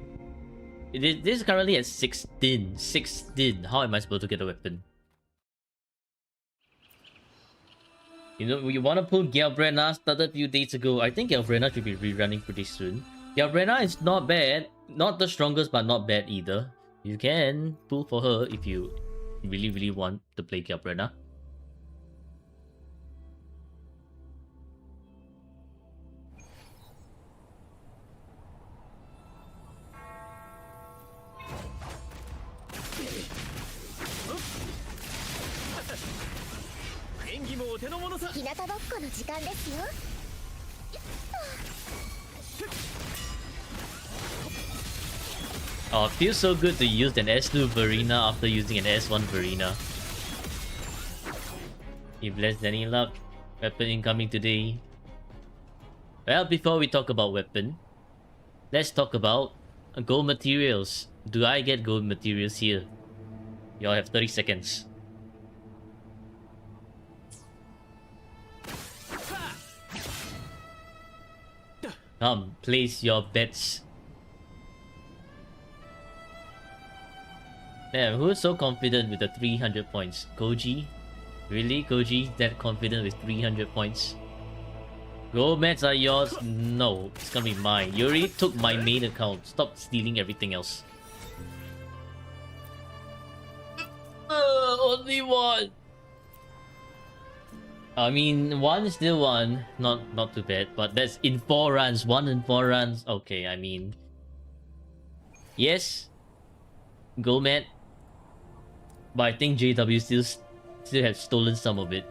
This is currently at 16. 16. How am I supposed to get a weapon? You know, you want to pull Galbrena, started a few days ago. I think Galbrena should be rerunning pretty soon. Galbrena is not bad. Not the strongest, but not bad either. You can pull for her if you really want to play Galbrena. Oh, it feels so good to use an S2 Verena after using an S1 Verena. If less than any luck, weapon incoming today. Well, before we talk about weapon, let's talk about gold materials. Do I get gold materials here? Y'all have 30 seconds. Come, place your bets. Damn, who's so confident with the 300 points? Koji? Really? Koji that confident with 300 points? Gold mats are yours? No, it's gonna be mine. You already took my main account. Stop stealing everything else. Only one. I mean, one is still one. Not too bad. But that's in 4 runs. 1 in 4 runs. Okay, I mean... Yes. Gold mat. But I think JW still have stolen some of it.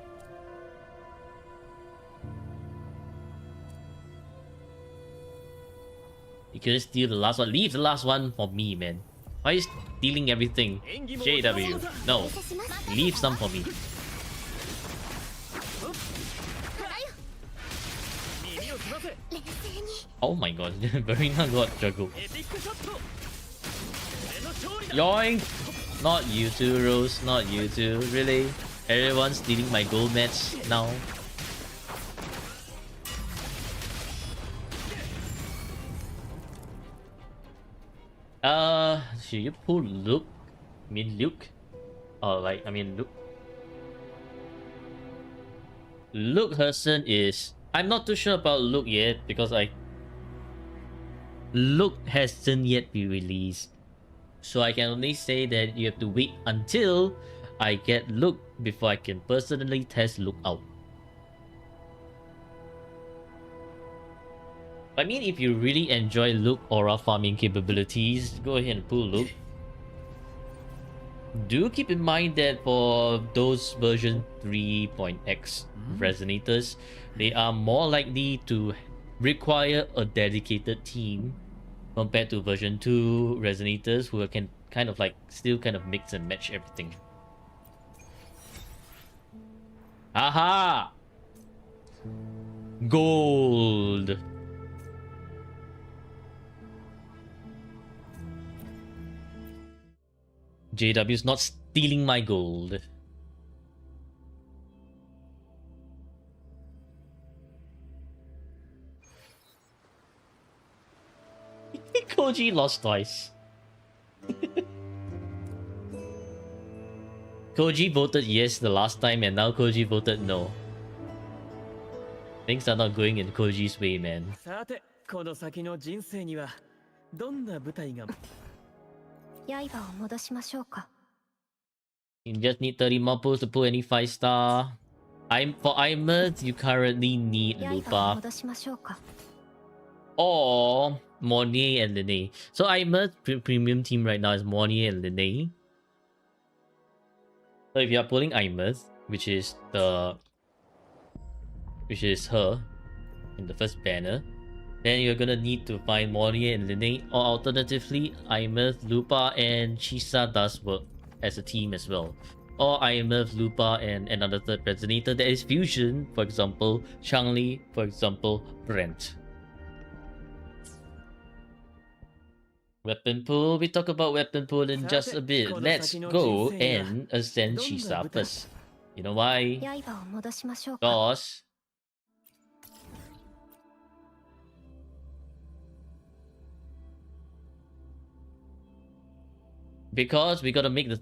You couldn't steal the last one. Leave the last one for me, man. Why are you stealing everything? JW. No. Leave some for me. Oh my god. Verena got juggled. Yoink! Not you two, Rose. Not you two. Really? Everyone's stealing my gold mats now. Should you pull Luke? I mean Luke? Oh, like, I mean Luke. Luke Herson is... I'm not too sure about Luke yet because Luke hasn't yet been released. So I can only say that you have to wait until I get Luke before I can personally test Luke out. I mean, if you really enjoy Luke aura farming capabilities, go ahead and pull Luke. Do keep in mind that for those version 3.x resonators, they are more likely to require a dedicated team compared to version 2 resonators who can kind of like still kind of mix and match everything. Aha! Gold! JW's not stealing my gold. Koji lost twice. Koji voted yes the last time and now Koji voted no. Things are not going in Koji's way, man. さて、この先の人生にはどんな舞台が 刃を戻しましょうか。 You just need 30 more pulls to pull any 5-star. For Imers, you currently need 刃を Lupa 戻しましょうか。 or Mornier and Linne. So Imers premium team right now is Mornier and Linne. So if you are pulling Imers, which is her in the first banner, then you're gonna need to find Mornier and Linne, or alternatively, Imers, Lupa, and Chisa does work as a team as well. Or Imers, Lupa, and another third resonator that is fusion, for example, Changli, for example, Brent. Weapon pool, we talk about weapon pool in just a bit. Let's go and ascend Chisa first. You know why? 刃を戻しましょうか。 Because we gotta make the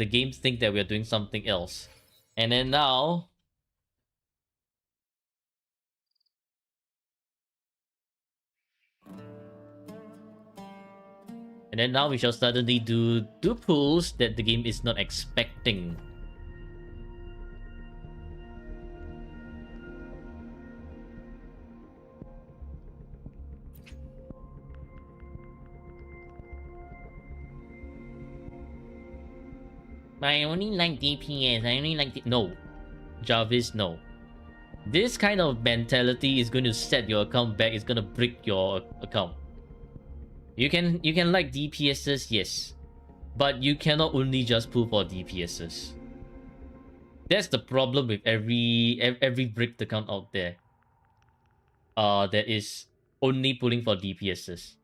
game think that we're doing something else. And then now we shall suddenly do pulls that the game is not expecting. I only like DPS, I only like no. Jarvis, no. This kind of mentality is going to set your account back, it's gonna break your account. You can like DPSs, yes. But you cannot only just pull for DPSs. That's the problem with every bricked account out there. That is only pulling for DPSs.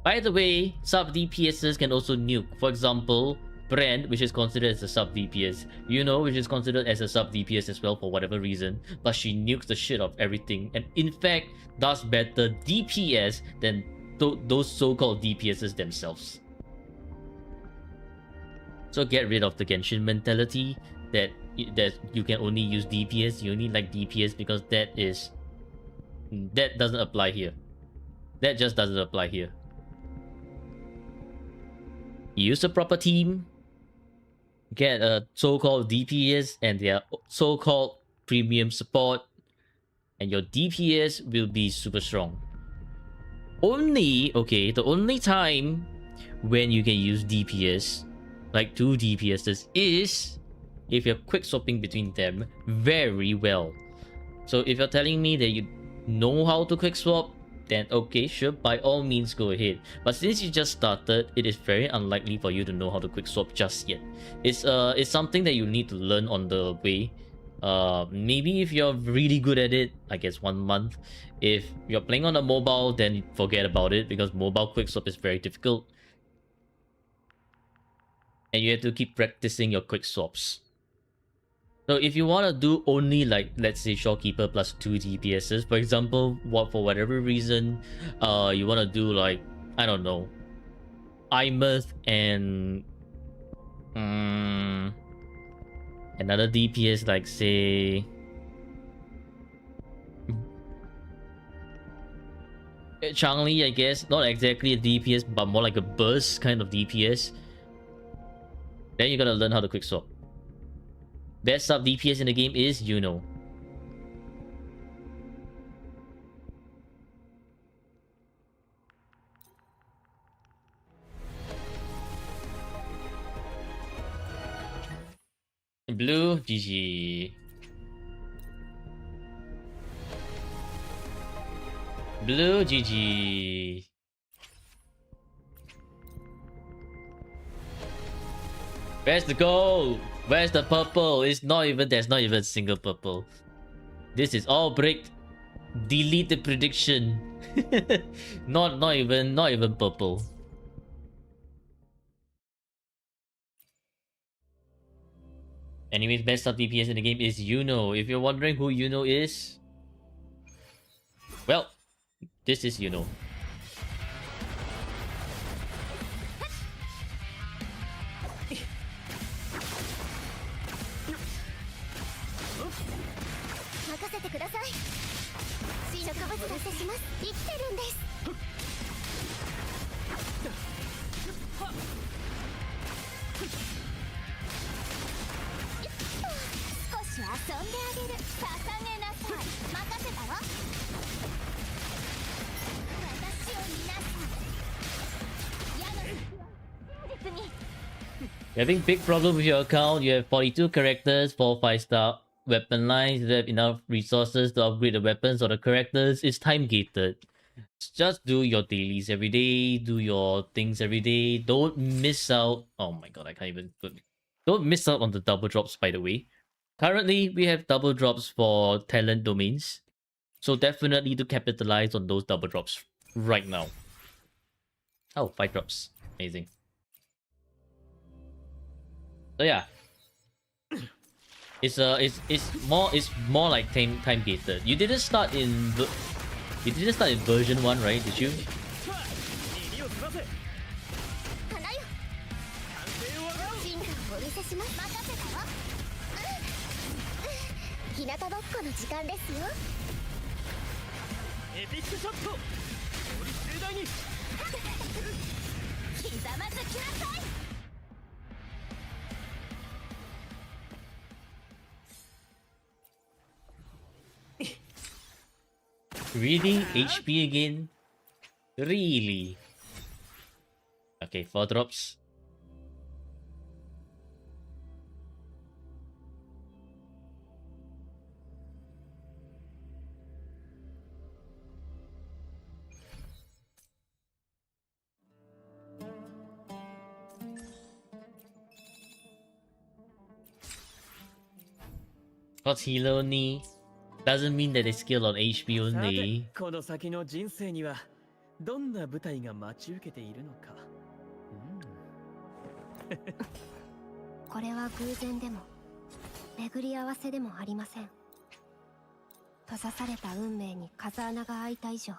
By the way, sub DPSs can also nuke. For example, Brand, which is considered as a sub DPS, which is considered as a sub DPS as well for whatever reason, but she nukes the shit of everything and in fact does better DPS than those so-called DPSs themselves. So get rid of the Genshin mentality that you can only use DPS. You only like DPS because that doesn't apply here. That just doesn't apply here. Use a proper team. Get a so-called DPS and their so-called premium support, and your DPS will be super strong. The only time when you can use DPS, like 2 DPSs, is if you're quick swapping between them very well. So if you're telling me that you know how to quick swap, then okay, sure, by all means go ahead. But since you just started, it is very unlikely for you to know how to quick swap just yet. It's something that you need to learn on the way. Maybe if you're really good at it, I guess 1 month. If you're playing on a mobile, then forget about it, because mobile quick swap is very difficult. And you have to keep practicing your quick swaps. So if you want to do only, like, let's say Shopkeeper plus 2 DPSs, for example, for whatever reason, you want to do, like, I don't know, Imeth and another DPS, like, say, Changli, I guess. Not exactly a DPS, but more like a burst kind of DPS. Then you gotta learn how to quick swap. Best sub DPS in the game is Yuno. Blue, GG. Blue, GG. Where's the gold? Where's the purple? There's not even a single purple. This is all bricked. Delete the prediction. not even purple. Anyways, best sub DPS in the game is Yuno. If you're wondering who Yuno is, well, this is Yuno. You're having big problem with your account. You have 42 characters, 4 5-star weapon lines. You don't have enough resources to upgrade the weapons or the characters. It's time gated. Just do your dailies every day. Do your things every day. Don't miss out. Oh my god, I can't even. Don't miss out on the double drops, by the way. Currently, we have double drops for talent domains. So definitely to capitalize on those double drops right now. Oh, 5 drops. Amazing. So yeah, it's more like time gated. You didn't start in version 1, right? Did you? Really? HP again? Really? Okay, 4 drops. Got healer only doesn't mean that they skill on HP only. この先の人生にはどんな舞台が待ち受けているのか。これは偶然でも巡り合わせでもありません。閉ざされた運命に風穴が開いた以上、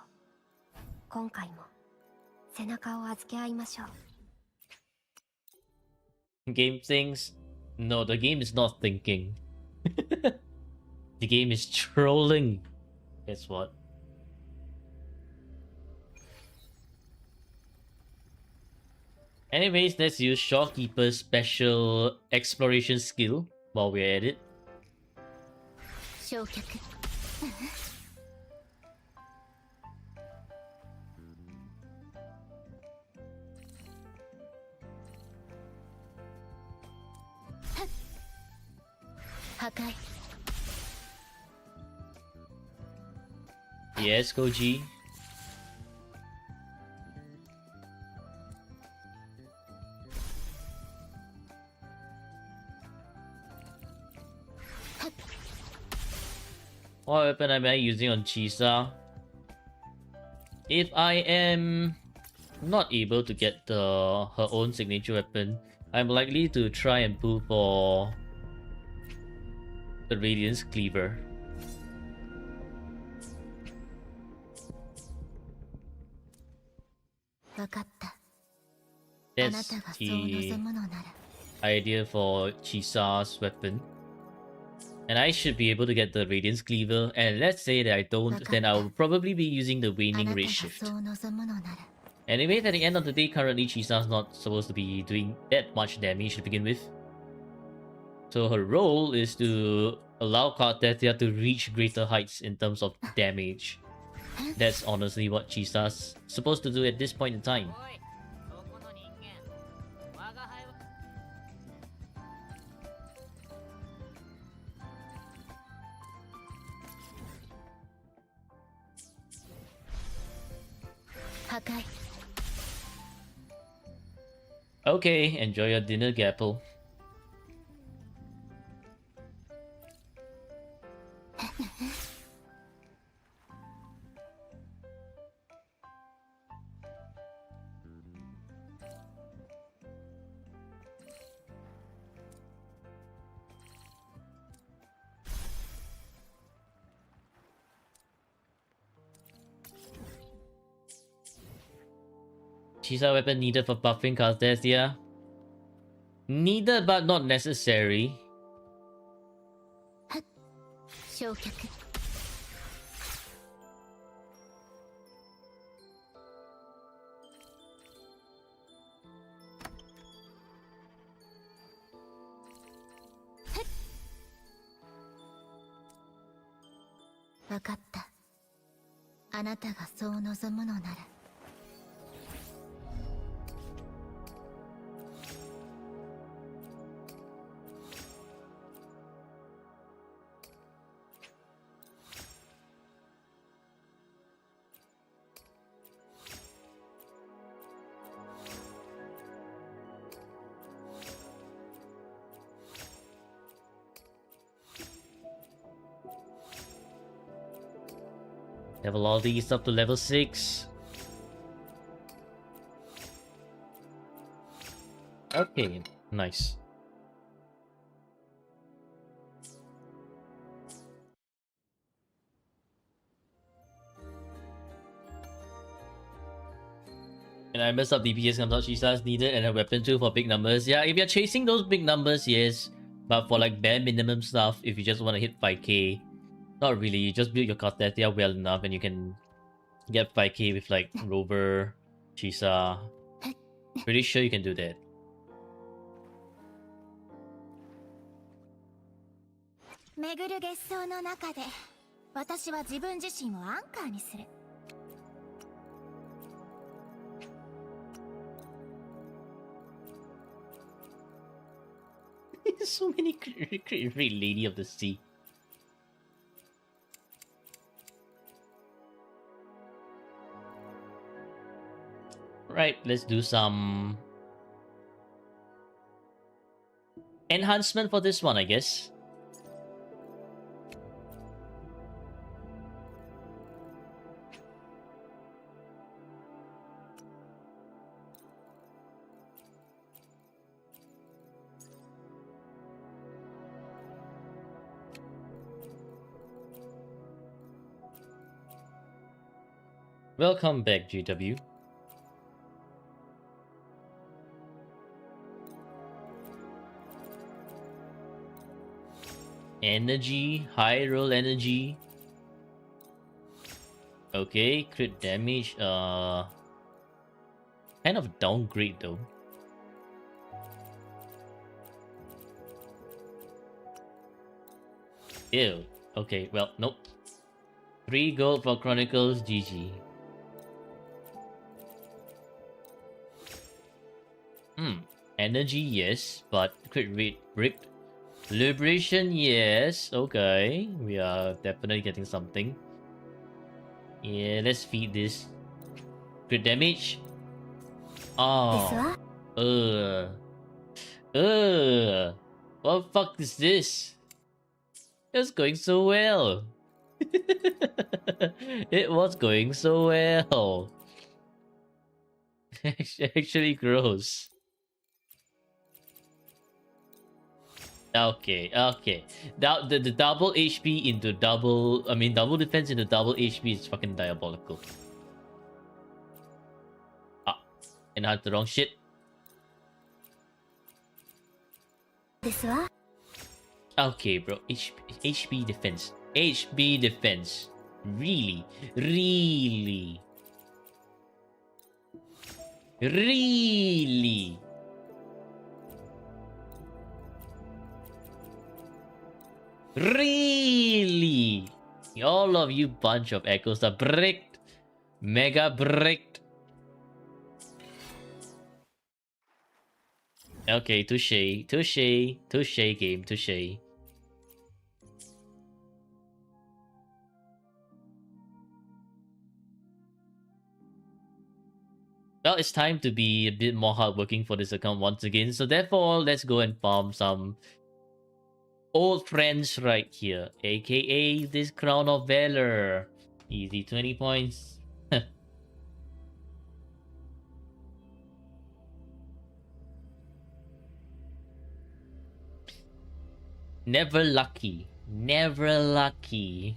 今回も背中を預け合いましょう。Game things. No, the game is not thinking. The game is trolling. Guess what? Anyways, let's use Shopkeeper's special exploration skill while we're at it. 焼却破壊 Yes, Koji. What weapon am I using on Chisa? If I am not able to get her own signature weapon, I'm likely to try and pull for the Radiance Cleaver. That's the idea for Chisa's weapon. And I should be able to get the Radiance Cleaver, and let's say that I don't, then I'll probably be using the Waning Ray Shift. Anyway, at the end of the day, currently Chisa's not supposed to be doing that much damage to begin with. So her role is to allow Cartesia to reach greater heights in terms of damage. That's honestly what Chisa's supposed to do at this point in time. Okay, enjoy your dinner, Gapple. Chisa weapon needed for buffing Cartesia. Needed but not necessary. 焼却 分かった。あなたがそう望むのなら。Level all these up to level 6. Okay, nice. And I messed up DPS comes out, Chisa's needed and a weapon too for big numbers. Yeah, if you're chasing those big numbers, yes. But for like bare minimum stuff, if you just want to hit 5k, not really. You just build your Cartesia well enough and you can get 5k with like Rover, Chisa. Pretty sure you can do that. 巡る月相の中で私は自分自身をアンカーにする。So many great lady of the sea. Right, let's do some enhancement for this one, I guess. Welcome back, GW. Energy, high roll energy. Okay, crit damage. Kind of downgrade though. Ew. Okay, well, nope. 3 gold for Chronicles, GG. Energy, yes, but crit rate ripped. Liberation, yes. Okay, we are definitely getting something. Yeah, let's feed this. Crit damage. Oh. What the fuck is this? It's going so well. It was going so well. Actually gross. Okay, okay. The double HP into double... I mean, double defense into double HP is fucking diabolical. Ah, and I had the wrong shit. Okay, bro. HP defense. HP defense. Really? Really? Really? Really? All of you bunch of echoes are bricked. Mega bricked. Okay, touche. Touche. Touche game. Touche. Well, it's time to be a bit more hardworking for this account once again. So therefore, let's go and farm some old friends right here. AKA this Crown of Valor. Easy 20 points. Never lucky. Never lucky.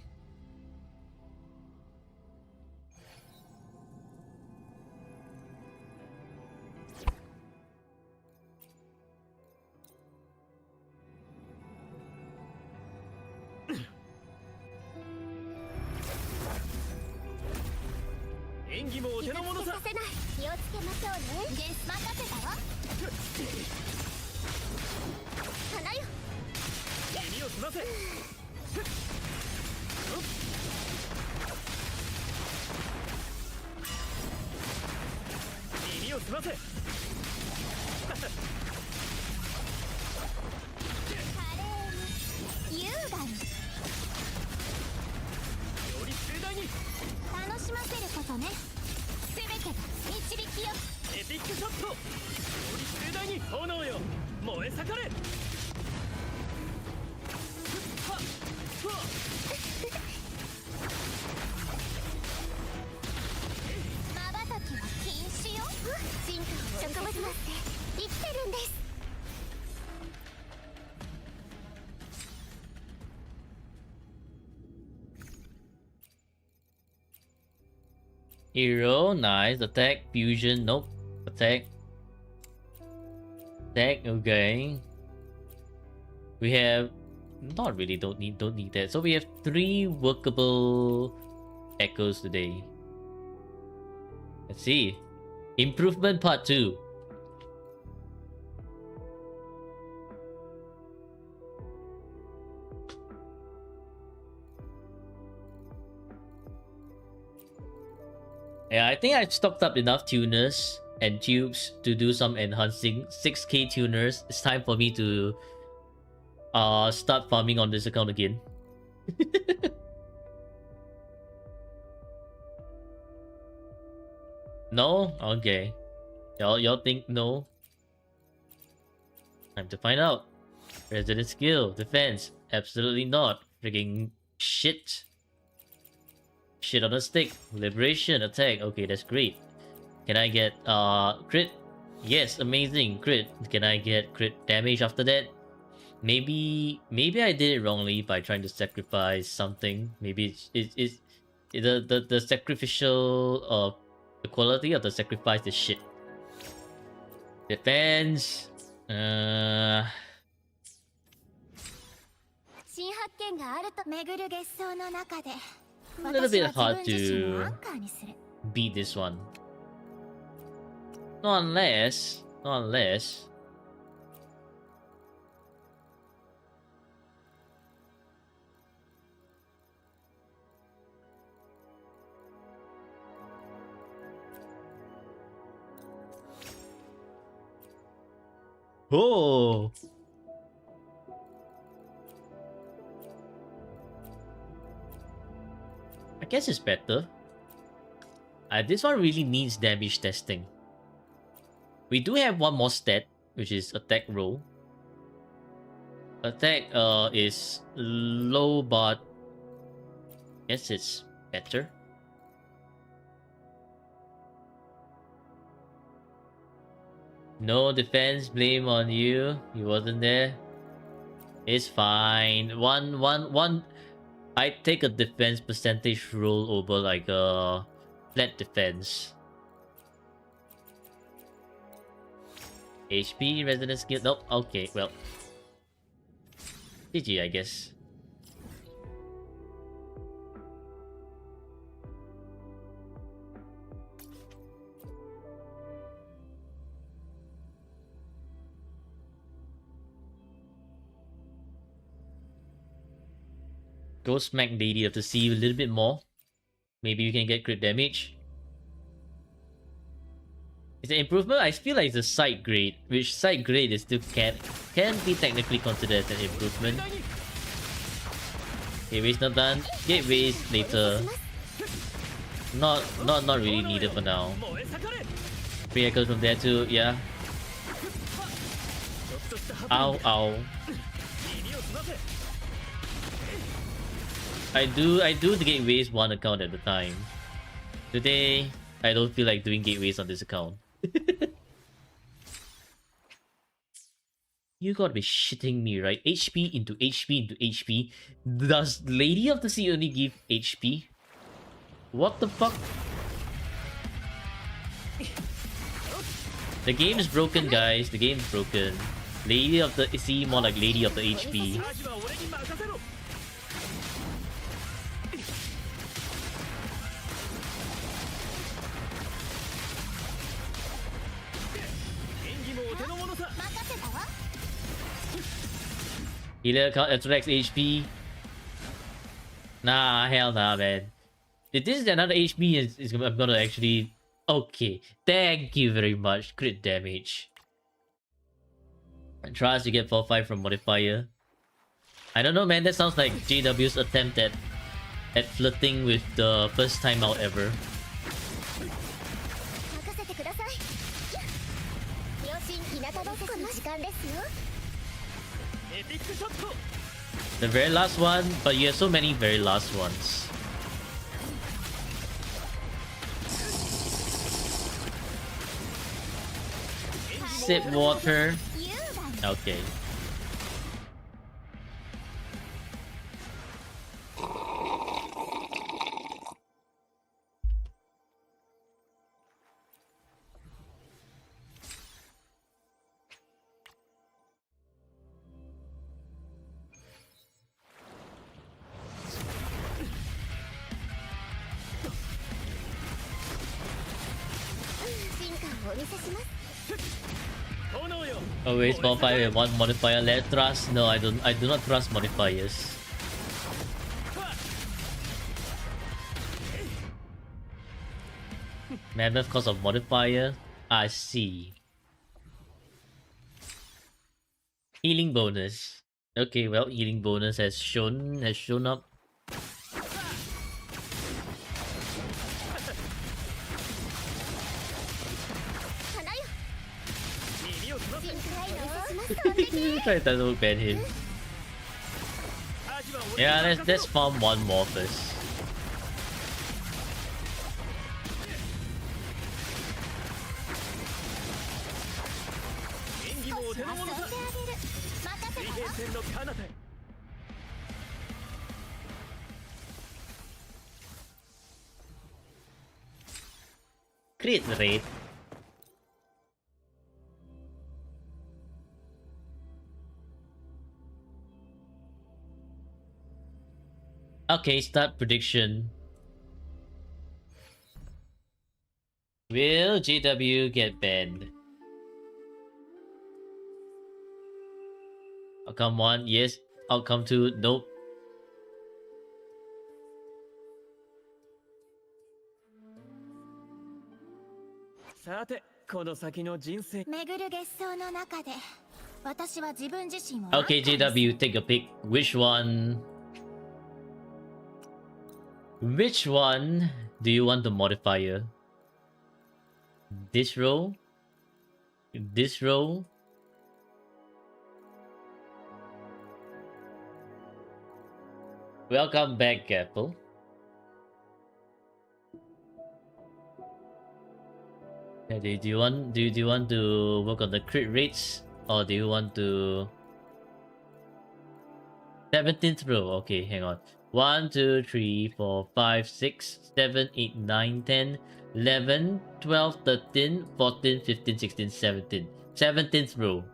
Hero, nice. Attack, fusion, nope. Attack. Attack, okay. We have not really don't need that. So we have 3 workable echoes today. Let's see. Improvement part 2. Yeah, I think I've stocked up enough tuners and tubes to do some enhancing. 6k tuners. It's time for me to start farming on this account again. No? Okay. Y'all think no? Time to find out. Resident skill, defense. Absolutely not. Freaking shit. Shit on a stick. Liberation, attack. Okay, that's great. Can I get crit? Yes, amazing. Crit. Can I get crit damage after that? Maybe I did it wrongly by trying to sacrifice something. Maybe it's the sacrificial the quality of the sacrifice is shit. Defense. 点があると巡る月相の中で A little bit 私は hard 自分自身 to をアンカーにする beat this one. Not unless. Not unless. Oh! I guess it's better. This one really needs damage testing. We do have one more stat, which is attack roll. Attack is low, but I guess it's better. No defense, blame on you. You wasn't there. It's fine. One. I take a defense percentage roll over like a flat defense. HP, resonance skill. Nope. Okay, well. GG, I guess. Go smack Lady of the Sea a little bit more. Maybe you can get crit damage. It's an improvement. I feel like it's a side grade, which side grade is still can be technically considered as an improvement. Gateways not done. Gateways later. Not really needed for now. Free echoes from there too. Yeah. Ow, ow. I do the gateways one account at a time. Today, I don't feel like doing gateways on this account. You gotta be shitting me, right? HP into HP into HP. Does Lady of the Sea only give HP? What the fuck? The game is broken, guys. The game is broken. Lady of the Sea more like Lady of the HP. Healer account attracts HP. Nah, hell nah, man. If this is another HP, I'm gonna actually... Okay, thank you very much. Crit damage. And tries to get 4-5 from modifier. I don't know, man. That sounds like JW's attempt at flirting with the first time out ever. The very last one, but you have so many very last ones. Sip water. Okay. Always qualify with one modifier. Let trust. No, I don't. I do not trust modifiers. Mammoth cause of modifier. I see. Healing bonus. Okay, well, healing bonus has shown up. Try to ban him. Yeah, let's farm one more first. Crit rate. Okay, start prediction. Will JW get banned? Outcome 1, yes. Outcome 2, nope. さてこの先の人生巡る月相の中で私は自分自身を Okay, JW, take a pick. Which one? Which one do you want the modifier? This row? This row? Welcome back, Apple. Do you want to work on the crit rates, or do you want to 17th row? Okay, hang on. 1, 2, 3, 4, 5, 6, 7, 8, 9, 10, 11, 12, 13, 14, 15, 16, 17. 17th row.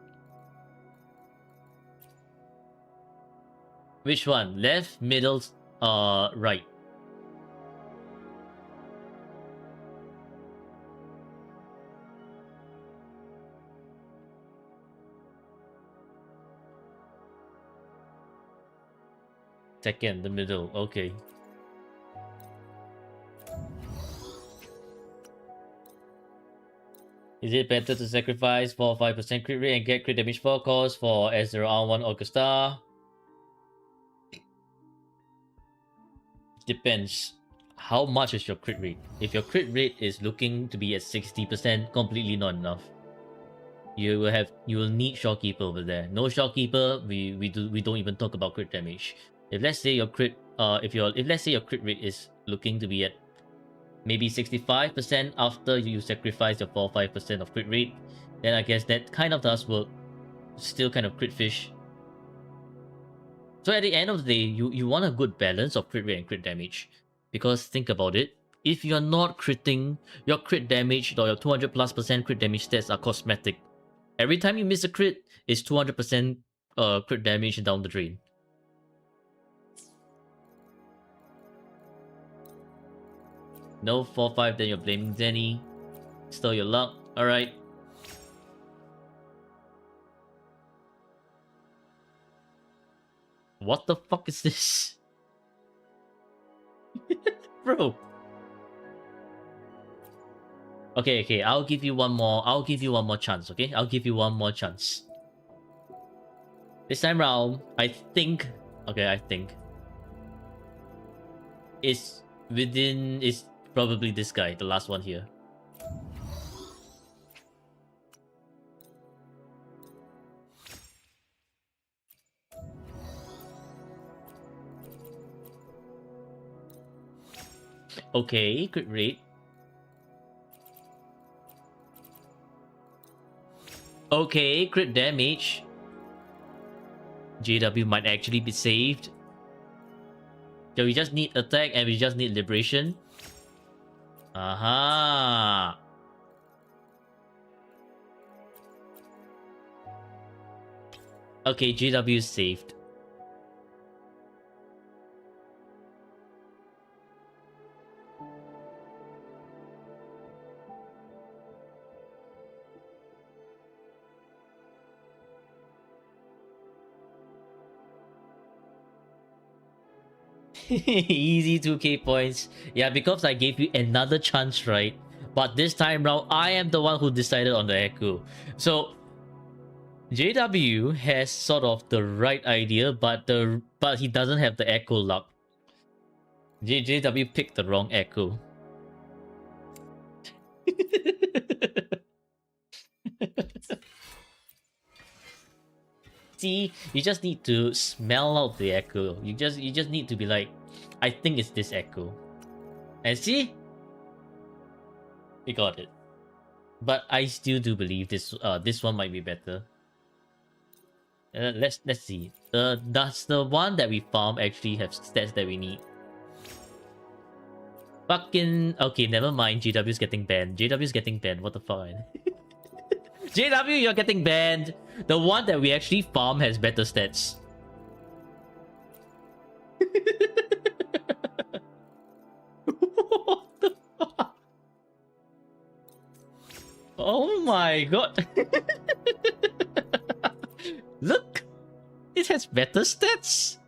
Which one? Left, middle, right? Second, the middle. Okay. Is it better to sacrifice for 5% crit rate and get crit damage 4 cost for S0R1 Orchestra? Depends. How much is your crit rate? If your crit rate is looking to be at 60%, completely not enough. You will need Shockkeeper over there. No Shockkeeper, we don't even talk about crit damage. If let's say your crit if let's say your crit rate is looking to be at maybe 65% after you sacrifice your 4-5% of crit rate, then I guess that kind of does work. Still kind of crit fish. So at the end of the day, you want a good balance of crit rate and crit damage. Because think about it, if you're not critting, your crit damage or your 200+% crit damage stats are cosmetic. Every time you miss a crit, it's 200% crit damage down the drain. No 4-5, then you're blaming Zenny. Still your luck. Alright. What the fuck is this? Bro. Okay, I'll give you one more chance, okay? I'll give you one more chance. This time round, I think it's probably this guy, the last one here. Okay, crit rate. Okay, crit damage. JW might actually be saved. So we just need attack and we just need liberation. Aha! Okay, JW is saved. Easy 2k points. Yeah, because I gave you another chance, right? But this time round, I am the one who decided on the echo. So JW has sort of the right idea, but he doesn't have the echo luck. JW picked the wrong echo. See, you just need to smell out the echo. You just need to be like, I think it's this echo. And see? We got it. But I still do believe this one might be better. Let's see. Does the one that we farm actually have stats that we need? Fucking okay, never mind. JW's getting banned. JW's getting banned. What the fuck? JW, you're getting banned. The one that we actually farm has better stats. my god! Look! It has better stats!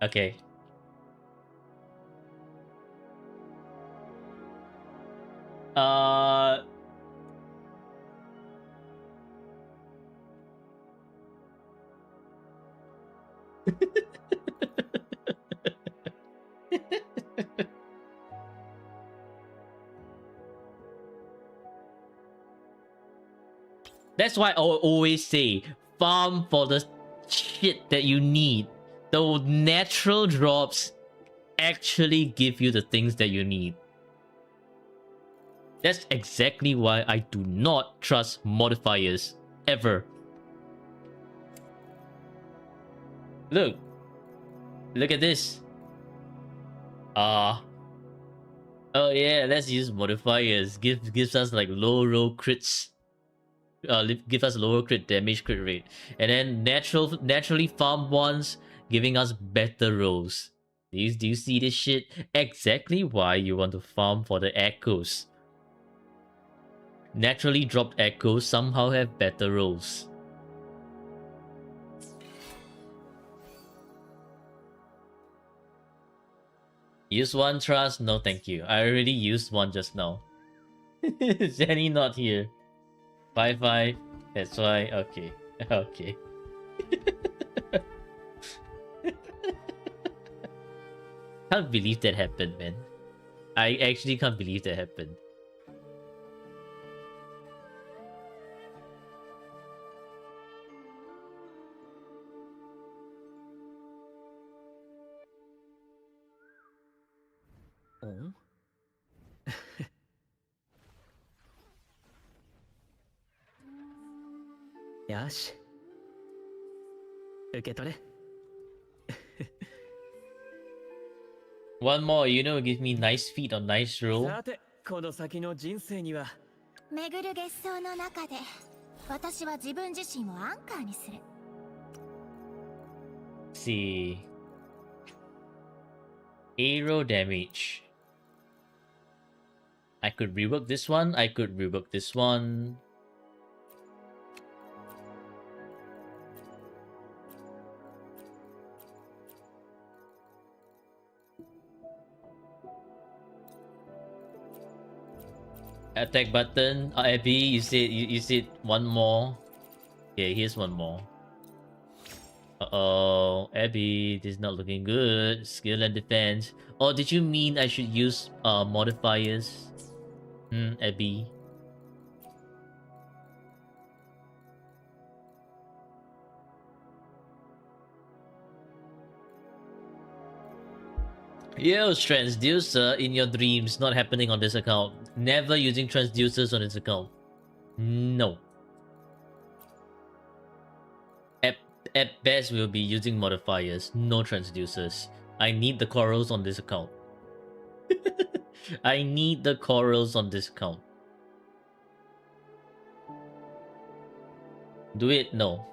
Okay. That's why I always say, farm for the shit that you need. The natural drops actually give you the things that you need. That's exactly why I do not trust modifiers. Ever. Look. Look at this. Oh yeah, let's use modifiers. Gives us like low roll crits. Give us lower crit damage, crit rate, and then naturally farm ones giving us better rolls. Do you see this shit? Exactly why you want to farm for the echoes. Naturally dropped echoes somehow have better rolls. Use one trust? No thank you. I already used one just now. Jenny not here. 5-5. That's why. Okay. Okay. Can't believe that happened, man. I actually can't believe that happened. Oh? よし受け取れ One more, you know, give me nice feet or nice roll. さてこの先の人生には巡る月相の中で私は自分自身をアンカーにする See. Arrow damage. I could rework this one. I could rework this one. Attack button. Abby, you said one more. Okay, here's one more. Uh-oh, Abby, this is not looking good. Skill and defense. Or did you mean I should use modifiers? Abby. Yo, transducer in your dreams, not happening on this account. Never using transducers on this account. No. At best, we'll be using modifiers, no transducers. I need the corals on this account. I need the corals on this account. Do it? No.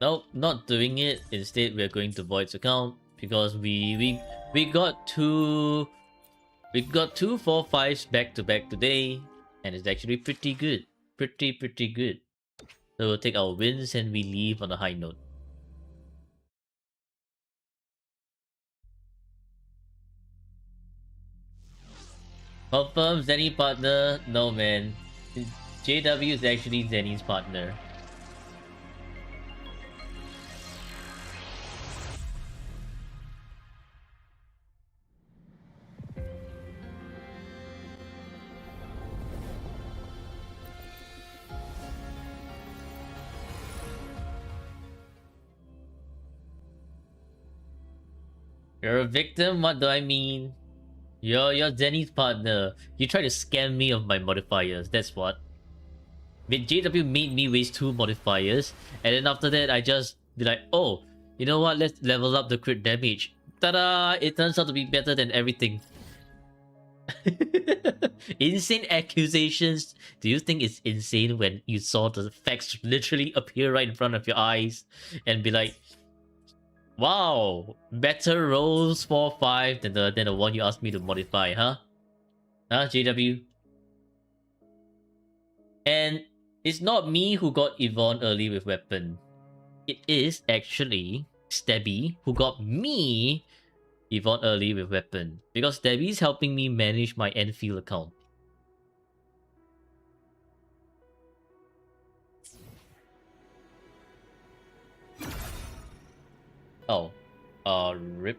Nope, not doing it. Instead, we're going to Void's account because we got two 4-5s back to back today, and it's actually pretty good, pretty good. So we'll take our wins and we leave on a high note. Confirm Zenny partner? No man, JW is actually Zenny's partner. You're a victim? What do I mean? You're Zenny's partner. You try to scam me of my modifiers, that's what. JW made me waste 2 modifiers, and then after that I just be like, oh, you know what, let's level up the crit damage. Ta-da! It turns out to be better than everything. Insane accusations. Do you think it's insane when you saw the facts literally appear right in front of your eyes and be like, wow, better rolls 4-5 than the one you asked me to modify, huh? Huh, JW? And it's not me who got Yvonne early with weapon. It is actually Stabby who got me Yvonne early with weapon. Because Stabby's helping me manage my Enfield account. Oh. Rip.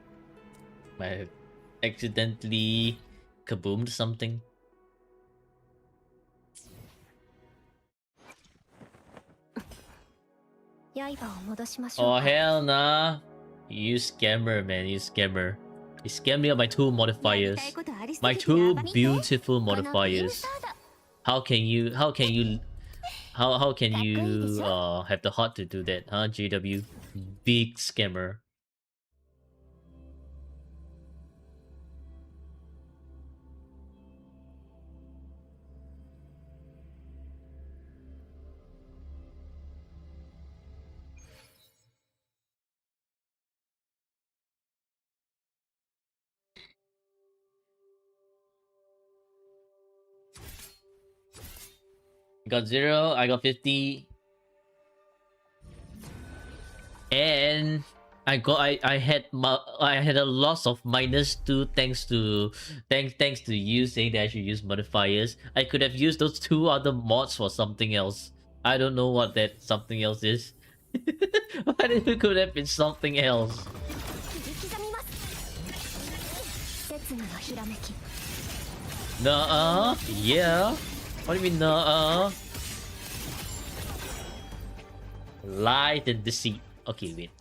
I have accidentally kaboomed something. Oh hell nah. You scammer, man, you scammer. You scammed me on my two modifiers. My two beautiful modifiers. How can you have the heart to do that, huh, JW? Big scammer. I got 0, I got 50. And I had a loss of -2 thanks to you saying that I should use modifiers. I could have used those 2 other mods for something else. I don't know what that something else is. But it could have been something else. Nuh-uh? Yeah? What do you mean nuh-uh? Light and deceit. Okay, wait.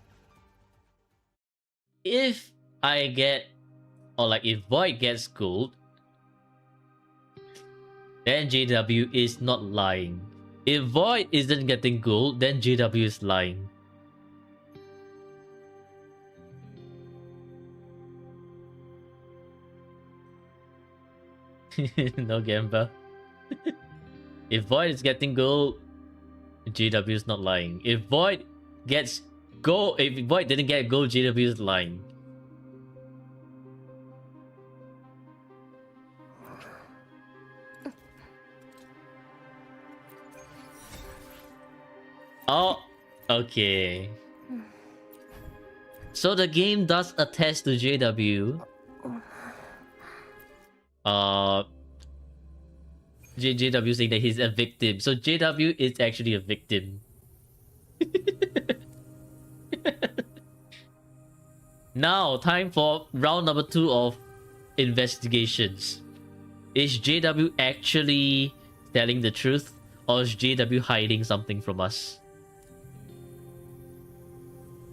If I get, or like if Void gets gold, then JW is not lying. If Void isn't getting gold, then JW is lying. No Gamba. If Void is getting gold, JW is not lying. If Void gets gold, if Void didn't get gold, JW is lying. Oh, okay. So the game does attest to JW. JW saying that he's a victim. So JW is actually a victim. Now, time for round number 2 of investigations. Is JW actually telling the truth, or is JW hiding something from us?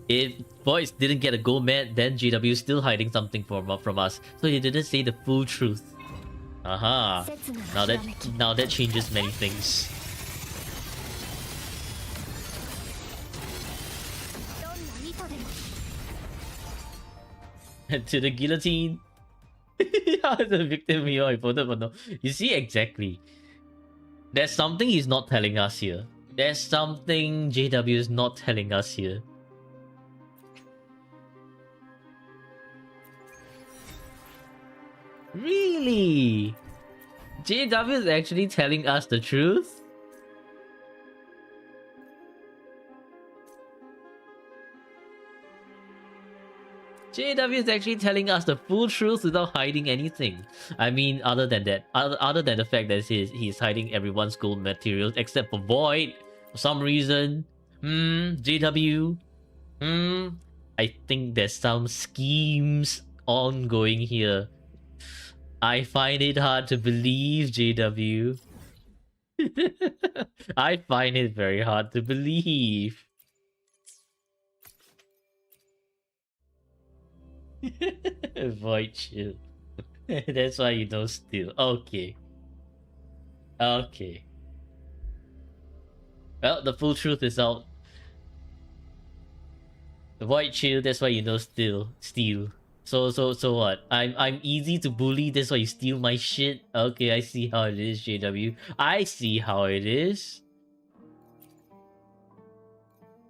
If Voice didn't get a gold man, then JW is still hiding something from us. So he didn't say the full truth. Aha. Now that changes many things. To the guillotine. The victim here, I voted for no. You see, exactly. There's something he's not telling us here. There's something JW is not telling us here. Really? JW is actually telling us the truth? JW is actually telling us the full truth without hiding anything. I mean, other than that, other than the fact that he's hiding everyone's gold materials except for Void for some reason. JW. I think there's some schemes ongoing here. I find it hard to believe, JW. I find it very hard to believe. Void chill. That's why you know still. Okay. Okay. Well, the full truth is out. The Void chill, that's why you know still. Steal. So what? I'm easy to bully. That's why you steal my shit. Okay, I see how it is, JW. I see how it is.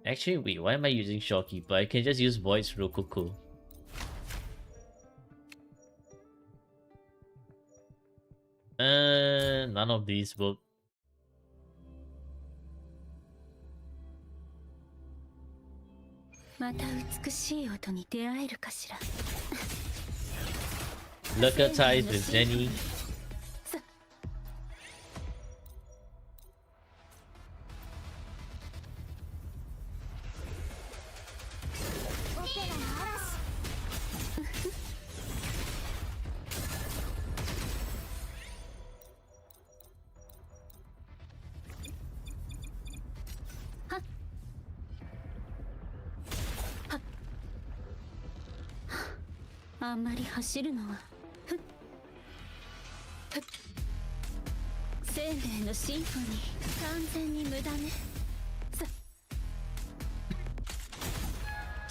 Actually, wait. Why am I using Shopkeeper? I can just use Void's Rococo. None of these work. Lurker ties with Zenny.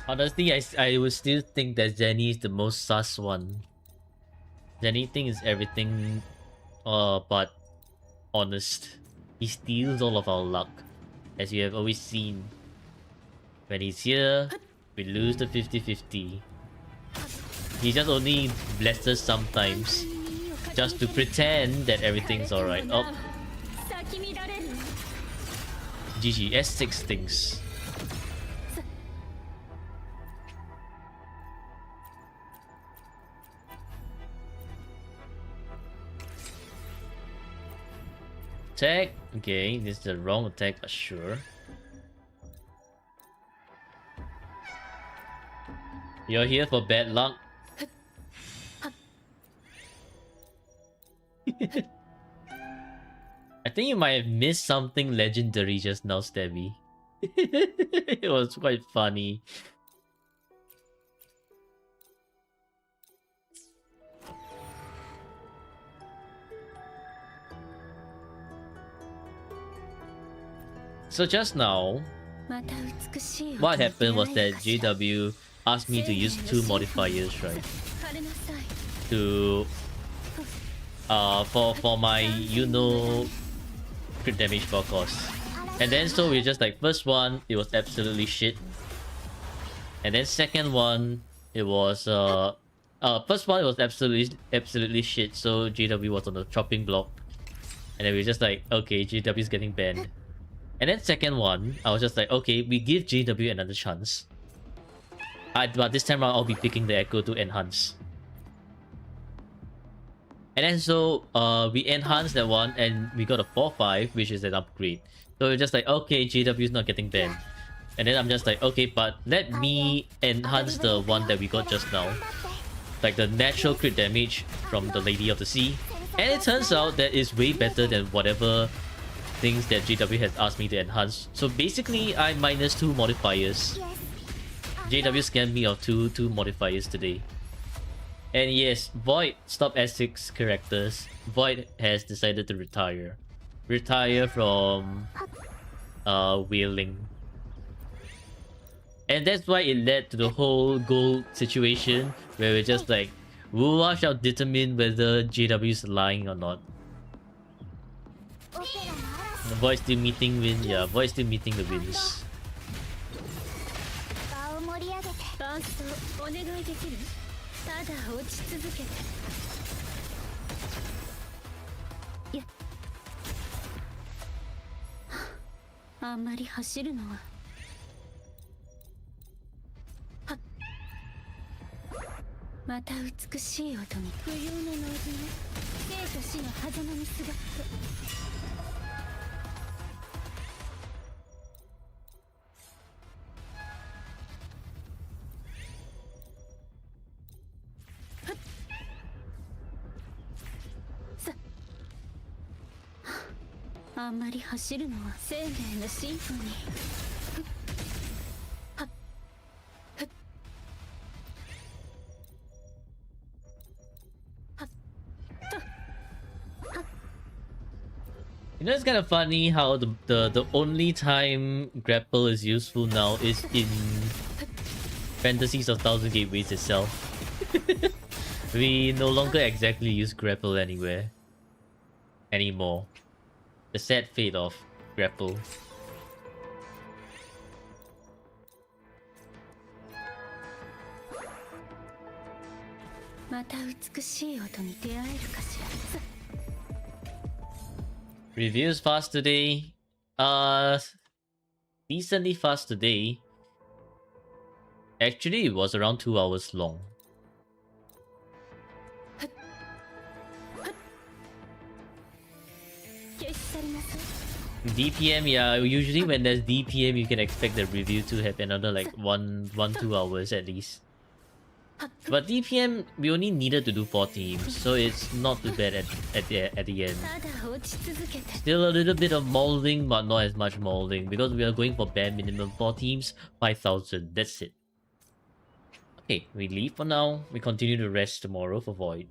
Honestly, I would still think that Zenny is the most sus one. Zenny thinks everything but honest. He steals all of our luck, as you have always seen. When he's here, we lose the 50-50. He just only blesses sometimes, just to pretend that everything's alright. Oh. GG, S6 things. Attack. Okay, this is the wrong attack, but sure. You're here for bad luck. I think you might have missed something legendary just now, Stabby. It was quite funny. So just now, what happened was that JW asked me to use 2 modifiers, right? To for my crit damage for cost. And then so we just like, first one it was absolutely shit. And then second one it was first one it was absolutely shit, so JW was on the chopping block. And then we just like, okay, JW is getting banned. And then second one, I was just like, okay, we give JW another chance. But this time around, I'll be picking the Echo to enhance. And then so, we enhanced that one and we got a 4-5, which is an upgrade. So we're just like, okay, JW is not getting banned. And then I'm just like, okay, but let me enhance the one that we got just now. Like the natural crit damage from the Lady of the Sea. And it turns out that it's way better than whatever things that JW has asked me to enhance. So basically, I minus 2 modifiers. JW scammed me of two modifiers today. And yes, Void stopped S6 characters. Void has decided to retire. Retire from whaling. And that's why it led to the whole gold situation where we're just like, Wuwa shall determine whether JW is lying or not. The Void still meeting win, yeah, Void still meeting the wins. You know, it's kind of funny how the only time grapple is useful now is in Fantasies of Thousand Gateways itself. We no longer exactly use grapple anymore. The sad fate of grapple. また美しい音に出会えるかしら。 Reviews fast today. Decently fast today. Actually, it was around 2 hours long. DPM, yeah. Usually when there's DPM, you can expect the review to have another like 2 hours at least. But DPM, we only needed to do 4 teams, so it's not too bad at the end. Still a little bit of molding, but not as much molding because we are going for bare minimum 4 teams, 5,000. That's it. Okay, we leave for now. We continue to rest tomorrow for Void.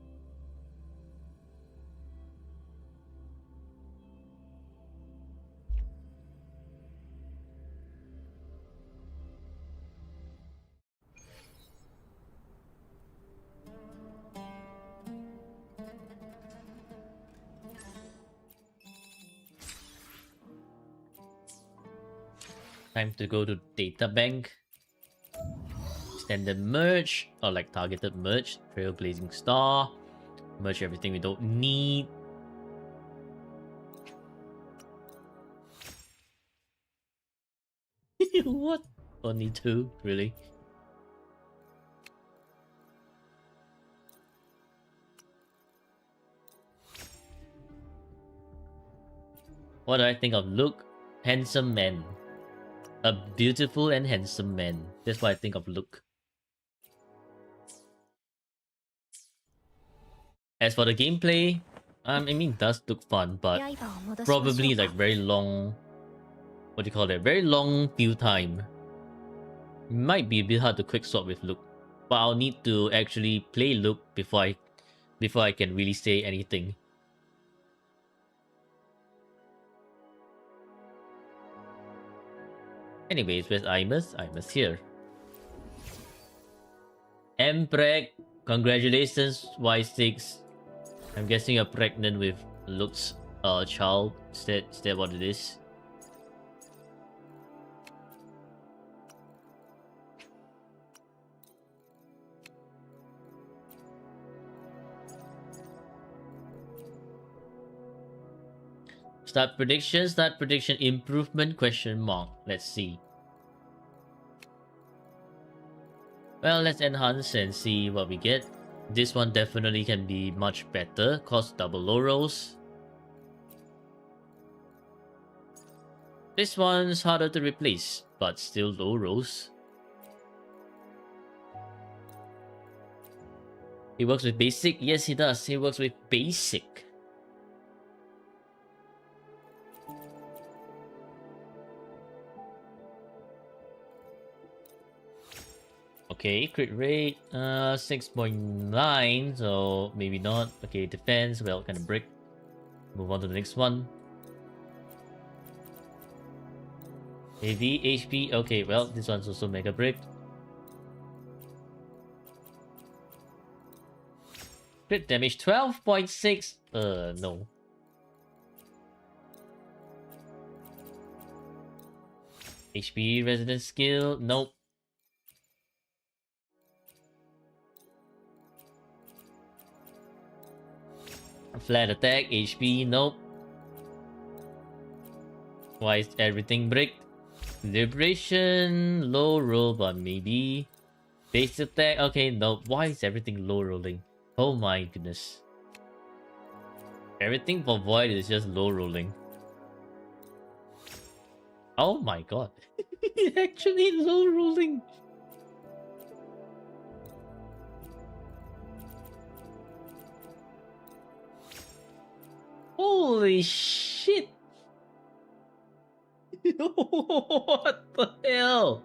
Time to go to data bank. Standard merge or like targeted merge. Trailblazing star. Merge everything we don't need. What? Only 2? Really? What do I think of Luke? Handsome man. A beautiful and handsome man. That's what I think of Luke. As for the gameplay, I mean, it does look fun, but probably like very long. What do you call it? Very long field time. Might be a bit hard to quick swap with Luke, but I'll need to actually play Luke before I can really say anything. Anyways, where's Imus? Imus here. Mpreg, congratulations, Y6. I'm guessing you're pregnant with Luke's child. Is that what it is? Start prediction improvement question mark. Let's see. Well, let's enhance and see what we get. This one definitely can be much better. Cost double low rolls. This one's harder to replace, but still low rolls. He works with basic? Yes, he does. He works with basic. Okay, crit rate, 6.9, so maybe not. Okay, defense, well, kind of brick. Move on to the next one. AV, HP, okay, well, this one's also mega brick. Crit damage, 12.6, no. HP, resident skill, nope. Flat attack, HP, nope. Why is everything bricked? Liberation, low roll, but maybe. Base attack, okay, nope. Why is everything low rolling? Oh my goodness. Everything for Void is just low rolling. Oh my god. Actually low rolling. Holy shit! What the hell?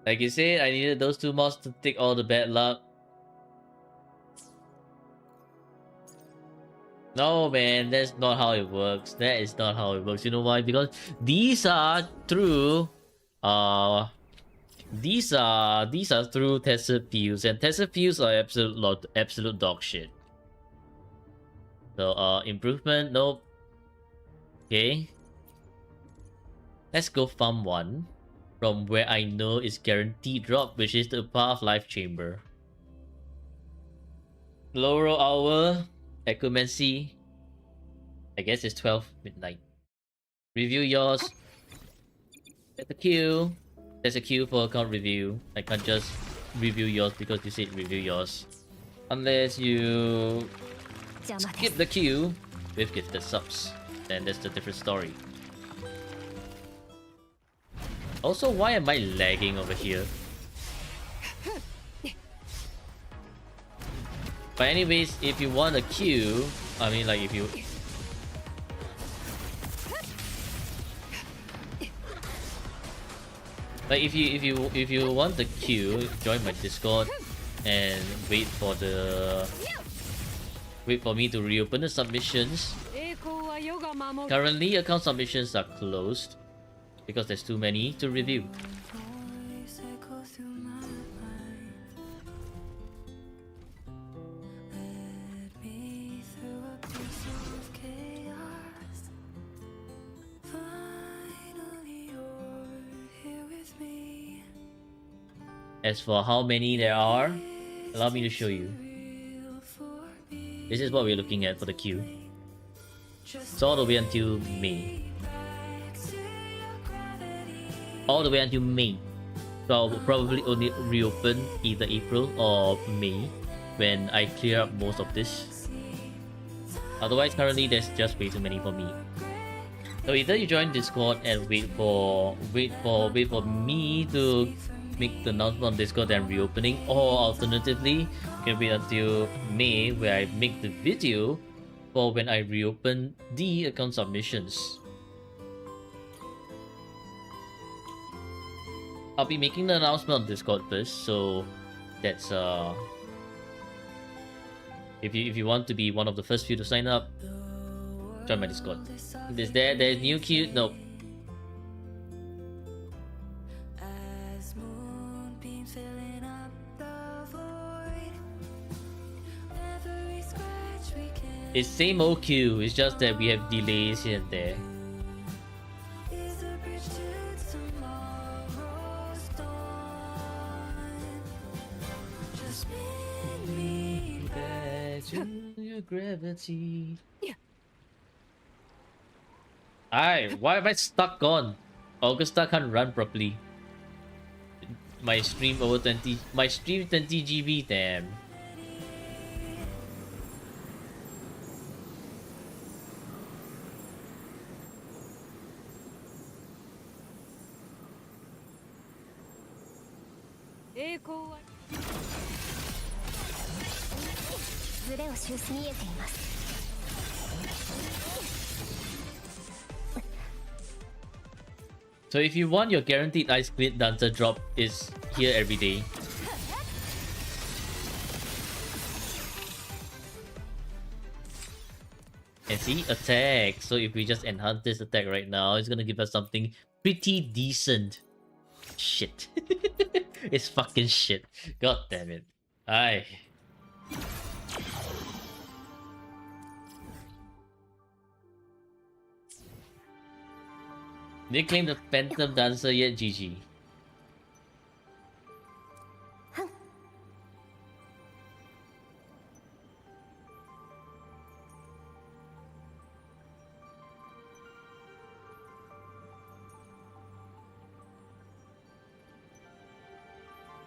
Like you said, I needed those 2 mods to take all the bad luck. No man, that's not how it works. That is not how it works. You know why? Because these are through These are through tested views, and tested views are absolute dog shit. So improvement, nope. Okay. Let's go farm one from where I know is guaranteed drop, which is the Path Life Chamber. Lower hour, Echomancy. I guess it's 12 midnight. Review yours. Get the queue. There's a queue for account review. I can't just review yours because you said review yours. Unless you skip the queue with gifted subs. Then that's a different story. Also, why am I lagging over here? But anyways, if you want a queue, I mean like if you... Like if you want the queue, join my Discord and wait for me to reopen the submissions. Currently, account submissions are closed because there's too many to review. As for how many there are, allow me to show you. This is what we're looking at for the queue. It's all the way until May. All the way until May. So I'll probably only reopen either April or May when I clear up most of this. Otherwise, currently there's just way too many for me. So either you join Discord and wait for me to make the announcement on Discord and reopening, or alternatively, you can wait until May where I make the video for when I reopen the account submissions. I'll be making the announcement on Discord first, so that's if you want to be one of the first few to sign up, join my Discord. There's new queue? No. It's same old queue, it's just that we have delays here and there. Your gravity. Aye, why am I stuck on? Augusta can't run properly. My stream 20 GB, damn. So if you want your guaranteed Ice Split Dancer drop is here every day. And see, attack. So if we just enhance this attack right now, it's gonna give us something pretty decent. Shit. It's fucking shit. God damn it. Aye. They claim the Phantom Dancer yet, GG.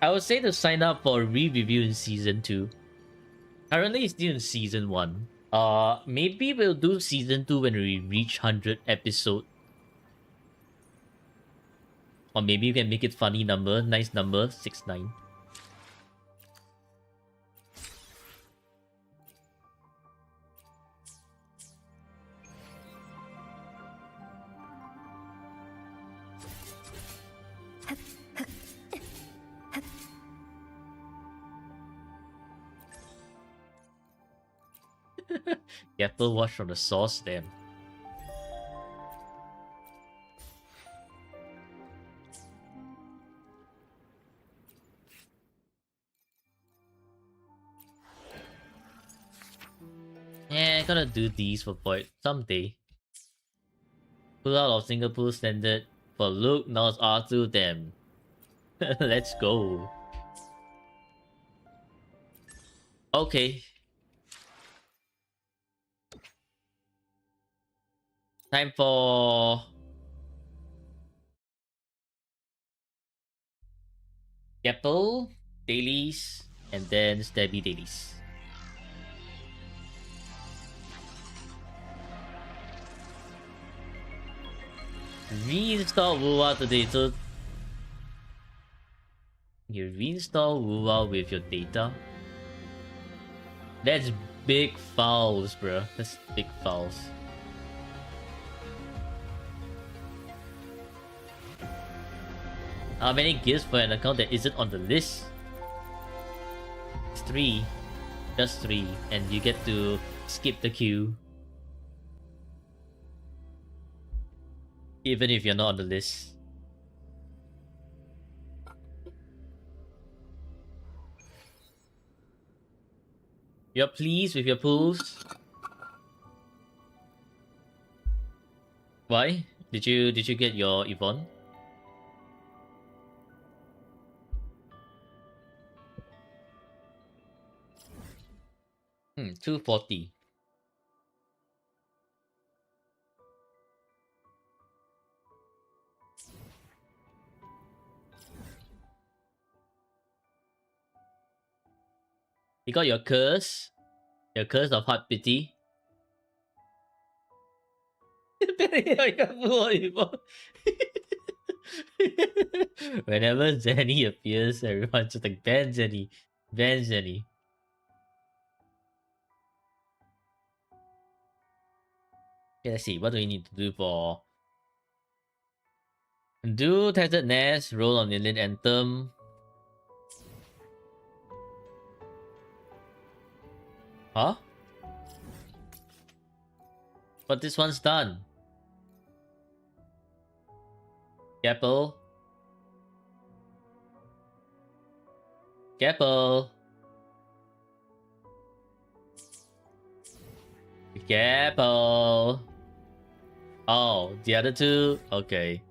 I would say to sign up for a re-review in Season 2. Currently it's still in Season 1. Maybe we'll do Season 2 when we reach 100 episode. Or maybe you can make it funny number, nice number, 69. Careful, watch from the source, damn. gonna do these for Void someday. Pull out of Singapore standard for Luke, not R2 them. Let's go. Okay. Time for Keppel dailies and then Stabby dailies. Reinstall Wuwa today, so you reinstall Wuwa with your data. That's big fouls, bro. That's big fouls. How many gifts for an account that isn't on the list? It's 3. Just 3. And you get to skip the queue. Even if you're not on the list. You're pleased with your pools? Why? Did you get your Yvonne? 240. You got your curse of heart pity. Whenever Zenny appears, everyone's just like, ban Zenny, ban Zenny. Okay, let's see, what do we need to do for... Do Tattered Nest, roll on Inland Anthem. Huh? But this one's done. Keppel. Keppel. Keppel. Oh, the other two? Okay.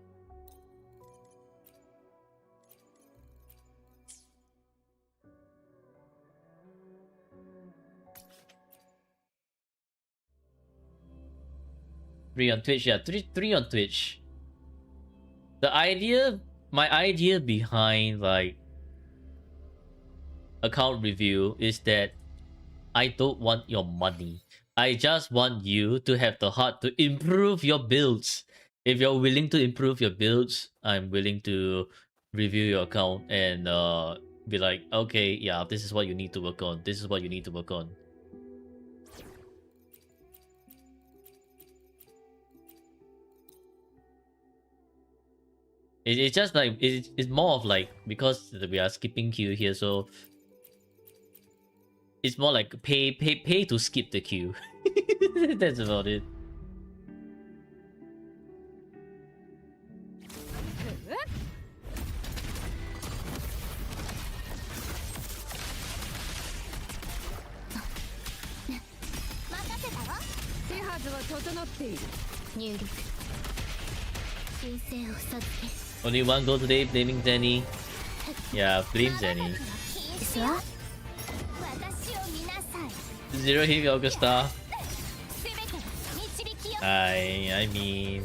Three on Twitch, yeah, three on Twitch. My idea behind like account review is that I don't want your money. I just want you to have the heart to improve your builds. If you're willing to improve your builds, I'm willing to review your account and be like, okay, yeah, this is what you need to work on. This is what you need to work on. It's just like it's more of like, because we are skipping queue here, so it's more like pay to skip the queue. That's about it. Only one goal today, blaming Zenny. Yeah, blame Zenny. Zero hit Augusta. I mean...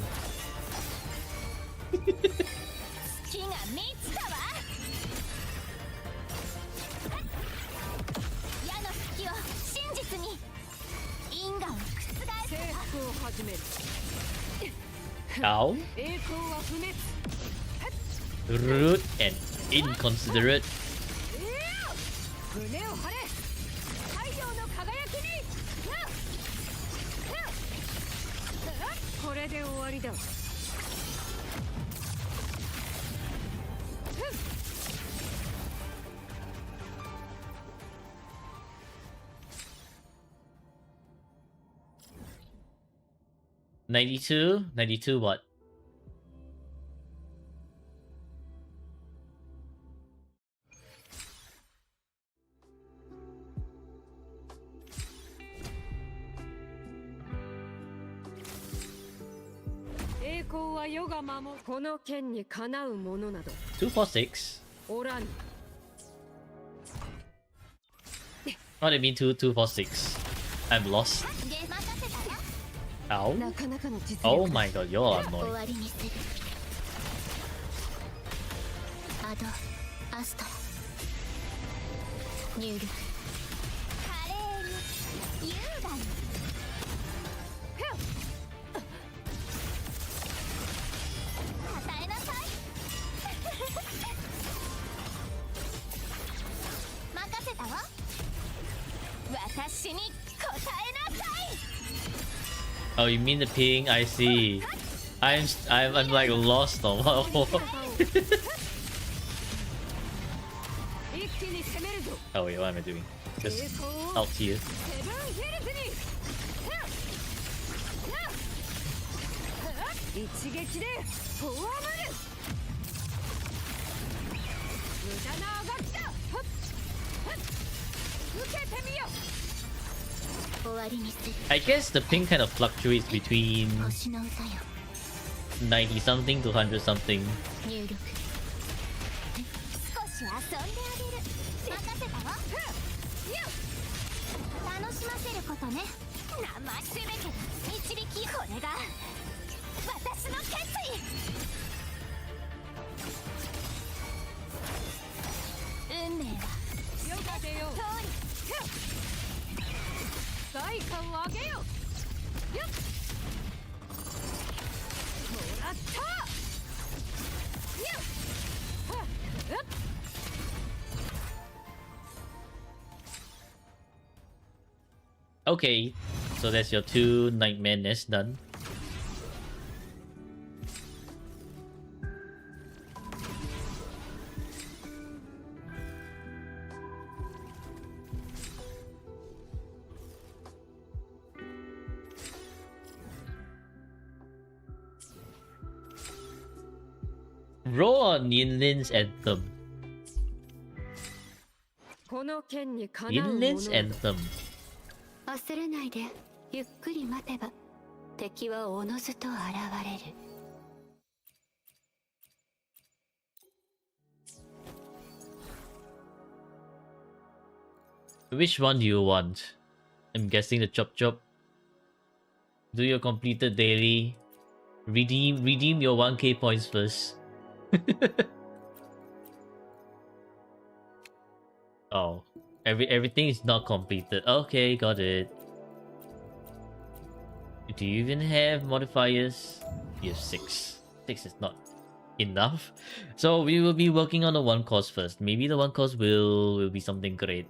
Ow. Rude and inconsiderate. $92 what? 功は世が守る。この剣にかなうものなど 246. おらぬ。 What do you mean 2246? I'm lost. で任せたわ Ow. なかなかの実力。 Oh my god, you're 終 annoying. わりにするアドアストラ入力華麗に優雅に与えなさい任せたわ私に応えなさい Oh, you mean the ping? I see. I'm like lost on what. 一気に攻めるぞ。 Oh wait, what am I doing? Just 栄光を out here. セブンヒルズに。一撃でフォアマル。無駄なあがきだ。はっはっ受けてみよ。終わりにする I guess the ping kind of fluctuates between 星の歌よ 90 something to 100 something. 入力少し遊んであげる任せたわ楽しませることね生すべて導きこれが私の決意運命はよかでよ。通り代価を上げよ。よっ。もらった。よっ。はっよっ。 Okay, so that's your 2 nightmare nests done. Roll on Yinlin's Anthem. この剣にかなうもの Yinlin's Anthem. 焦らないでゆっくり待てば敵はおのずと現れる Which one do you want? I'm guessing the chop chop. Do your completed daily. Redeem your 1k points first. Oh, everything is not completed. Okay, got it. Do you even have modifiers? You have 6. 6 is not enough. So we will be working on the one course first. Maybe the one course will be something great.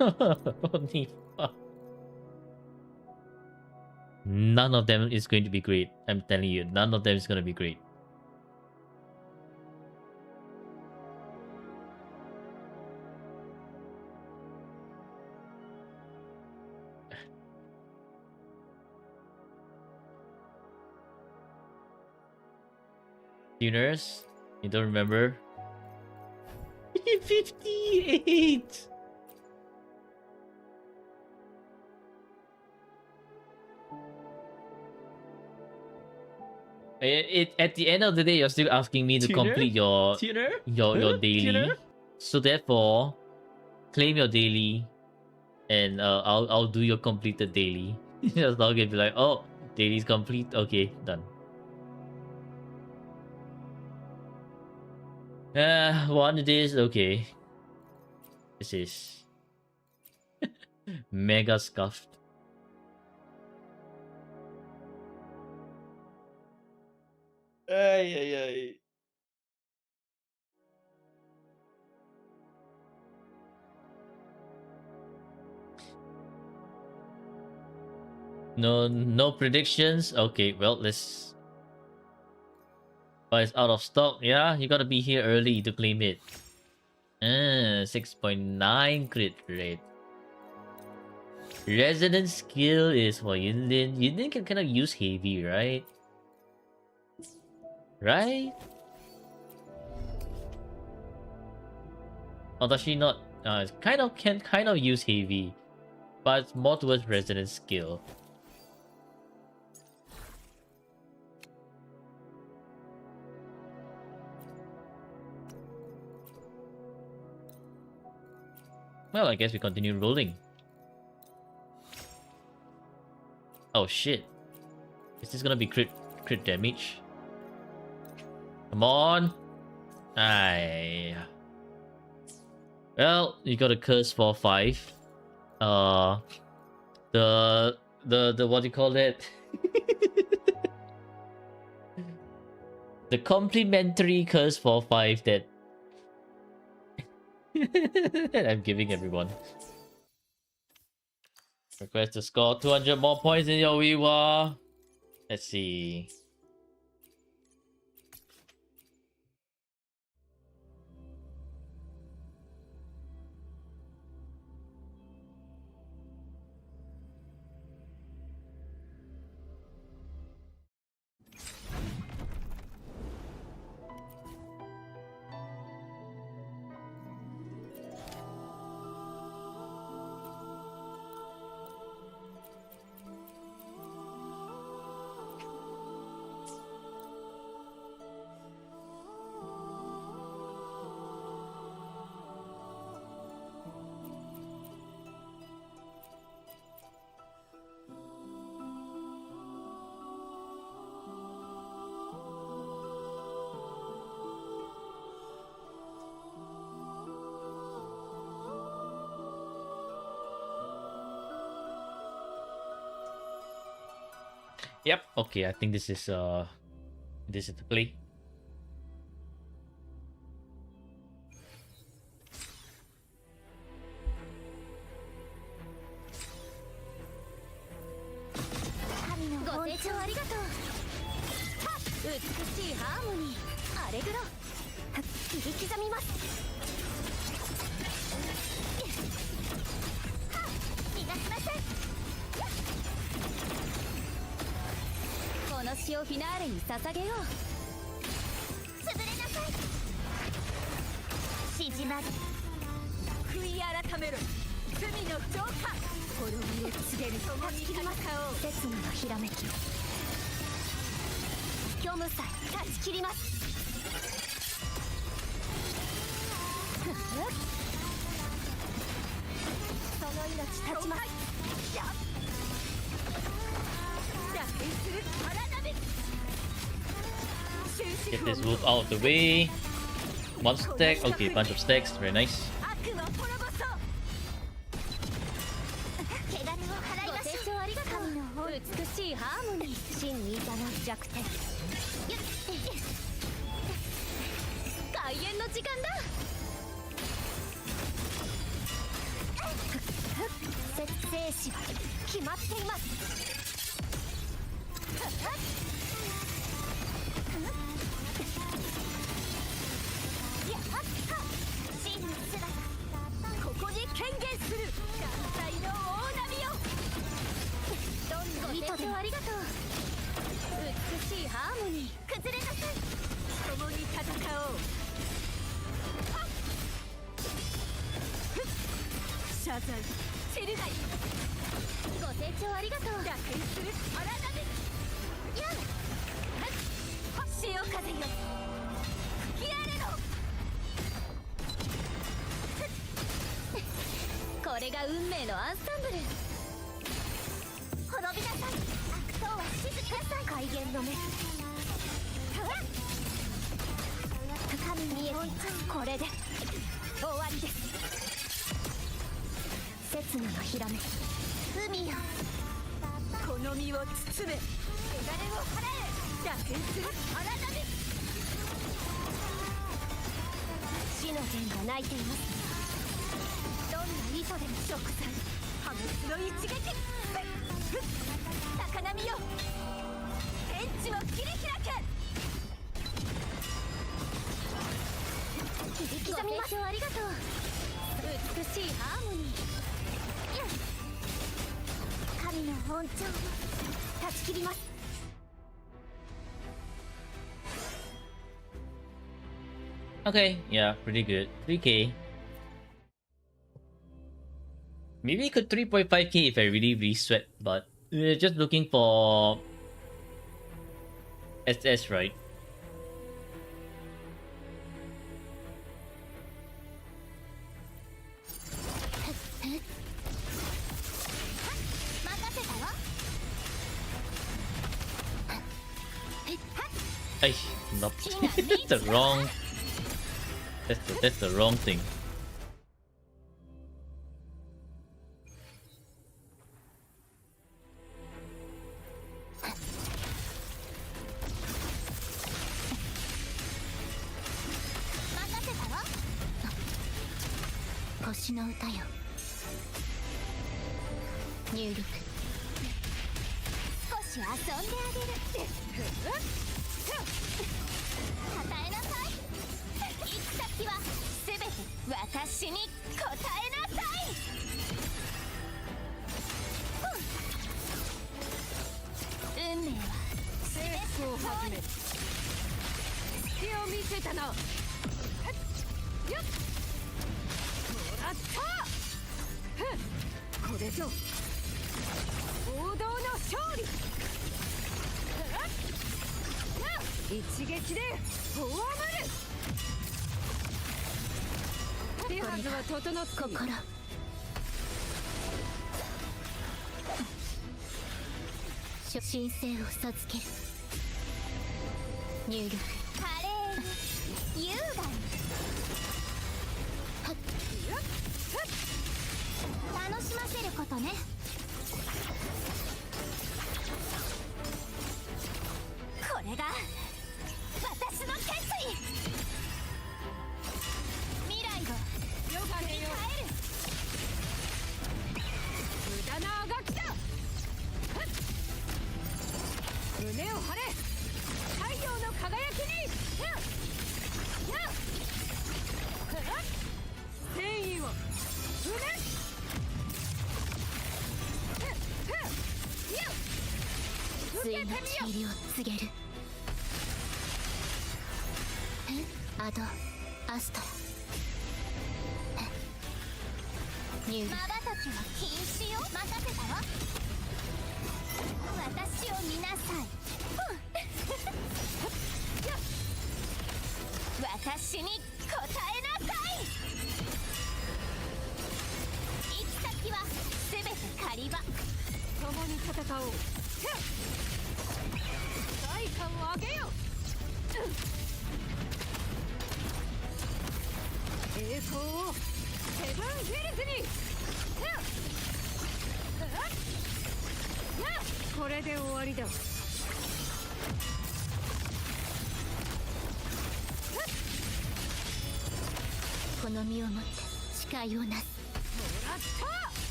Only fuck. None of them is going to be great. I'm telling you, none of them is going to be great. Tuners? You don't remember? 58! At the end of the day, you're still asking me to complete your daily. Tuner? So therefore, claim your daily, and I'll do your completed daily. Just not gonna be like, oh, daily's complete. Okay, done. One it is okay. This is mega scuffed. Ay, ay, ay. No predictions. Okay, well, let's. But it's out of stock. Yeah, you gotta be here early to claim it. 6.9 crit rate. Resonance skill is for Yinlin. Yinlin can kind of use heavy, right? Right? Or does she not? Kind of use heavy, but it's more towards resonance skill. Well, I guess we continue rolling. Oh shit. Is this gonna be crit damage? Come on. Aye. Well, you got a curse for 5. The what do you call that? The complimentary curse for 5 that I'm giving everyone. Request to score 200 more points in your Wiwa. Let's see. Yep. Okay, I think this is the play. Get this wolf out of the way. One stack. Okay, bunch of stacks. Very nice. Okay, yeah, pretty good. 3k. Maybe I could 3.5k if I really sweat, but we're just looking for SS, right? Ay, no. That's the wrong. That's the wrong thing.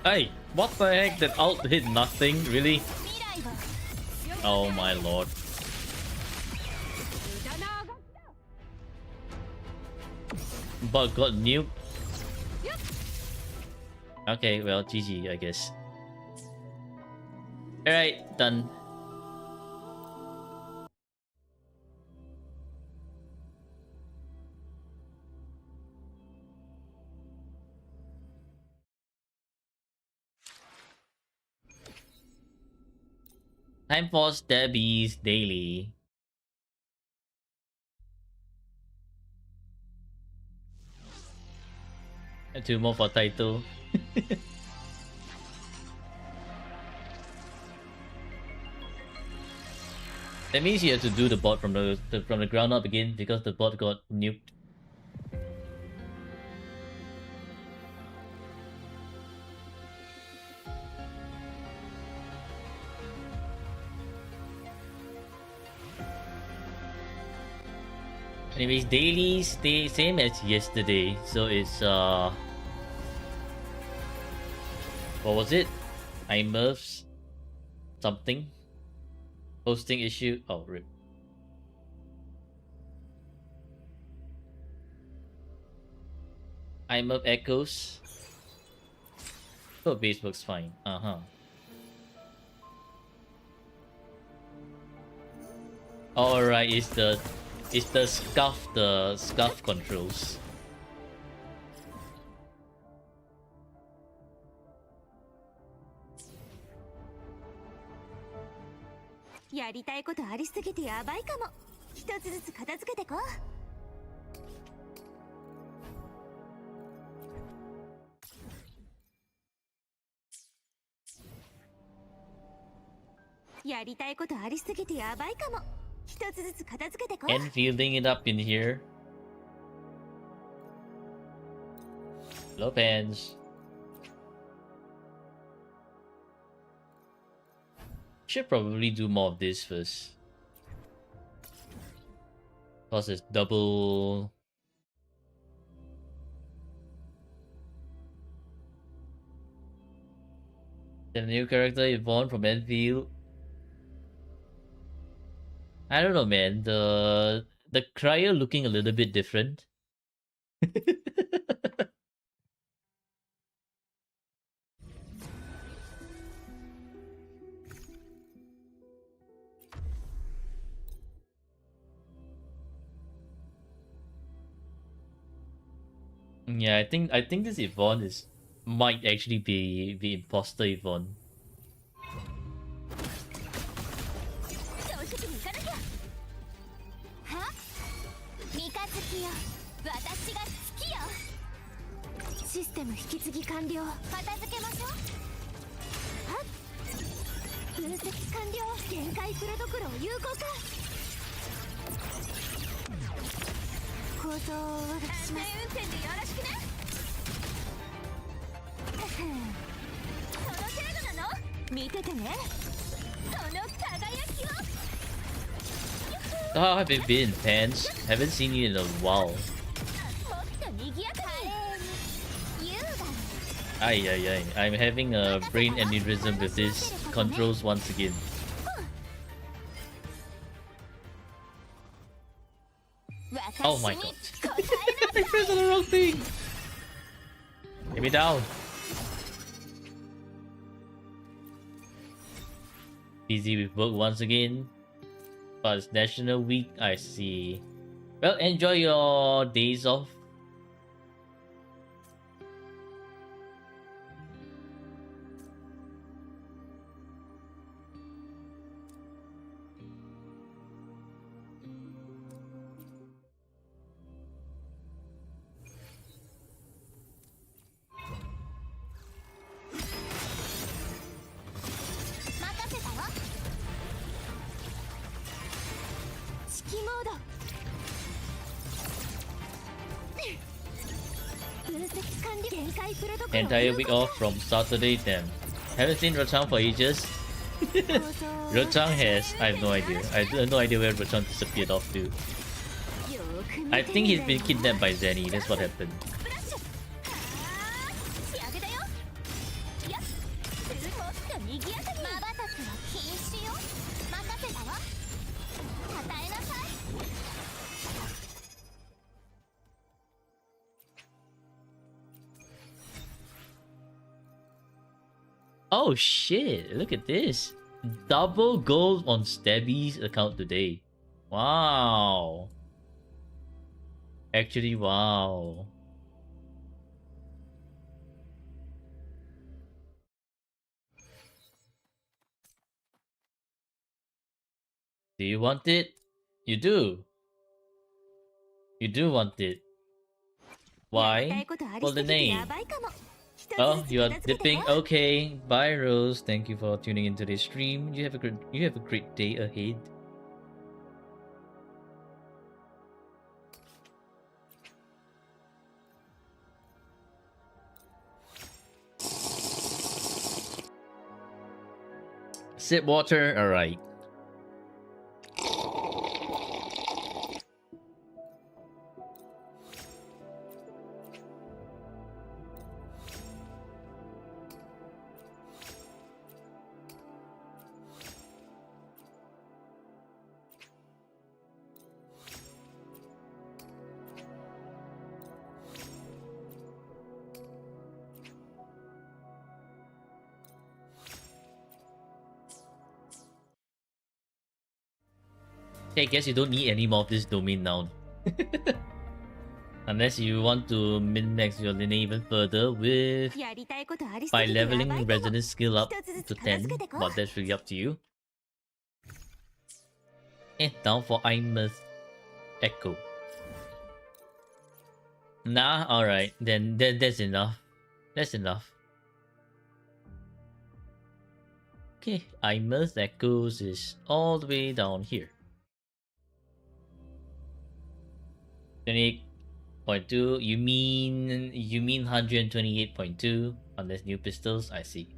Hey, what the heck? That ult did nothing, really? Oh my lord. But got nuked. Okay, well, GG, I guess. Alright, done. Time for Stabby's Daily. And 2 more for title. That means you have to do the bot from the ground up again because the bot got nuked. Anyways, daily stay same as yesterday, so it's what was it? iMerv's something hosting issue. Oh, rip. iMerv echoes. Oh, base works fine. Alright, it's the scuff controls. やりたいことありすぎてやばいかも。一つずつ片付けてこう。やりたいことありすぎてやばいかも。一つずつ片付けてこう。 And fielding it up in here. Hello, Pans. Should probably do more of this first. Because it's double. The new character Yvonne from Enfield. I don't know, man. The crier looking a little bit different. Yeah, I think this Yvonne might actually be the imposter Yvonne. 正直に行かなきゃ。は？三日月よ、私が好きよ。システム引き継ぎ完了。片付けましょう。はっ。分析完了。限界プロドクロを有効化。構造をお渡しします。安全運転でよろしくね。その程度なの？見ててね。その輝きを。How have you been, Pants? Haven't seen you in a while. もっと賑やかに。優雅に。Ay, ay, ay. I'm having a brain aneurysm with this controls once again. Oh my god. I pressed on the wrong thing! Get me down. Busy with work once again. But it's National Week, I see. Well, enjoy your days off. Entire week off from Saturday then. Haven't seen Rochang for ages. Rochang has... I have no idea. I have no idea where Rochang disappeared off to. I think he's been kidnapped by Zenny. That's what happened. Oh shit, look at this. Double gold on Stabby's account today. Wow. Actually, wow. Do you want it? You do. You do want it. Why? For the name. Oh, you are dipping. Okay. Bye, Rose. Thank you for tuning into this stream. You have a great day ahead. Sip water. All right. I guess you don't need any more of this domain now. Unless you want to min-max your lineage even further with... by leveling resonance skill up to 10. But that's really up to you. Down for Imeth Echo. Nah, alright. Then that's enough. That's enough. Okay, Imeth Echoes is all the way down here. 28.2. You mean 128.2 on these new pistols? I see.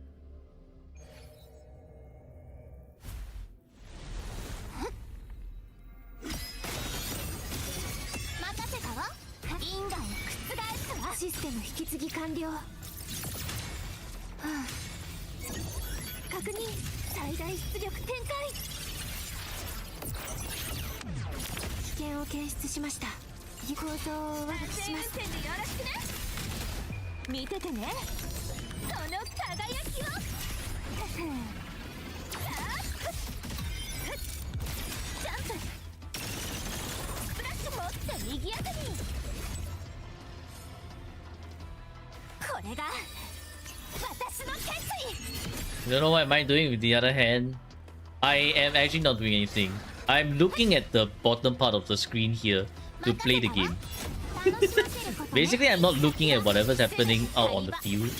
You don't know what am I doing with the other hand? I am actually not doing anything. I'm looking at the bottom part of the screen here to play the game. Basically, I'm not looking at whatever's happening out on the field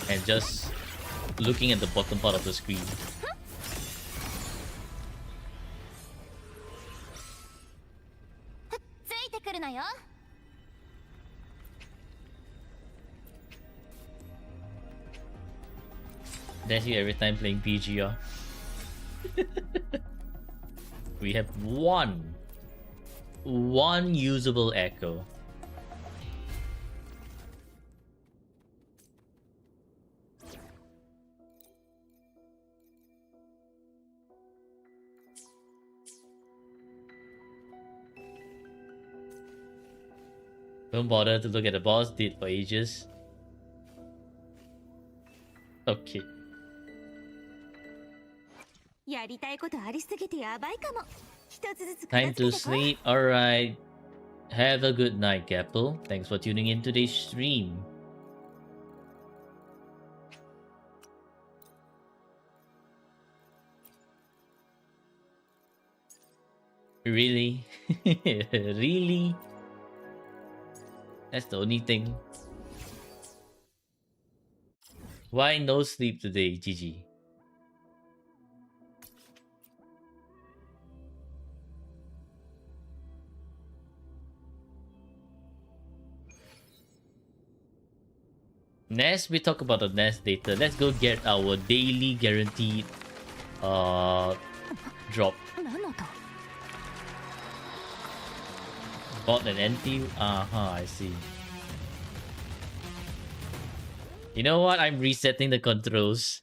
and just looking at the bottom part of the screen. That's you every time playing PGR. We have one usable echo. Don't bother to look at the boss, did for ages. Okay. Time to sleep. Alright. Have a good night, Gapple. Thanks for tuning in today's stream. Really? Really? That's the only thing. Why no sleep today, GG? Nest, we talk about the Nest later. Let's go get our daily guaranteed drop. Bought an NT? I see. You know what? I'm resetting the controls.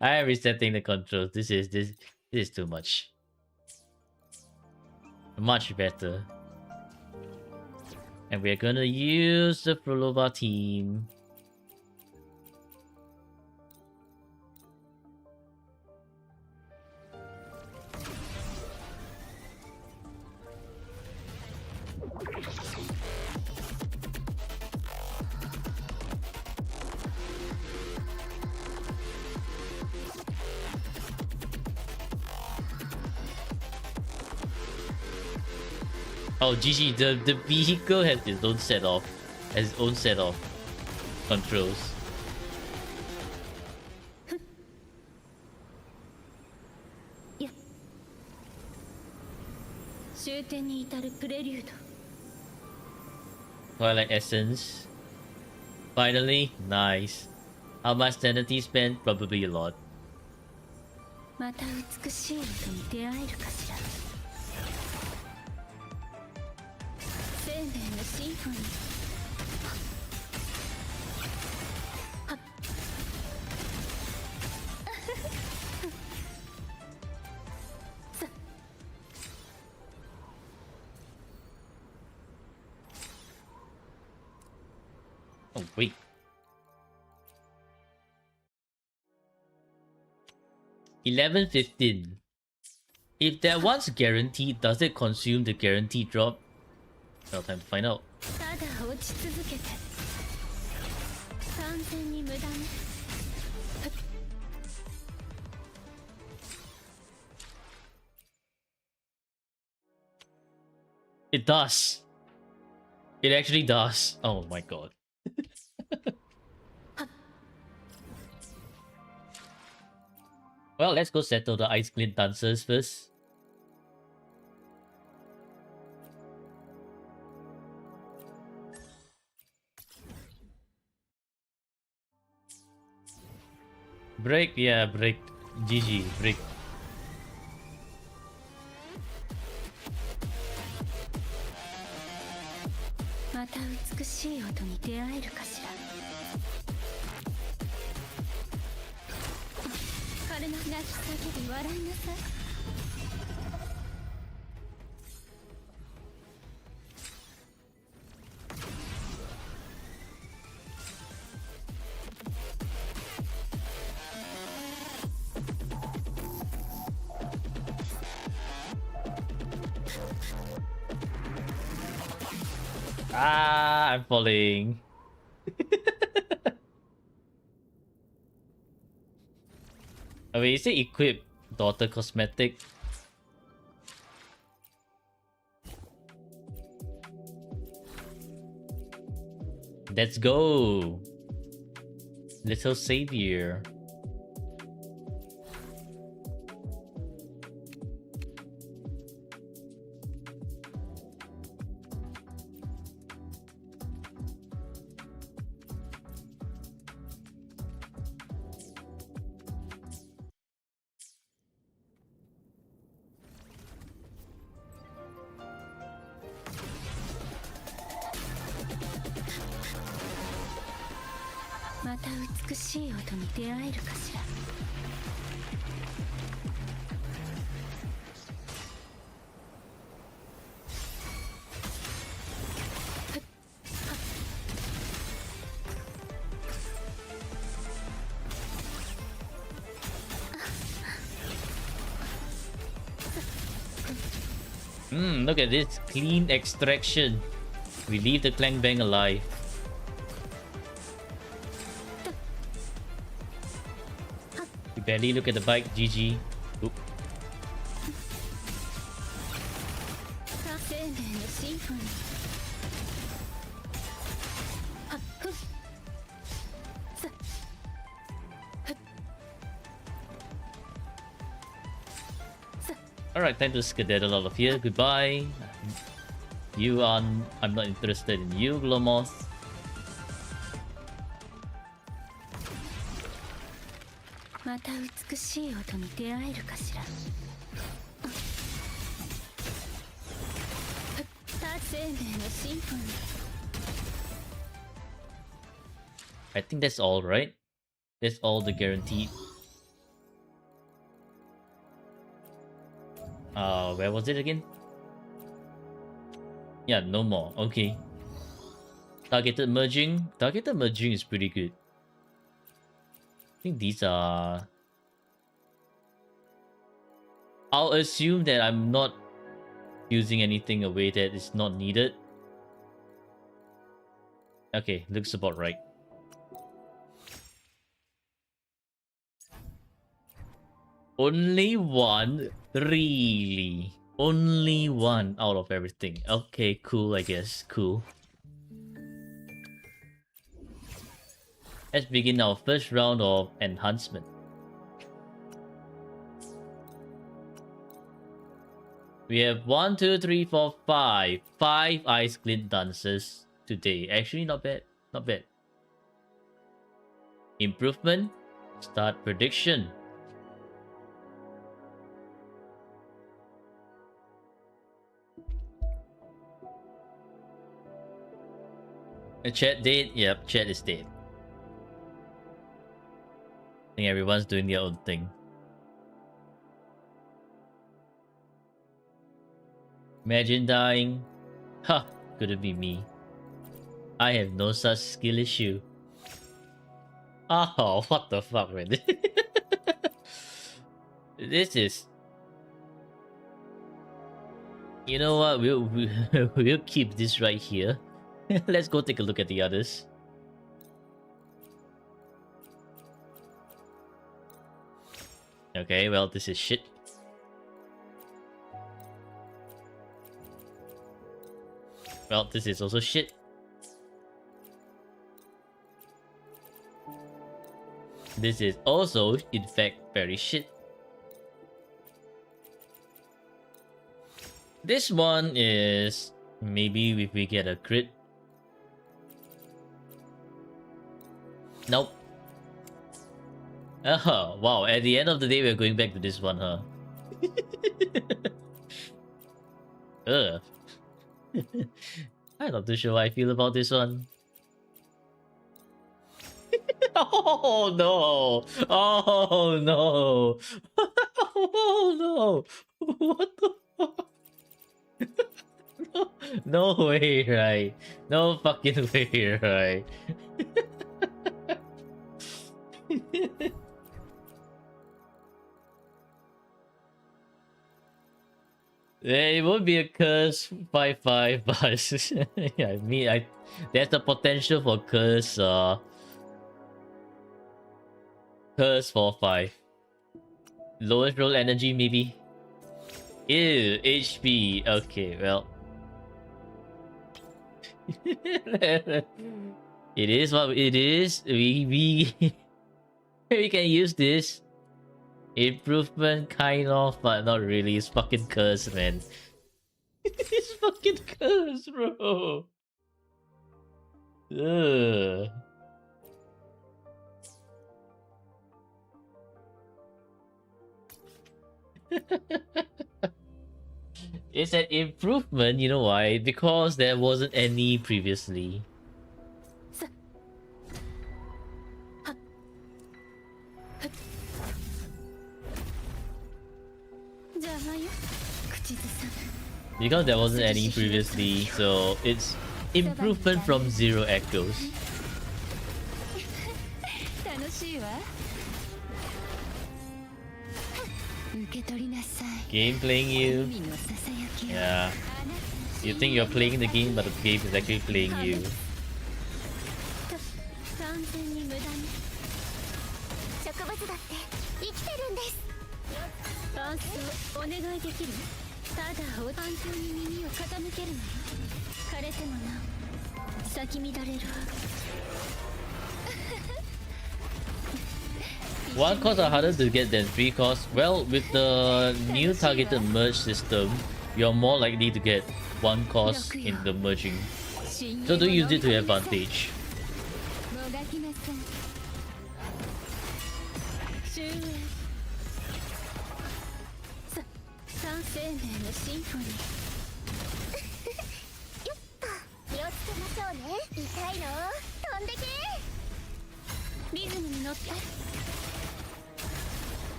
I am resetting the controls. This is too much. Much better. And we're gonna use the Frolova team. Oh, GG, the vehicle has its own set of controls. Twilight Essence. Finally, nice. How much sanity spent? Probably a lot. Oh, wait. $11.15. If that one's guaranteed, does it consume the guaranteed drop? Well, time to find out. It does. It actually does. Oh my god. Well, let's go settle the ice glint dancers first. Break, yeah, break. GG, break. また美しい音に出会えるかしら。彼の泣き叫び笑いなさい。Ah, I'm falling. I mean, is it equip daughter cosmetic? Let's go, little savior. Look at this clean extraction. We leave the Clang Bang alive. We barely look at the bike. GG. Oop. Alright, time to skedaddle out of here. Goodbye. You on. I'm not interested in you, Glomoth. I think that's all, right? That's all the guaranteed. Where was it again? Yeah, no more. Okay. Targeted merging. Targeted merging is pretty good. I think these are... I'll assume that I'm not using anything away that is not needed. Okay, looks about right. Only one? Really? Only one out of everything. Okay, cool, I guess. Cool. Let's begin our first round of enhancement. We have 1, 2, 3, 4, 5. 5 Ice Glint dancers today. Actually, not bad. Not bad. Improvement. Start prediction. Chat dead? Yep, chat is dead. I think everyone's doing their own thing. Imagine dying. Ha! Couldn't be me. I have no such skill issue. Oh, what the fuck, man? This is... You know what? We'll keep this right here. Let's go take a look at the others. Okay, well, this is shit. Well, this is also shit. This is also, in fact, very shit. This one is maybe if we get a crit. Nope. Oh, wow. At the end of the day, we're going back to this one, huh? Ugh. I'm not too sure how I feel about this one. Oh no! Oh no! Oh no! What the fuck? No, no way, right? No fucking way, right? It would be a curse 5-5, but yeah, there's the potential for curse 4-5. Lowest roll energy maybe. Ew, HP. Okay, well. It is what it is. We we can use this. Improvement, kind of, but not really. It's fucking cursed, man. It's fucking cursed, bro. Ugh. It's an improvement, you know why? Because there wasn't any previously. Because there wasn't any previously, so it's improvement from 0 echoes. Game playing you? Yeah. You think you're playing the game, but the game is actually playing you. One costs are harder to get than 3 costs. Well, with the new targeted merge system, you're more likely to get 1 cost in the merging. So do use it to your advantage.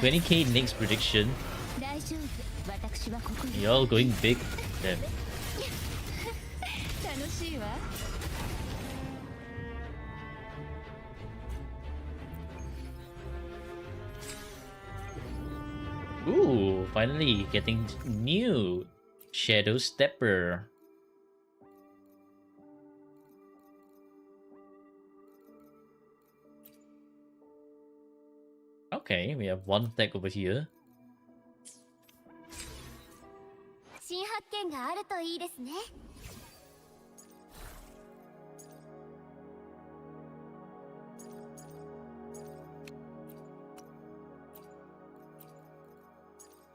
$20K next prediction. You're going big. Damn. Ooh, finally getting new Shadow Stepper. Okay, we have one tech over here.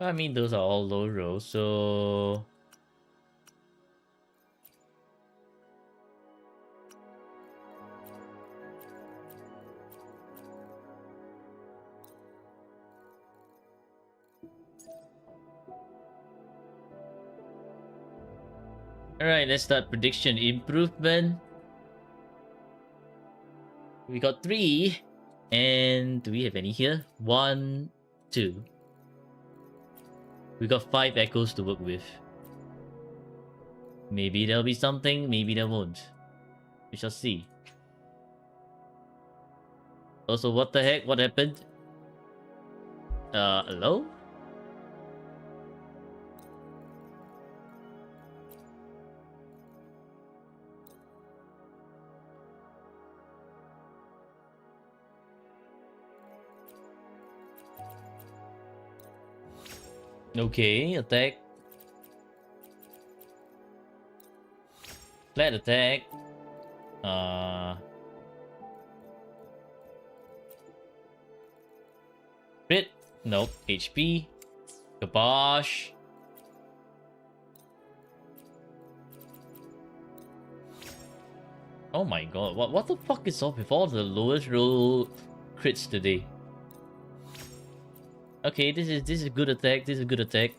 I mean, those are all low rolls, so... Alright, let's start prediction. Improvement. We got 3. And do we have any here? 1, 2. We got 5 echoes to work with. Maybe there'll be something, maybe there won't. We shall see. Also, what the heck? What happened? Hello? Okay, attack. Flat attack. Crit. Nope. HP. Kabosh. Oh my god, what the fuck is up with all the lowest roll crits today? Okay, this is a good attack, this is a good attack.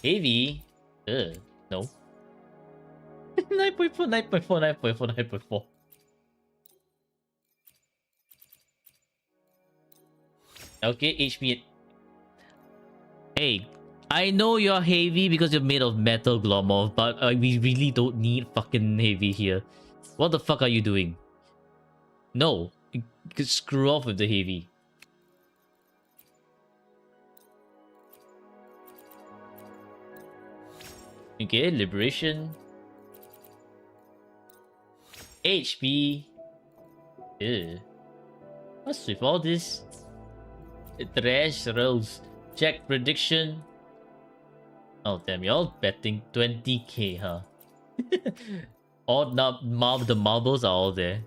Heavy? No. 9.4, 9.4, 9.4, 9.4. Okay, HP. Hey, I know you're heavy because you're made of metal, Glomov, but we really don't need fucking heavy here. What the fuck are you doing? No, you could screw off with the heavy. Okay, liberation. HP. Ew. What's with all this? Trash rolls. Check prediction. Oh damn, you're all betting 20k, huh? All the marbles are all there.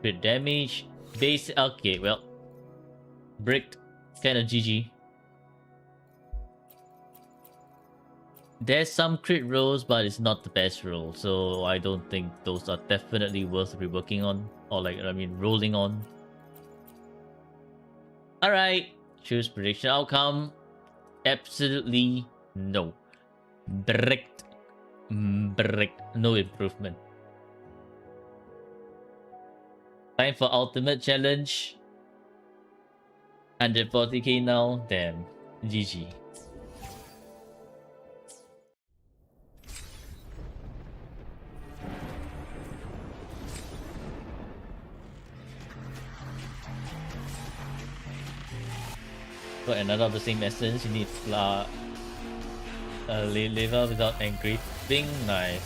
Crit damage. Base. Okay, well. Bricked. Kind of GG. There's some crit rolls, but it's not the best roll. So I don't think those are definitely worth reworking on. Or like, I mean, rolling on. Alright. Choose prediction outcome. Absolutely no. Bricked. Bricked. No improvement. Time for ultimate challenge. 140k now. Damn. GG. Got another of the same essence. You need liver without angry. Thing nice.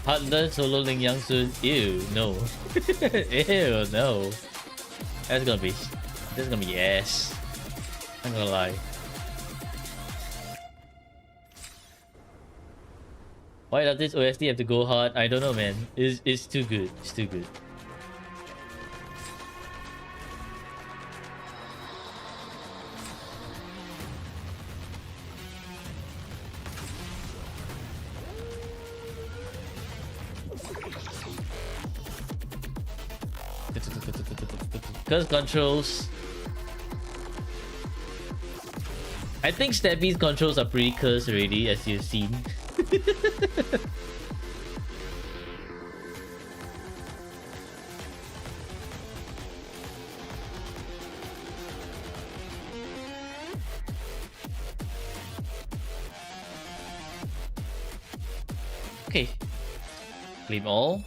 Heartless solo Ling Yang soon. Ew, no. Ew, no. That's gonna be ass. I'm gonna lie. Why does this OST have to go hard? I don't know, man. It's too good. It's too good. Curse controls. I think Stabby's controls are pretty cursed already, as you've seen. Okay. Claim all.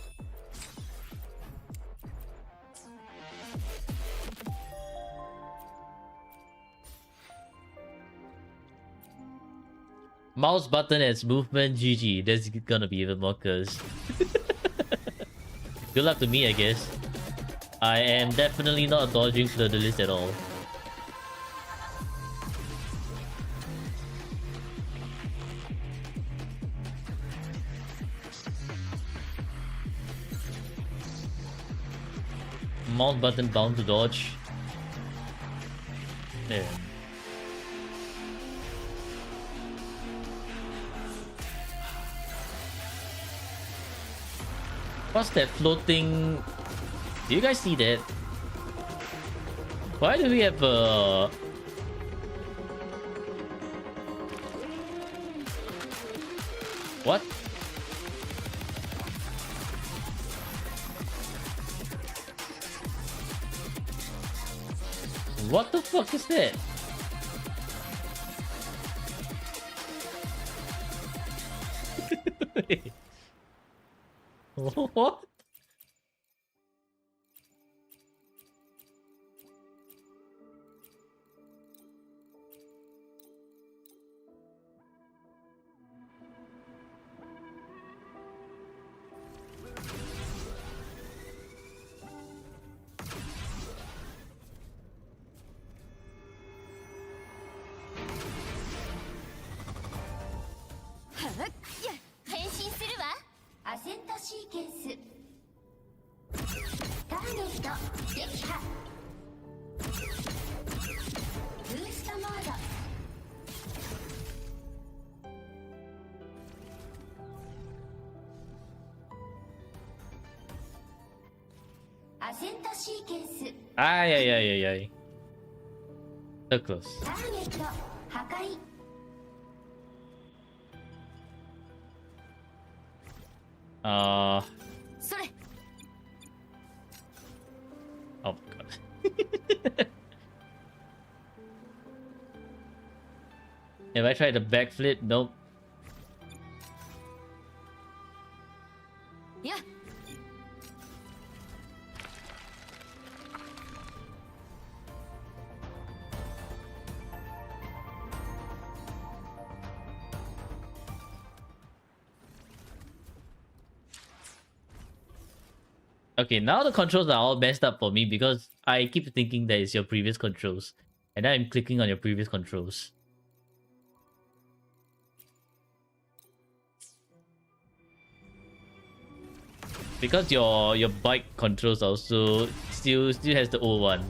Mouse button as movement, GG. That's gonna be even more cursed. Good luck to me, I guess. I am definitely not dodging through the list at all. Mouse button bound to dodge. There. What's that floating? Do you guys see that? Why do we have a... What? What the fuck is that? What? アセントシーケンス Ay, ay, ay, ay, ay. So close. ターゲット破壊 それ Oh god. If I try the backflip, nope. いや Okay, now the controls are all messed up for me because I keep thinking that it's your previous controls. And then I'm clicking on your previous controls. Because your bike controls also still has the old one.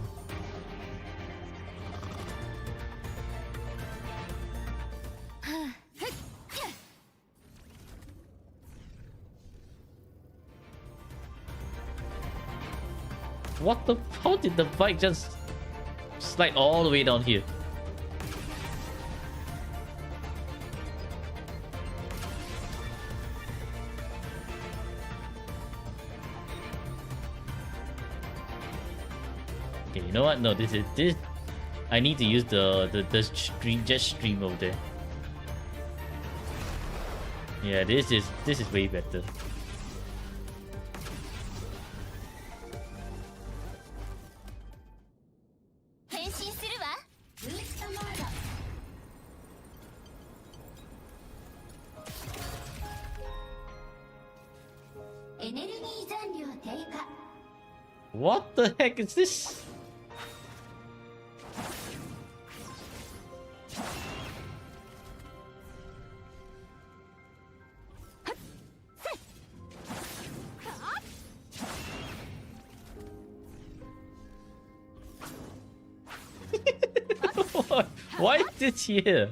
What the? How did the bike just slide all the way down here? Okay, you know what? No, this. I need to use the stream jet stream over there. Yeah, this is way better. What the heck is this? Why is this here?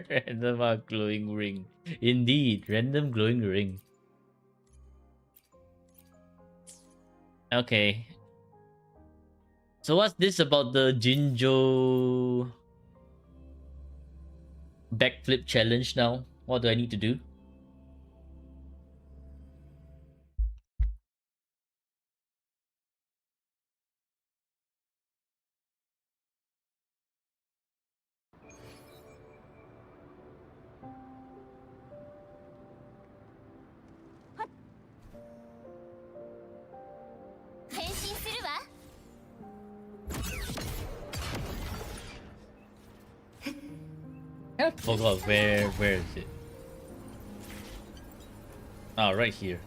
Random glowing ring. Indeed, random glowing ring. Okay. So what's this about the Jinjo backflip challenge now? What do I need to do? I forgot where is it? Oh, right here.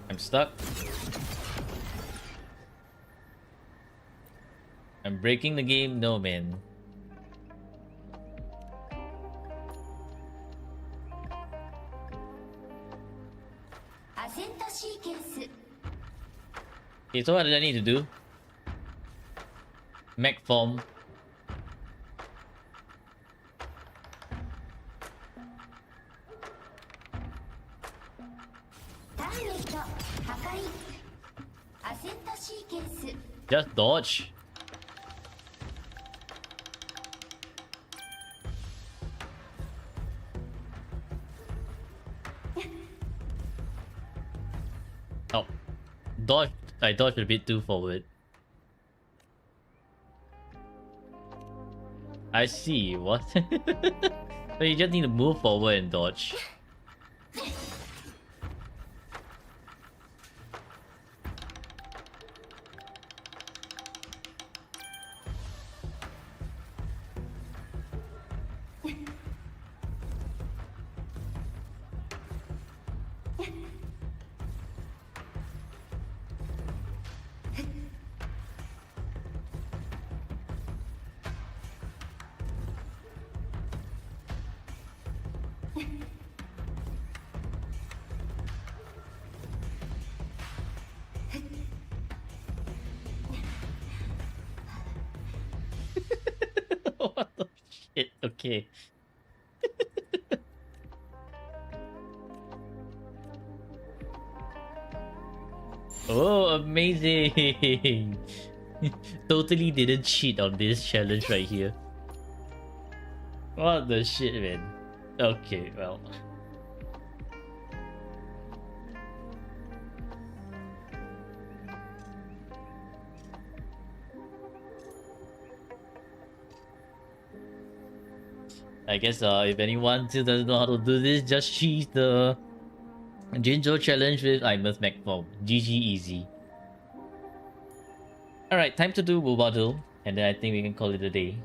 I'm stuck. I'm breaking the game. No, man. Okay, so what did I need to do? Mech form. Just dodge. Oh, dodge. I dodged a bit too forward. I see. What? So you just need to move forward and dodge. shit. Okay. Oh, amazing! Totally didn't cheat on this challenge right here. What the shit, man? Okay, well. I guess if anyone still doesn't know how to do this, just cheat the Jinjo challenge with Imeth Macform. GG easy. Alright, time to do Bubadil, and then I think we can call it a day.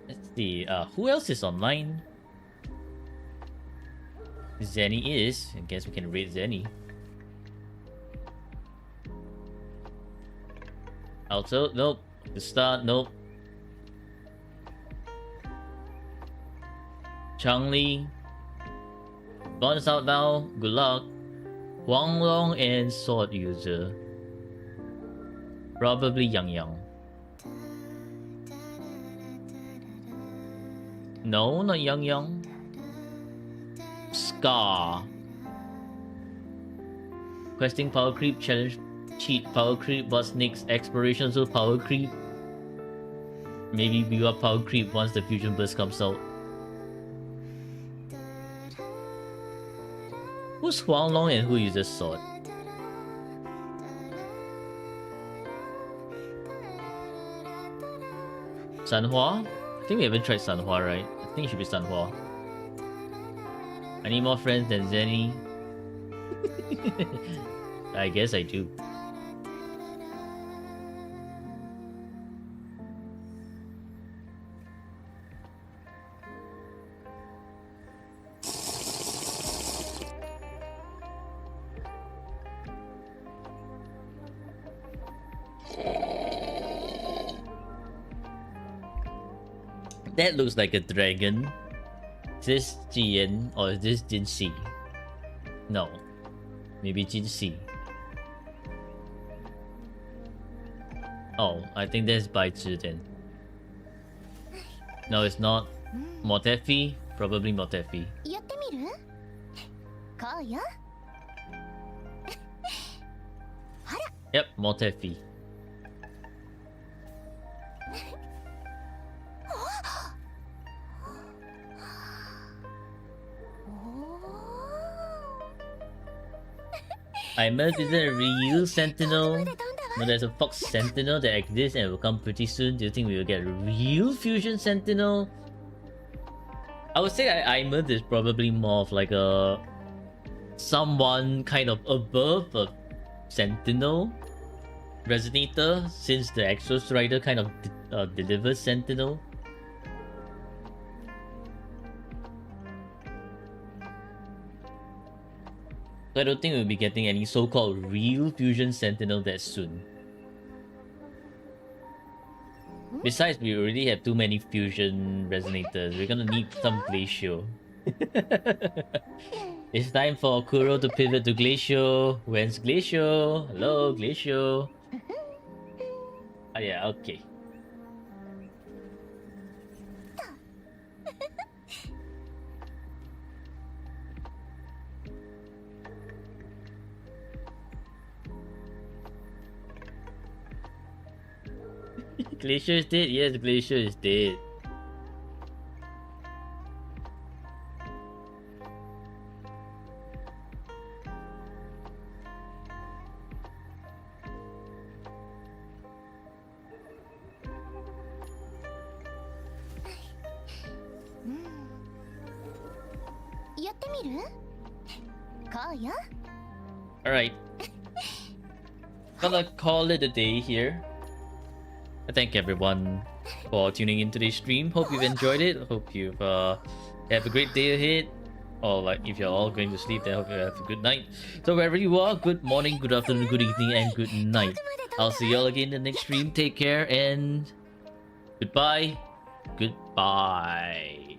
Let's see, who else is online? Zenny is. I guess we can rate Zenny. Also, nope. The start, nope. Changli. Bonus out now. Good luck. Huang Long and Sword User. Probably Yang Yang. No, not Yang Yang. Scar. Questing power creep challenge. Cheat power creep. What's next? Exploration so power creep. Maybe we got power creep once the fusion burst comes out. Who's Huang Long and who uses sword? Sanhua? I think we haven't tried Sanhua, right? I think it should be Sanhua. I need more friends than Zenny. I guess I do. That looks like a dragon. Is this Jian or is this Jinxi? No. Maybe Jinxi. Oh, I think that's Baizi then. No, it's not. Motefi? Probably Motefi. やってみる？こうよ。Yep, Motefi. Immerse isn't a real sentinel. No, there's a fox sentinel that exists and will come pretty soon. Do you think we will get a real fusion sentinel? I would say Immerse is probably more of like a someone kind of above a sentinel resonator, since the Exos Rider kind of delivers sentinel. So I don't think we'll be getting any so-called real fusion sentinel that soon. Besides, we already have too many fusion resonators. We're gonna need some Glacial. It's time for Kuro to pivot to Glacial. When's Glacial? Hello, Glacial. Oh yeah, okay. Glacier is dead? Yes, Glacier is dead. Alright. Gonna call it a day here. I thank everyone for tuning in today's stream. Hope you've enjoyed it. Hope you've have a great day ahead. Or like if you're all going to sleep, then I hope you have a good night. So wherever you are, good morning, good afternoon, good evening, and good night. I'll see y'all again in the next stream. Take care and goodbye. Goodbye.